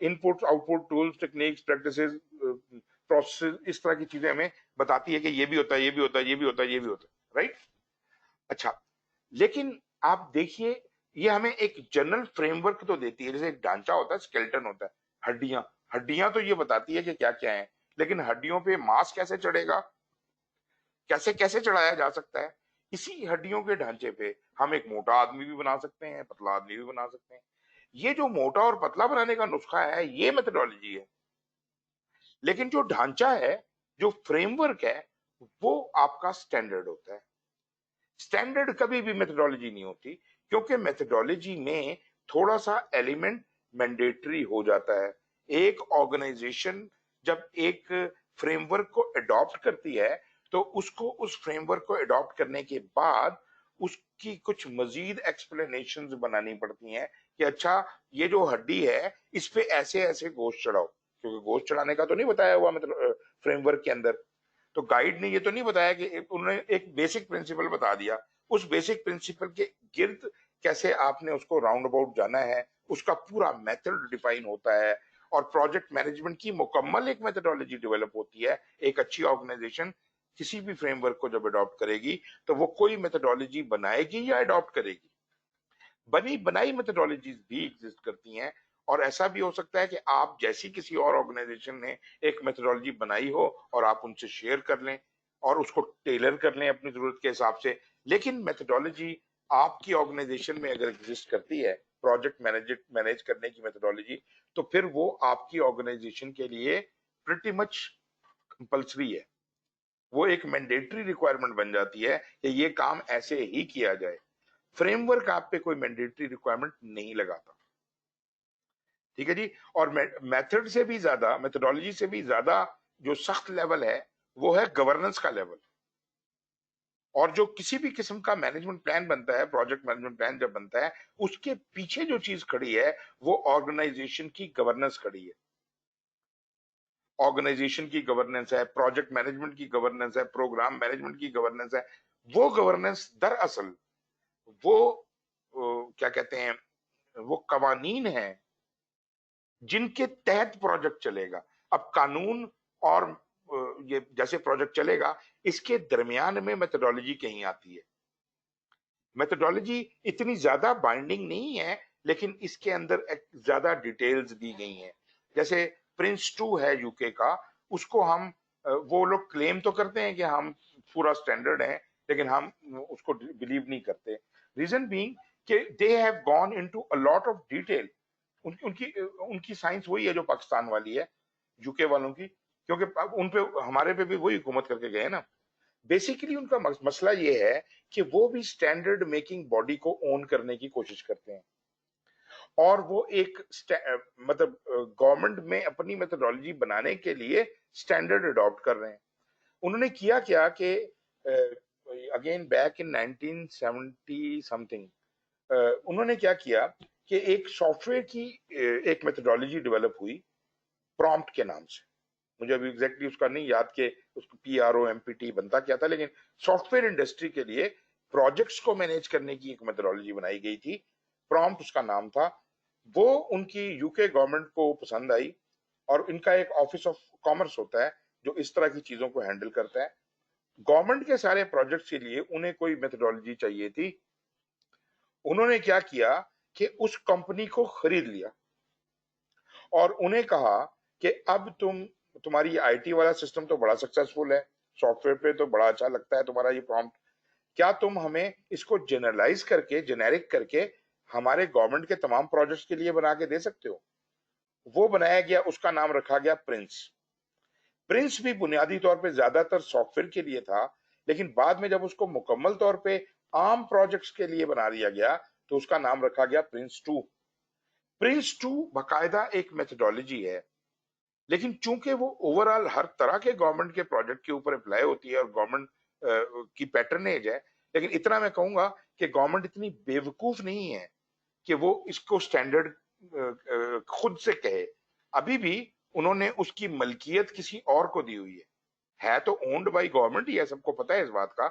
S1: input output tools, techniques, practices, process, इस तरह की चीजें हमें बताती है कि ये भी होता है, ये भी होता है, ये भी होता है, ये भी होता है, राइट। अच्छा, लेकिन आप देखिए ये हमें एक जनरल फ्रेमवर्क तो देती है, जैसे एक ढांचा होता है, स्केलेटन होता है, हड्डियां, हड्डियां तो ये बताती है कि क्या क्या है, लेकिन हड्डियों पे मांस कैसे चढ़ेगा, कैसे कैसे चढ़ाया जा सकता है, इसी हड्डियों के ढांचे पे हम एक मोटा आदमी भी बना सकते हैं, पतला आदमी भी बना सकते हैं। ये जो मोटा और पतला बनाने का नुस्खा है ये मेथोडोलॉजी है, लेकिन जो ढांचा है, जो फ्रेमवर्क है, वो आपका स्टैंडर्ड होता है। स्टैंडर्ड कभी भी मेथोडोलॉजी नहीं होती, क्योंकि मेथोडोलॉजी में थोड़ा सा एलिमेंट मैंडेटरी हो जाता है। एक ऑर्गेनाइजेशन जब एक फ्रेमवर्क को अडॉप्ट करती है तो उसको उस फ्रेमवर्क को अडॉप्ट करने के बाद उसकी कुछ मजीद एक्सप्लेनेशंस बनानी पड़ती हैं कि अच्छा ये जो हड्डी है इस पे ऐसे ऐसे गोश्त चढ़ाओ, क्योंकि गोश्त चढ़ाने का तो नहीं बताया हुआ मतलब फ्रेमवर्क के अंदर। तो गाइड ने ये तो नहीं बताया कि उन्होंने एक बेसिक प्रिंसिपल बता दिया, उस बेसिक प्रिंसिपल के गिर्द कैसे आपने उसको राउंड अबाउट जाना है, उसका पूरा मेथड डिफाइन होता है और प्रोजेक्ट मैनेजमेंट की मुकम्मल एक मेथोडोलॉजी डेवलप होती है। एक अच्छी ऑर्गेनाइजेशन किसी भी फ्रेमवर्क को जब अडॉप्ट करेगी तो वो कोई मेथोडोलॉजी बनाएगी या अडॉप्ट करेगी। बनी बनाई मेथोडोलॉजीज भी एग्जिस्ट करती हैं और ऐसा भी हो सकता है कि आप जैसी किसी और ऑर्गेनाइजेशन ने एक मेथोडोलॉजी बनाई हो और आप उनसे शेयर कर लें और उसको टेलर कर लें अपनी जरूरत के हिसाब से। लेकिन मेथोडोलॉजी आपकी ऑर्गेनाइजेशन में अगर एग्जिस्ट करती है, प्रोजेक्ट मैनेज करने की मेथोडोलॉजी, तो फिर वो आपकी ऑर्गेनाइजेशन के लिए प्रिटी मच कंपल्सरी है। वो एक मैंडेटरी रिक्वायरमेंट बन जाती है कि ये काम ऐसे ही किया जाए। फ्रेमवर्क आप पे कोई मैंडेटरी रिक्वायरमेंट नहीं लगाता, ठीक है जी। और मेथड से भी ज्यादा, मेथोडोलॉजी से भी ज्यादा जो सख्त लेवल है वो है गवर्नेंस का लेवल। और जो किसी भी किस्म का मैनेजमेंट प्लान बनता है, प्रोजेक्ट मैनेजमेंट प्लान जब बनता है, उसके पीछे जो चीज खड़ी है वो ऑर्गेनाइजेशन की गवर्नेंस खड़ी है। ऑर्गेनाइजेशन की गवर्नेंस है, प्रोजेक्ट मैनेजमेंट की गवर्नेंस है, प्रोग्राम मैनेजमेंट की गवर्नेंस है। वो गवर्नेंस दरअसल वो क्या कहते हैं, वो कवानीन है जिनके तहत प्रोजेक्ट चलेगा। अब कानून और ये जैसे प्रोजेक्ट चलेगा, इसके दरमियान में मेथोडोलॉजी कहीं आती है। मेथोडोलॉजी इतनी ज्यादा बाइंडिंग नहीं है, लेकिन इसके अंदर ज्यादा डिटेल्स दी गई हैं। जैसे प्रिंस2 है यूके का, उसको हम वो लोग क्लेम तो करते हैं कि हम पूरा स्टैंडर्ड है, लेकिन हम उसको बिलीव नहीं करते। रीजन बीइंग कि they have gone into a lot of detail. उनकी उनकी साइंस वही है जो पाकिस्तान वाली है, यूके वालों की, क्योंकि उन पे हमारे पे भी वही हुकूमत करके गए ना। बेसिकली उनका मसला ये है कि वो भी स्टैंडर्ड मेकिंग बॉडी को ओन करने की कोशिश करते हैं और वो एक मतलब गवर्नमेंट में अपनी मेथोडोलॉजी बनाने के लिए स्टैंडर्ड अडॉप्ट कर रहे हैं। उन्होंने किया क्या कि अगेन बैक इन 1970 समथिंग, उन्होंने क्या किया कि एक सॉफ्टवेयर की एक मेथोडोलॉजी डेवलप हुई प्रॉम्प्ट के नाम से। मुझे अभी एग्जैक्टली उसका नहीं याद कि उसको PROMPT बनता क्या था, लेकिन सॉफ्टवेयर इंडस्ट्री के लिए प्रोजेक्ट्स को मैनेज करने की एक मेथोडोलॉजी बनाई गई थी, प्रॉम्प्ट उसका नाम था। वो उनकी यूके गवर्नमेंट को पसंद आई और इनका एक ऑफिस ऑफ कॉमर्स होता है जो इस तरह की चीजों को हैंडल करता है। गवर्नमेंट के सारे प्रोजेक्ट्स के लिए उन्हें कोई मेथोडोलॉजी चाहिए थी। उन्होंने क्या किया कि उस कंपनी को खरीद लिया और उन्हें कहा कि अब तुम्हारी IT वाला सिस्टम तो बड़ा सक्सेसफुल है, सॉफ्टवेयर पे तो बड़ा अच्छा लगता है तुम्हारा ये प्रॉम्प्ट, क्या तुम हमें इसको जनरलाइज करके, जेनेरिक करके हमारे गवर्नमेंट के तमाम प्रोजेक्ट्स के लिए बना के दे सकते हो। वो बनाया गया, उसका नाम रखा गया प्रिंस। प्रिंस भी बुनियादी तौर पे ज्यादातर सॉफ्टवेयर के लिए था, लेकिन बाद में जब उसको मुकम्मल तौर पे आम प्रोजेक्ट्स के लिए बना दिया गया तो उसका नाम रखा गया प्रिंस2। प्रिंस2 बाकायदा एक मेथोडोलॉजी है, लेकिन चूंकि वो ओवरऑल हर तरह के गवर्नमेंट के प्रोजेक्ट के ऊपर अप्लाई होती है और गवर्नमेंट की पैटर्नेज है, लेकिन इतना मैं कहूंगा कि गवर्नमेंट इतनी बेवकूफ नहीं है कि वो इसको स्टैंडर्ड खुद से कहे। अभी भी उन्होंने उसकी मलकियत किसी और को दी हुई है तो ओन्ड बाय गवर्नमेंट ही है, सबको पता है इस बात का।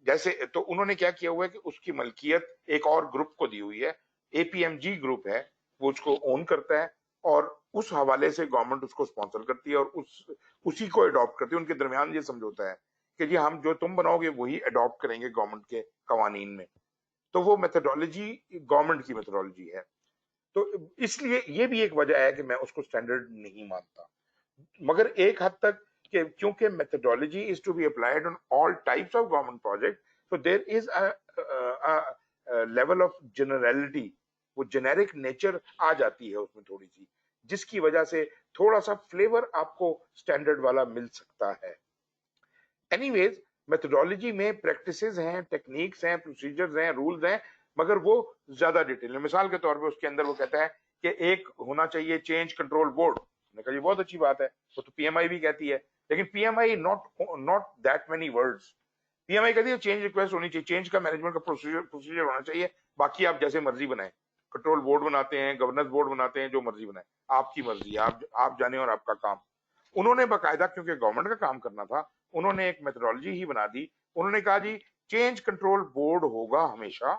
S1: जैसे तो उन्होंने क्या किया हुआ है कि उसकी मलकियत एक और ग्रुप को दी हुई है, APMG ग्रुप है, वो उसको ओन करता है और उस हवाले से गवर्नमेंट उसको स्पॉन्सर करती है और उसी को अडॉप्ट करती है। उनके दरमियान ये समझौता है कि जी हम जो तुम बनाओगे वही अडॉप्ट करेंगे गवर्नमेंट के कवानीन में। तो वो मेथोडोलॉजी गवर्नमेंट की मेथोडोलॉजी है। तो इसलिए ये भी एक वजह है कि मैं उसको स्टैंडर्ड नहीं मानता, मगर एक हद तक कि क्योंकि methodology is to be applied on all types of government project, so there is a level of generality, वो जेनेरिक नेचर आ जाती है उसमें थोड़ी सी, जिसकी वजह से थोड़ा सा फ्लेवर आपको स्टैंडर्ड वाला मिल सकता है। एनीवेज, मेथोडोलॉजी में प्रैक्टिसेस हैं, टेक्निक्स हैं, प्रोसीजर्स हैं, रूल्स हैं, मगर वो ज्यादा डिटेल है। मिसाल के तौर पे उसके अंदर वो कहता है कि एक होना चाहिए चेंज कंट्रोल बोर्ड। मैंने कहा ये बहुत अच्छी बात है, वो तो पीएमआई भी कहती है, लेकिन PMI not that many words. PMI कहती है चेंज रिक्वेस्ट होनी चाहिए, चेंज का मैनेजमेंट का प्रोसीजर होना चाहिए, बाकी आप जैसे मर्जी बनाएं, कंट्रोल बोर्ड बनाते हैं, गवर्नेंस बोर्ड बनाते हैं, जो मर्जी बनाए, आपकी मर्जी, आप जाने और आपका काम। उन्होंने बाकायदा, क्योंकि गवर्नमेंट का काम करना था, उन्होंने एक मेथोडोलॉजी ही बना दी। उन्होंने कहा जी चेंज कंट्रोल बोर्ड होगा हमेशा,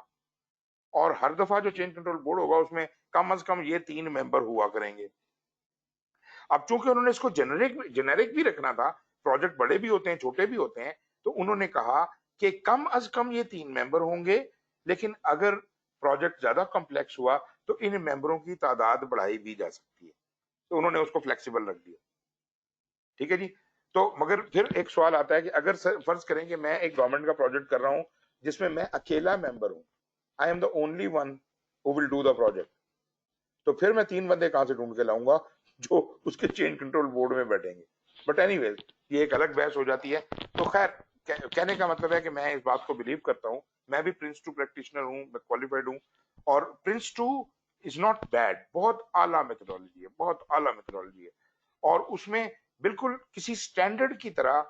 S1: और हर दफा जो चेंज कंट्रोल बोर्ड होगा उसमें कम से कम ये 3 मेंबर हुआ करेंगे। अब चूंकि उन्होंने इसको जेनेरिक भी रखना था, प्रोजेक्ट बड़े भी होते हैं छोटे भी होते हैं, तो उन्होंने कहा कि कम अज कम ये 3 मेंबर होंगे, लेकिन अगर प्रोजेक्ट ज्यादा कॉम्प्लेक्स हुआ तो इन मेंबरों की तादाद बढ़ाई भी जा सकती है, तो उन्होंने उसको फ्लेक्सिबल रख दिया। ठीक है जी। तो मगर फिर एक सवाल आता है कि अगर फर्ज करें कि मैं एक गवर्नमेंट का प्रोजेक्ट कर रहा हूं जिसमें मैं अकेला मेंबर हूं, I am the only one who will do the project, तो फिर मैं 3 बंदे कहां से ढूंढ के लाऊंगा जो उसके चेंज कंट्रोल बोर्ड में बैठेंगे। बट एनीवेज ये एक अलग बहस हो जाती है। तो खैर कहने का मतलब है कि मैं इस बात को बिलीव करता हूं, मैं भी प्रिंस 2 प्रैक्टिशनर हूं, मैं क्वालिफाइड हूं, और प्रिंस 2 इज नॉट बैड, बहुत आला मेथोडोलॉजी है, बहुत आला मेथोडोलॉजी है, और उसमें बिल्कुल किसी स्टैंडर्ड की तरह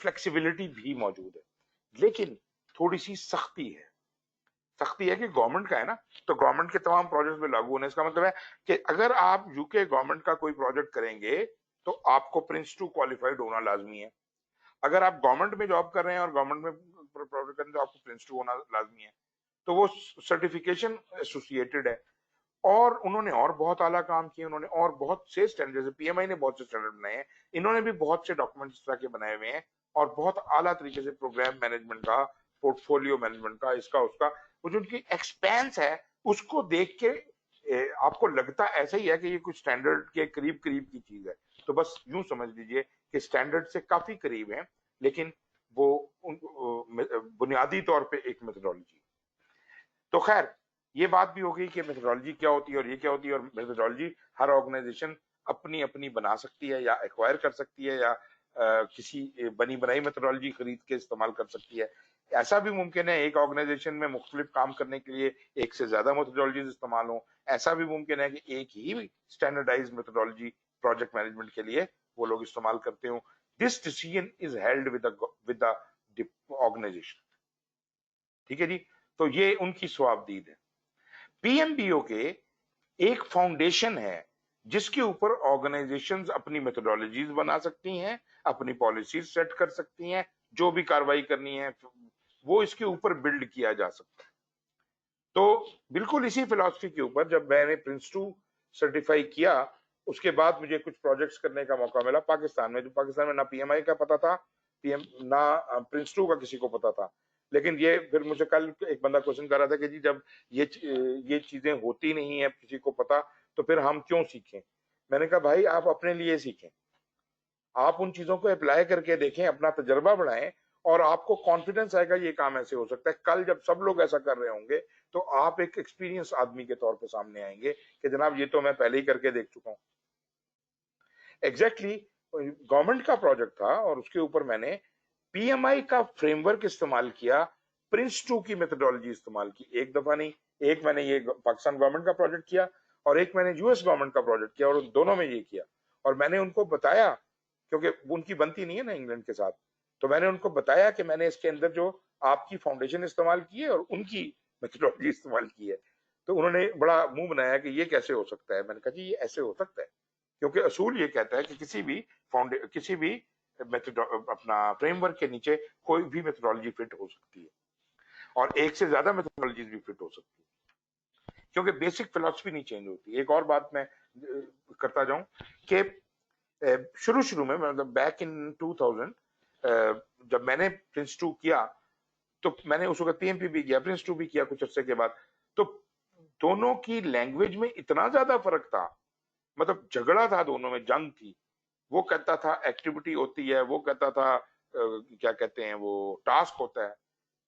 S1: फ्लेक्सिबिलिटी भी मौजूद है, लेकिन थोड़ी सी सख्ती है। सख्ती है कि गवर्नमेंट का है ना, तो गवर्नमेंट के तमाम प्रोजेक्ट्स में लागू होने, इसका मतलब है कि अगर आप यूके गवर्नमेंट का कोई प्रोजेक्ट करेंगे तो आपको प्रिंस 2 क्वालिफाइड होना लाजमी है। अगर आप गवर्नमेंट में जॉब कर रहे हैं और गवर्नमेंट में प्रोजेक्ट कर रहे हैं तो आपको प्रिंस 2 होना लाजमी है, तो वो सर्टिफिकेशन एसोसिएटेड है। और उन्होंने और बहुत आला काम किए, उन्होंने और बहुत से स्टैंडर्ड, जैसे पीएमआई ने बहुत से स्टैंडर्ड बनाए हैं, इन्होंने भी बहुत से डॉक्यूमेंट इस तरह के बनाए हुए हैं, और बहुत आला तरीके से प्रोग्राम मैनेजमेंट का, पोर्टफोलियो मैनेजमेंट का, इसका उसका, वो जो उनकी एक्सपेंस है उसको देख के आपको लगता ऐसा ही है कि ये कुछ स्टैंडर्ड के करीब करीब की चीज है। तो बस यूं समझ लीजिए कि स्टैंडर्ड से काफी करीब है, लेकिन वो बुनियादी तौर पे एक मेथोडोलॉजी। तो खैर ये बात भी हो गई कि मेथोडोलॉजी क्या होती है और ये क्या होती है, और मेथोडोलॉजी हर ऑर्गेनाइजेशन अपनी अपनी बना सकती है या एक्वायर कर सकती है, या किसी बनी बनाई मेथोडोलॉजी खरीद के इस्तेमाल कर सकती है। ऐसा भी मुमकिन है एक ऑर्गेनाइजेशन में मुख्तलिफ काम करने के लिए एक से ज्यादा मेथोडोलॉजीज इस्तेमाल हो। ऐसा भी मुमकिन है कि एक ही स्टैंडर्डाइज मेथोडोलॉजी प्रोजेक्ट मैनेजमेंट के लिए वो लोग इस्तेमाल करते हो। This decision is held with the organisation. ठीक है जी। तो ये उनकी स्वाबदीद है। पीएमबीओ के एक फाउंडेशन है जिसके ऊपर ऑर्गेनाइजेशंस अपनी मेथोडोलॉजीज बना सकती हैं, अपनी पॉलिसीज सेट कर सकती हैं, जो भी कार्रवाई करनी है वो इसके ऊपर बिल्ड किया जा सकता है। तो बिल्कुल इसी फिलॉसफी के ऊपर जब मैंने प्रिंस 2 सर्टिफाई किया, उसके बाद मुझे कुछ प्रोजेक्ट्स करने का मौका मिला पाकिस्तान में, जो पाकिस्तान में ना पीएमआई का पता था, पीएम ना प्रिंस 2 का किसी को पता था। लेकिन ये फिर मुझे कल एक बंदा क्वेश्चन कर रहा था कि जी जब ये चीजें होती नहीं है किसी को पता, तो फिर हम क्यों सीखें। मैंने कहा भाई आप अपने लिए सीखें, आप उन चीजों को अप्लाई करके देखें, अपना तजर्बा बढ़ाएं, और आपको कॉन्फिडेंस आएगा ये काम ऐसे हो सकता है। कल जब सब लोग ऐसा कर रहे होंगे तो आप एक एक्सपीरियंस आदमी के तौर पे सामने आएंगे कि जनाब ये तो मैं पहले ही करके देख चुका हूं। एग्जैक्टली गवर्नमेंट का प्रोजेक्ट था और उसके ऊपर मैंने पीएमआई का फ्रेमवर्क इस्तेमाल किया, प्रिंस 2 की मेथोडोलॉजी इस्तेमाल की। एक दफा नहीं, एक मैंने ये पाकिस्तान गवर्नमेंट का प्रोजेक्ट किया और एक मैंने यूएस गवर्नमेंट का प्रोजेक्ट किया, और दोनों में ये किया। और मैंने उनको बताया, क्योंकि उनकी बनती नहीं है ना इंग्लैंड के साथ, तो मैंने उनको बताया कि मैंने इसके अंदर जो आपकी फाउंडेशन इस्तेमाल की है और उनकी मेथोडोलॉजी इस्तेमाल की है। तो उन्होंने बड़ा मुंह बनाया कि ये कैसे हो सकता है। मैंने कहा जी ये ऐसे हो सकता है, क्योंकि असूल ये कहता है कि किसी भी मेथड अपना फ्रेमवर्क के नीचे कोई भी मेथोडोलॉजी फिट हो सकती है, और एक से ज्यादा मेथोडोलॉजीज भी फिट हो सकती है, क्योंकि बेसिक फिलॉसफी नहीं चेंज होती। एक और बात मैं करता जाऊं कि शुरू में मतलब बैक इन 2000 जब मैंने प्रिंस 2 किया, तो मैंने उस वक्त पीएमपी भी किया, प्रिंस 2 भी किया कुछ अर्से के बाद, तो दोनों की लैंग्वेज में इतना ज्यादा फर्क था, मतलब झगड़ा था, दोनों में जंग थी। वो कहता था एक्टिविटी होती है, वो कहता था क्या कहते हैं वो टास्क होता है,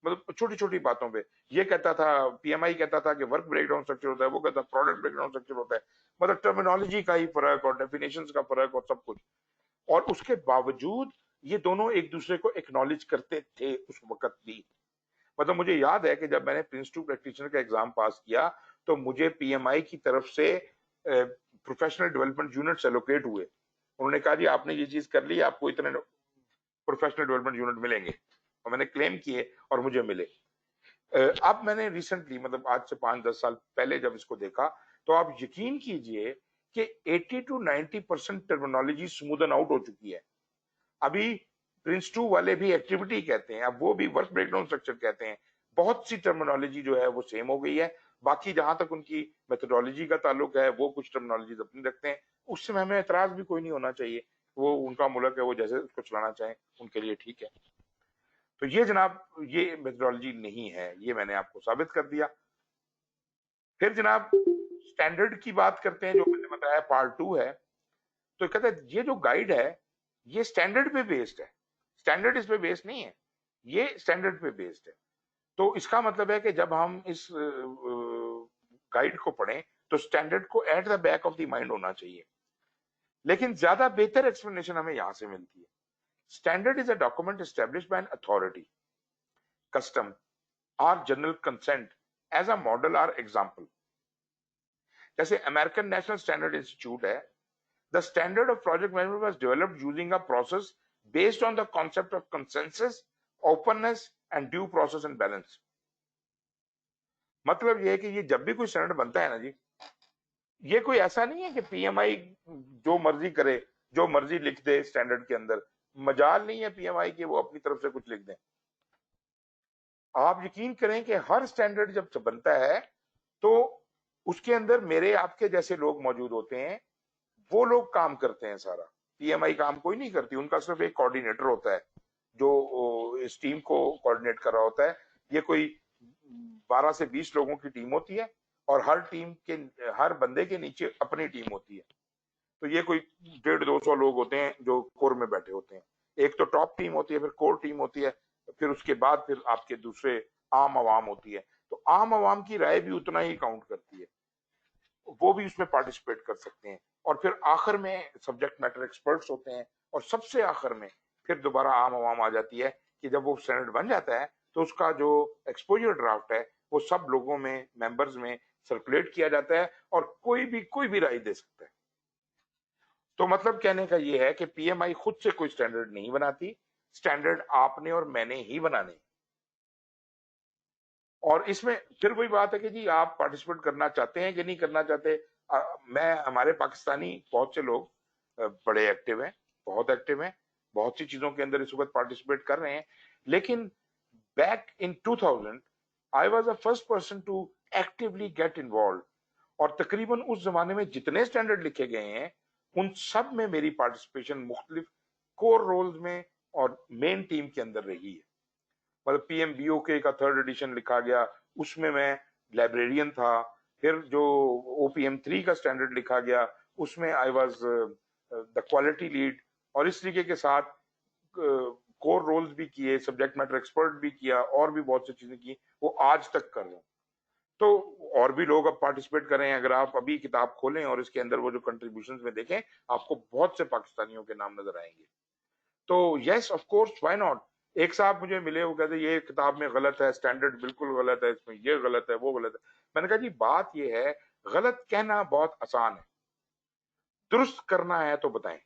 S1: मतलब छोटी छोटी बातों पे। ये कहता था, पीएमआई कहता था कि वर्क ब्रेकडाउन स्ट्रक्चर होता है, वो कहता प्रोडक्ट ब्रेकडाउन स्ट्रक्चर होता है। मतलब टर्मिनोलॉजी का ही फर्क और डेफिनेशंस का फर्क और सब कुछ। और उसके बावजूद ये दोनों एक दूसरे को एक्नॉलेज करते थे उस वक्त भी। मतलब मुझे याद है कि जब मैंने प्रिंस 2 प्रैक्टिशनर का एग्जाम पास किया तो मुझे पीएमआई की तरफ से प्रोफेशनल डेवलपमेंट यूनिट्स एलोकेट हुए। उन्होंने कहा जी आपने ये चीज कर ली, आपको इतने प्रोफेशनल डेवलपमेंट यूनिट मिलेंगे, और मैंने क्लेम किए और मुझे मिले। अब मैंने रिसेंटली, मतलब आज से 5-10 साल पहले जब इसको देखा, तो आप यकीन कीजिए कि 80 to 90% टर्मिनोलॉजी स्मूदन आउट हो चुकी है। अभी प्रिंस 2 वाले भी एक्टिविटी कहते हैं, अब वो भी वर्क ब्रेकडाउन स्ट्रक्चर कहते हैं। बहुत सी टर्मिनोलॉजी जो है वो सेम हो गई है। बाकी जहां तक उनकी मेथोडोलॉजी का ताल्लुक है, वो कुछ टर्मिनोलॉजीज अपनी रखते हैं, उससे हमें एतराज भी कोई नहीं होना चाहिए। वो उनका मुल्क है, वो जैसे उसको चलाना चाहें उनके लिए ठीक है। तो ये जनाब, ये मेथोडोलॉजी नहीं है, ये मैंने आपको साबित कर दिया। फिर जनाब स्टैंडर्ड की बात करते हैं, जो मैंने बताया पार्ट 2 है। तो कहते हैं ये जो गाइड है ये स्टैंडर्ड पे बेस्ड है, स्टैंडर्ड इस पे बेस्ड नहीं है, ये स्टैंडर्ड पे बेस्ड है। तो इसका मतलब है कि जब हम इस गाइड को पढ़ें तो स्टैंडर्ड को at the back of the mind होना चाहिए। लेकिन ज्यादा बेहतर एक्सप्लेनेशन हमें यहां से मिलती है। Standard is a document established by an authority, custom और general consent as a model और एग्जाम्पल। जैसे अमेरिकन नेशनल स्टैंडर्ड इंस्टीट्यूट है, the standard of project management was developed using a process based on the concept of consensus, openness and due process and balance। मतलब ये है कि ये जब भी कोई स्टैंडर्ड बनता है ना जी, ये कोई ऐसा नहीं है कि पीएमआई जो मर्जी करे, जो मर्जी लिख दे स्टैंडर्ड के अंदर। मजाल नहीं है पीएमआई के वो अपनी तरफ से कुछ लिख दें। आप यकीन करें कि हर स्टैंडर्ड जब बनता है तो उसके अंदर मेरे आपके जैसे लोग मौजूद होते हैं, वो लोग काम करते हैं सारा। पीएमआई काम कोई नहीं करती, उनका सिर्फ एक कोऑर्डिनेटर होता है जो इस टीम को कोऑर्डिनेट कर रहा होता है। ये कोई 12 से 20 लोगों की टीम होती है और हर टीम के, हर बंदे के नीचे अपनी टीम होती है। तो ये कोई 150-200 लोग होते हैं जो कोर में बैठे होते हैं। एक तो टॉप टीम होती है, फिर कोर टीम होती है, फिर उसके बाद फिर आपके दूसरे आम आवाम होती है। तो आम आवाम की राय भी उतना ही काउंट करती है, वो भी उसमें पार्टिसिपेट कर सकते हैं। और फिर आखिर में सब्जेक्ट मैटर एक्सपर्ट्स होते हैं, और सबसे आखिर में फिर दोबारा आम आवाम आ जाती है कि जब वो स्टैंडर्ड बन जाता है तो उसका जो एक्सपोजर ड्राफ्ट है वो सब लोगों में, मेंबर्स में सर्कुलेट किया जाता है और कोई भी राय दे सकता है। तो मतलब कहने का ये है कि पीएमआई खुद से कोई स्टैंडर्ड नहीं बनाती, स्टैंडर्ड आपने और मैंने ही बनाने। और इसमें फिर वही बात है कि जी आप पार्टिसिपेट करना चाहते हैं कि नहीं करना चाहते। मैं, हमारे पाकिस्तानी बहुत से लोग बड़े एक्टिव हैं, बहुत एक्टिव हैं, बहुत सी चीजों के अंदर इस वक्त पार्टिसिपेट कर रहे हैं। लेकिन back in 2000 I was the first person to actively get involve, और तकरीबन उस जमाने में जितने स्टैंडर्ड लिखे गए हैं उन सब में मेरी पार्टिसिपेशन मुख्तलिफ कोर रोल्स में और मेन टीम के अंदर रही है। मतलब पीएमबीओके का 3rd एडिशन लिखा गया, उसमें मैं लाइब्रेरियन था। फिर जो ओपीएम 3 का स्टैंडर्ड लिखा गया, उसमें आई वाज द क्वालिटी लीड। और इस तरीके के साथ कोर रोल्स भी किए, सब्जेक्ट मैटर एक्सपर्ट भी किया, और भी बहुत सी चीजें की, वो आज तक कर रहा हूँ। तो और भी लोग अब पार्टिसिपेट कर रहे हैं। अगर आप अभी किताब खोलें और इसके अंदर वो जो कंट्रीब्यूशंस में देखें, आपको बहुत से पाकिस्तानियों के नाम नजर आएंगे। तो yes of course, why not. एक साहब मुझे मिले, वो कहते ये किताब में गलत है, स्टैंडर्ड बिल्कुल गलत है, इसमें ये गलत है, वो गलत है। मैंने कहा जी बात ये है, गलत कहना बहुत आसान है, दुरुस्त करना है तो बताएं।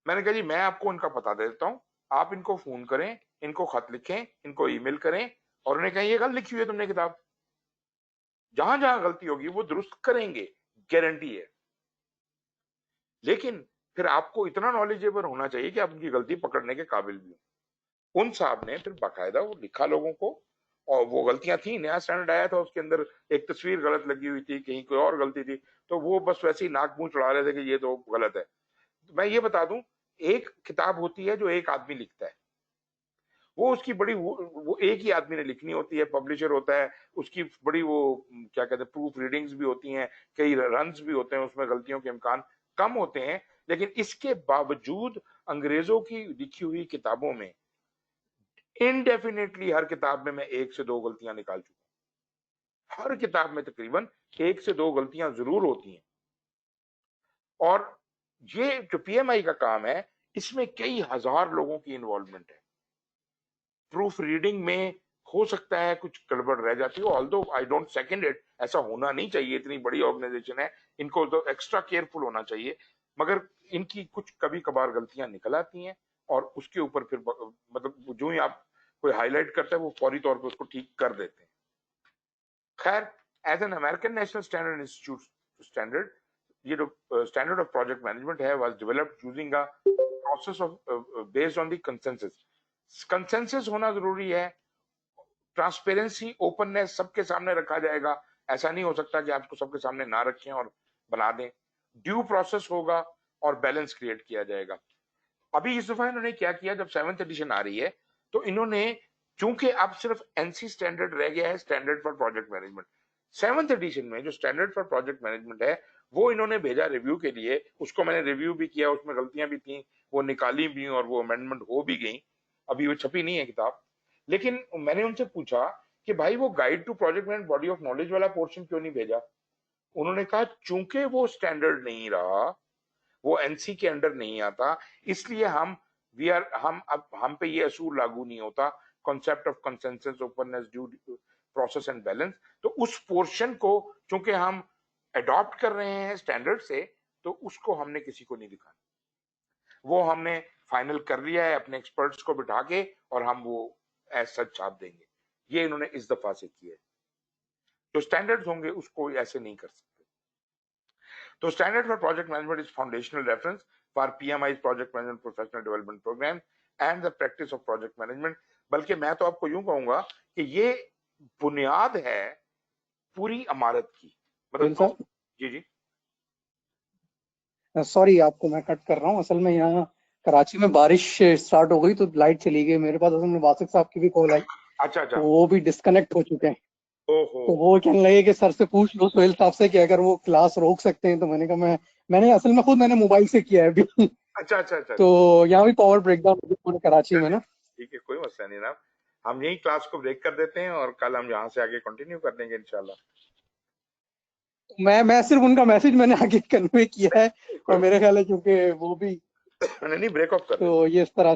S1: मैंने कहा जी मैं आपको इनका पता दे देता हूं, आप इनको फोन करें, इनको खत लिखें, इनको ईमेल करें, और उन्हें कहें ये गलत लिखी हुई है तुमने किताब। जहां जहां गलती होगी वो दुरुस्त करेंगे, गारंटी है। लेकिन फिर आपको इतना नॉलेजेबल होना चाहिए कि आप उनकी गलती पकड़ने के काबिल भी हो। उन साहब ने फिर बाकायदा वो लिखा लोगों को, और वो गलतियां थी, नया स्टैंडर्ड आया था, उसके अंदर एक तस्वीर गलत लगी हुई थी, कहीं कोई और गलती थी, तो वो बस वैसे ही नाक मुंह चढ़ा रहे थे कि ये तो गलत है। तो मैं ये बता दूं, एक किताब होती है जो एक आदमी लिखता है, वो उसकी बड़ी वो एक ही आदमी ने लिखनी होती है, पब्लिशर होता है, उसकी बड़ी वो क्या कहते हैं, प्रूफ रीडिंग्स भी होती हैं, कई रन्स भी होते हैं, उसमें गलतियों के इम्कान कम होते हैं। लेकिन इसके बावजूद अंग्रेजों की लिखी हुई किताबों में इनडेफिनेटली हर किताब में मैं 1 से 2 गलतियां निकाल चुका हूं। हर किताब में तकरीबन 1 से 2 गलतियां जरूर होती हैं। और ये जो पीएमआई का काम है, इसमें कई हजार लोगों की इन्वॉल्वमेंट है। प्रूफ रीडिंग में हो सकता है कुछ गड़बड़ रह जाती हो, although I don't second it, ऐसा होना नहीं चाहिए, इतनी बड़ी ऑर्गेनाइजेशन है, इनको तो एक्स्ट्रा केयरफुल होना चाहिए, मगर इनकी कुछ कभी कभार गलतियां निकल आती हैं और उसके ऊपर फिर मतलब जो ही आप कोई हाईलाइट करता है वो फौरी तौर पर उसको ठीक कर देते हैं। खैर, as an American national standard institute standard, ये जो स्टैंडर्ड ऑफ प्रोजेक्ट मैनेजमेंट है was developed using a process of based on the consensus. Consensus होना जरूरी है, ट्रांसपेरेंसी, ओपननेस सबके सामने रखा जाएगा, ऐसा नहीं हो सकता कि आप उसको सबके सामने ना रखें और बना दें। ड्यू प्रोसेस होगा और बैलेंस क्रिएट किया जाएगा। अभी इस दफा इन्होंने क्या किया, जब 7th एडिशन आ रही है तो इन्होंने, चूंकि अब सिर्फ एनसी स्टैंडर्ड रह गया है, standard for project management, 7th edition में जो स्टैंडर्ड फॉर प्रोजेक्ट मैनेजमेंट है वो इन्होंने भेजा रिव्यू के लिए। उसको मैंने रिव्यू भी किया, उसमें गलतियां भी थी, वो निकाली भी और वो अमेंडमेंट हो भी गई। अभी वो छपी नहीं है किताब, लेकिन मैंने उनसे पूछा कि भाई वो guide to project management body of knowledge वाला पोर्शन क्यों नहीं भेजा। उन्होंने कहा चूंकि वो स्टैंडर्ड नहीं रहा, वो एनसी के अंडर नहीं आता, इसलिए हम पे ये असूल लागू नहीं होता, concept of consensus, openness, due process and balance. तो उस पोर्शन को चूंकि हम अडॉप्ट कर रहे हैं स्टैंडर्ड से, तो उसको हमने किसी को नहीं दिखाना, वो हमने फाइनल कर लिया है अपने एक्सपर्ट्स को बिठा के, और हम वो एज सच छाप देंगे। ये इन्होंने इस दफा से किया है। जो स्टैंडर्ड्स होंगे उसको ऐसे नहीं कर सकते। तो standard for project management is foundational reference for PMI project management professional development programme and the practice of project management. बल्कि मैं तो आपको यूं कहूंगा कि ये बुनियाद है पूरी इमारत की। मतलब जी जी
S5: सॉरी आपको मैं कट कर रहा हूँ, असल में यहाँ कराची में बारिश स्टार्ट हो गई तो लाइट चली गई। मेरे पास असल में वासिक साहब की भी कॉल आई,
S1: अच्छा
S5: तो वो भी डिस्कनेक्ट हो चुके हैं।
S1: ओहो,
S5: तो वो कहने लगे कि सर से पूछ लो सोहेल साहब से कि अगर वो क्लास रोक सकते हैं। तो मैंने कहा मैंने असल में खुद मैंने मोबाइल से किया है अभी।
S1: अच्छा
S5: तो यहाँ भी पावर ब्रेकडाउन हो गया पूरे कराची में ना।
S1: ठीक है, कोई मसला नहीं ना, हम यही क्लास को ब्रेक कर देते हैं और कल हम यहाँ से आगे कंटिन्यू कर देंगे इंशाल्लाह।
S5: मैं सिर्फ उनका मैसेज मैंने आगे कन्वे किया है, और मेरे ख्याल है क्योंकि वो भी
S1: नहीं, ब्रेक ऑफ कर
S5: तो ये इस तरह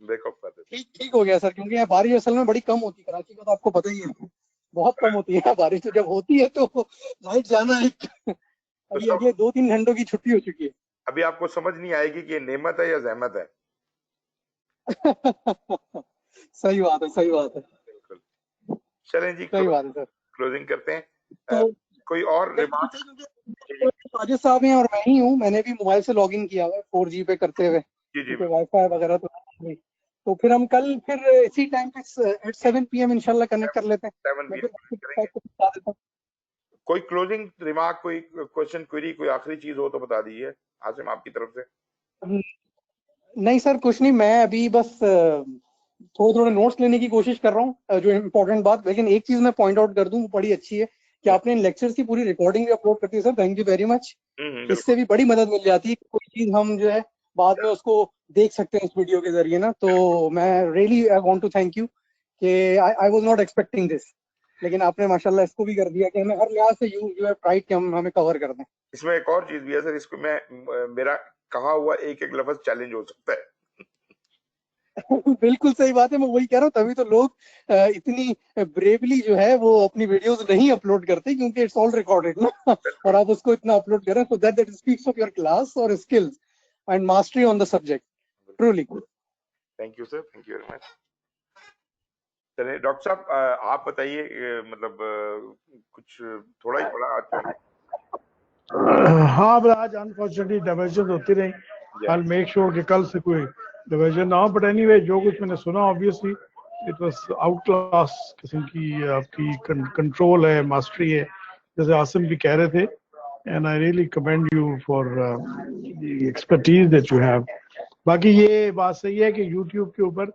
S1: ब्रेक ऑफ कर देते।
S5: ठीक हो गया सर, क्योंकि यहाँ बारिश असल में बड़ी कम होती है कराची का, तो आपको पता ही है बहुत कम होती है बारिश। तो जब होती है तो लाइट जाना एक अभी
S1: तो
S5: अगले 2-3 घंटों की छुट्टी हो चुकी है।
S1: अभी आपको समझ नहीं आएगी कि ये नेमत है या जहमत है।
S5: सही बात है, सही बात है,
S1: बिल्कुल। चलें जी,
S5: सही बात है सर।
S1: क्लोजिंग करते हैं।
S5: तो
S1: कोई और रिमार्क?
S5: राजेश साहब हैं और मैं ही हूँ। मैंने भी मोबाइल से लॉगिन किया हुआ है 4G पे करते हुए,
S1: जी जी,
S5: क्योंकि वाईफाई वगैरह तो नहीं। तो फिर हम कल फिर इसी टाइम पे एट 7 PM इंशाल्लाह कनेक्ट कर लेते हैं।
S1: 7
S5: मैं
S1: PM
S5: फिर
S1: करेंगे।
S5: आपको बता देता हूँ।
S1: कोई क्लोजिंग रिमार्क, कोई क्वेश्चन, क्वेरी, कोई आखिरी चीज हो तो बता दीजिए आसिम आपकी तरफ से।
S5: नहीं सर, कुछ नहीं, मैं अभी बस थोड़े थोड़े नोट्स लेने की कोशिश कर रहा हूँ जो इम्पोर्टेंट बात। लेकिन एक चीज मैं पॉइंट आउट कर दूं, वो बड़ी अच्छी है कि आपने इन लेक्चर्स की पूरी रिकॉर्डिंग भी अपलोड कर दी sir, thank you very much. इससे भी बड़ी मदद मिल जाती है, कोई चीज हम जो है बाद में उसको देख सकते हैं इस वीडियो के जरिए ना। तो मैं really I want to thank you कि I was not expecting this, लेकिन आपने माशाल्लाह इसको भी कर दिया कि हमें हर लिहाज से यू हैव ट्राइड कि हम हमें कवर कर दें।
S1: इसमें एक और चीज भी है सर, इसको मैं मेरा कहा हुआ एक एक लफ्ज चैलेंज हो सकता है।
S5: बिल्कुल सही बात है, मैं वही कह रहा हूँ, तभी तो लोग इतनी ब्रेवली जो है वो अपनी वीडियोस नहीं अपलोड करते, क्योंकि इट्स ऑल रिकॉर्डेड ना। और आप उसको इतना अपलोड करें तो that speaks of your class और skills and mastery on the subject, truly.
S1: Thank you sir, thank you very much. चलिए डॉक्टर साहब, आप बताइए, मतलब कुछ थोड़ा ही पढ़ा आज।
S4: हाँ, आज अनफॉर्चुनेटली डाइवर्जन होती रही। आई मेक श्योर कि कल से कोई डाइवर्जन ना हो। बट एनीवे, जो कुछ मैंने सुना obviously it was out class किस्म की आपकी कंट्रोल है, मास्टरी है, जैसे आसिम भी कह रहे थे। And I really commend you for the expertise that you have. बाकी ये बात सही है कि यूट्यूब के ऊपर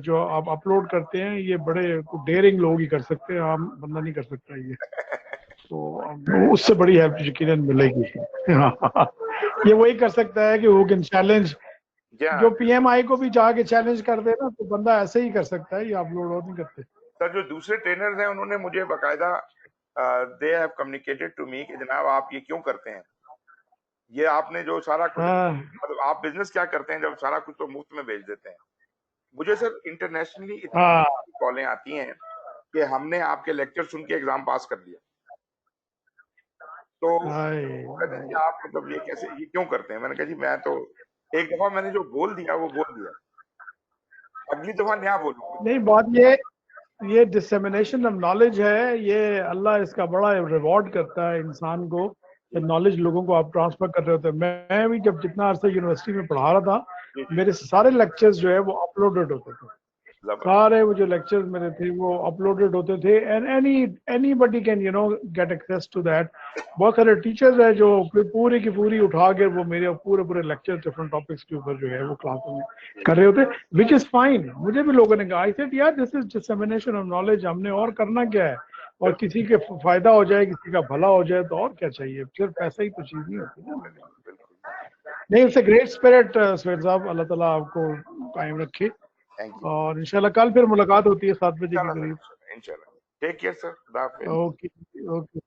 S4: जो आप अपलोड करते हैं ये बड़े डेयरिंग लोग ही कर सकते हैं, आम बंदा नहीं कर सकता ये। तो उससे बड़ी हेल्प यकीनन मिलेगी। ये वही कर सकता है कि वो कैन चैलेंज, जो पीएमआई को भी जाके चैलेंज कर दे ना, तो बंदा ऐसे ही कर सकता है, ये आप लोग और नहीं करते।
S1: सर, जो दूसरे ट्रेनर्स हैं उन्होंने मुझे बकायदा they have communicated to me कि जनाब आप ये क्यों करते हैं। ये आपने जो सारा कुछ,
S4: हाँ,
S1: मतलब आप बिजनेस क्या करते हैं जब सारा कुछ तो मुफ्त में बेच देते हैं? मुझे सर इंटरनेशनली इतनी
S4: हाँ,
S1: कॉलें आती हैं कि हमने आपके लेक्चर सुन के एग्जाम पास कर लिया, तो
S4: हाय,
S1: वो कहते हैं कि आप मतलब ये कैसे, ये क्यों करते हैं? मैंने कहा जी मैं तो एक दफा मैंने जो बोल दिया वो बोल दिया, अगली दफा नया बोलूंगा।
S4: नहीं बात ये डिसेमिनेशन ऑफ नॉलेज है, ये अल्लाह इसका बड़ा रिवॉर्ड करता है इंसान को, नॉलेज लोगों को आप ट्रांसफर कर रहे होते हैं। मैं भी जब जितना अर्सा यूनिवर्सिटी में पढ़ा रहा था, मेरे सारे लेक्चर्स जो है वो अपलोडेड होते थे, सारे वो जो लेक्चर्स मेरे थे वो अपलोडेड होते थे, and anybody can get access to that. बहुत सारे टीचर्स है जो पूरी की पूरी उठा के वो मेरे पूरे लेक्चर डिफरेंट टॉपिक्स के ऊपर जो है वो क्लासों में कर रहे होते, विच इज फाइन। मुझे भी लोगों ने कहा, आई सेड यार this is dissemination of knowledge, हमने और करना क्या है, और किसी के फायदा हो जाए, किसी का भला हो जाए तो और क्या चाहिए, सिर्फ पैसा ही तो चीज नहीं होती ना। नहीं, it's a great spirit Suhail साहब, अल्लाह ताला आपको कायम रखे, और इंशाल्लाह कल फिर मुलाकात होती है 7 बजे के करीब।
S1: इंशाल्लाह। टेक केयर सर, खुदा हाफिज।
S4: Okay okay.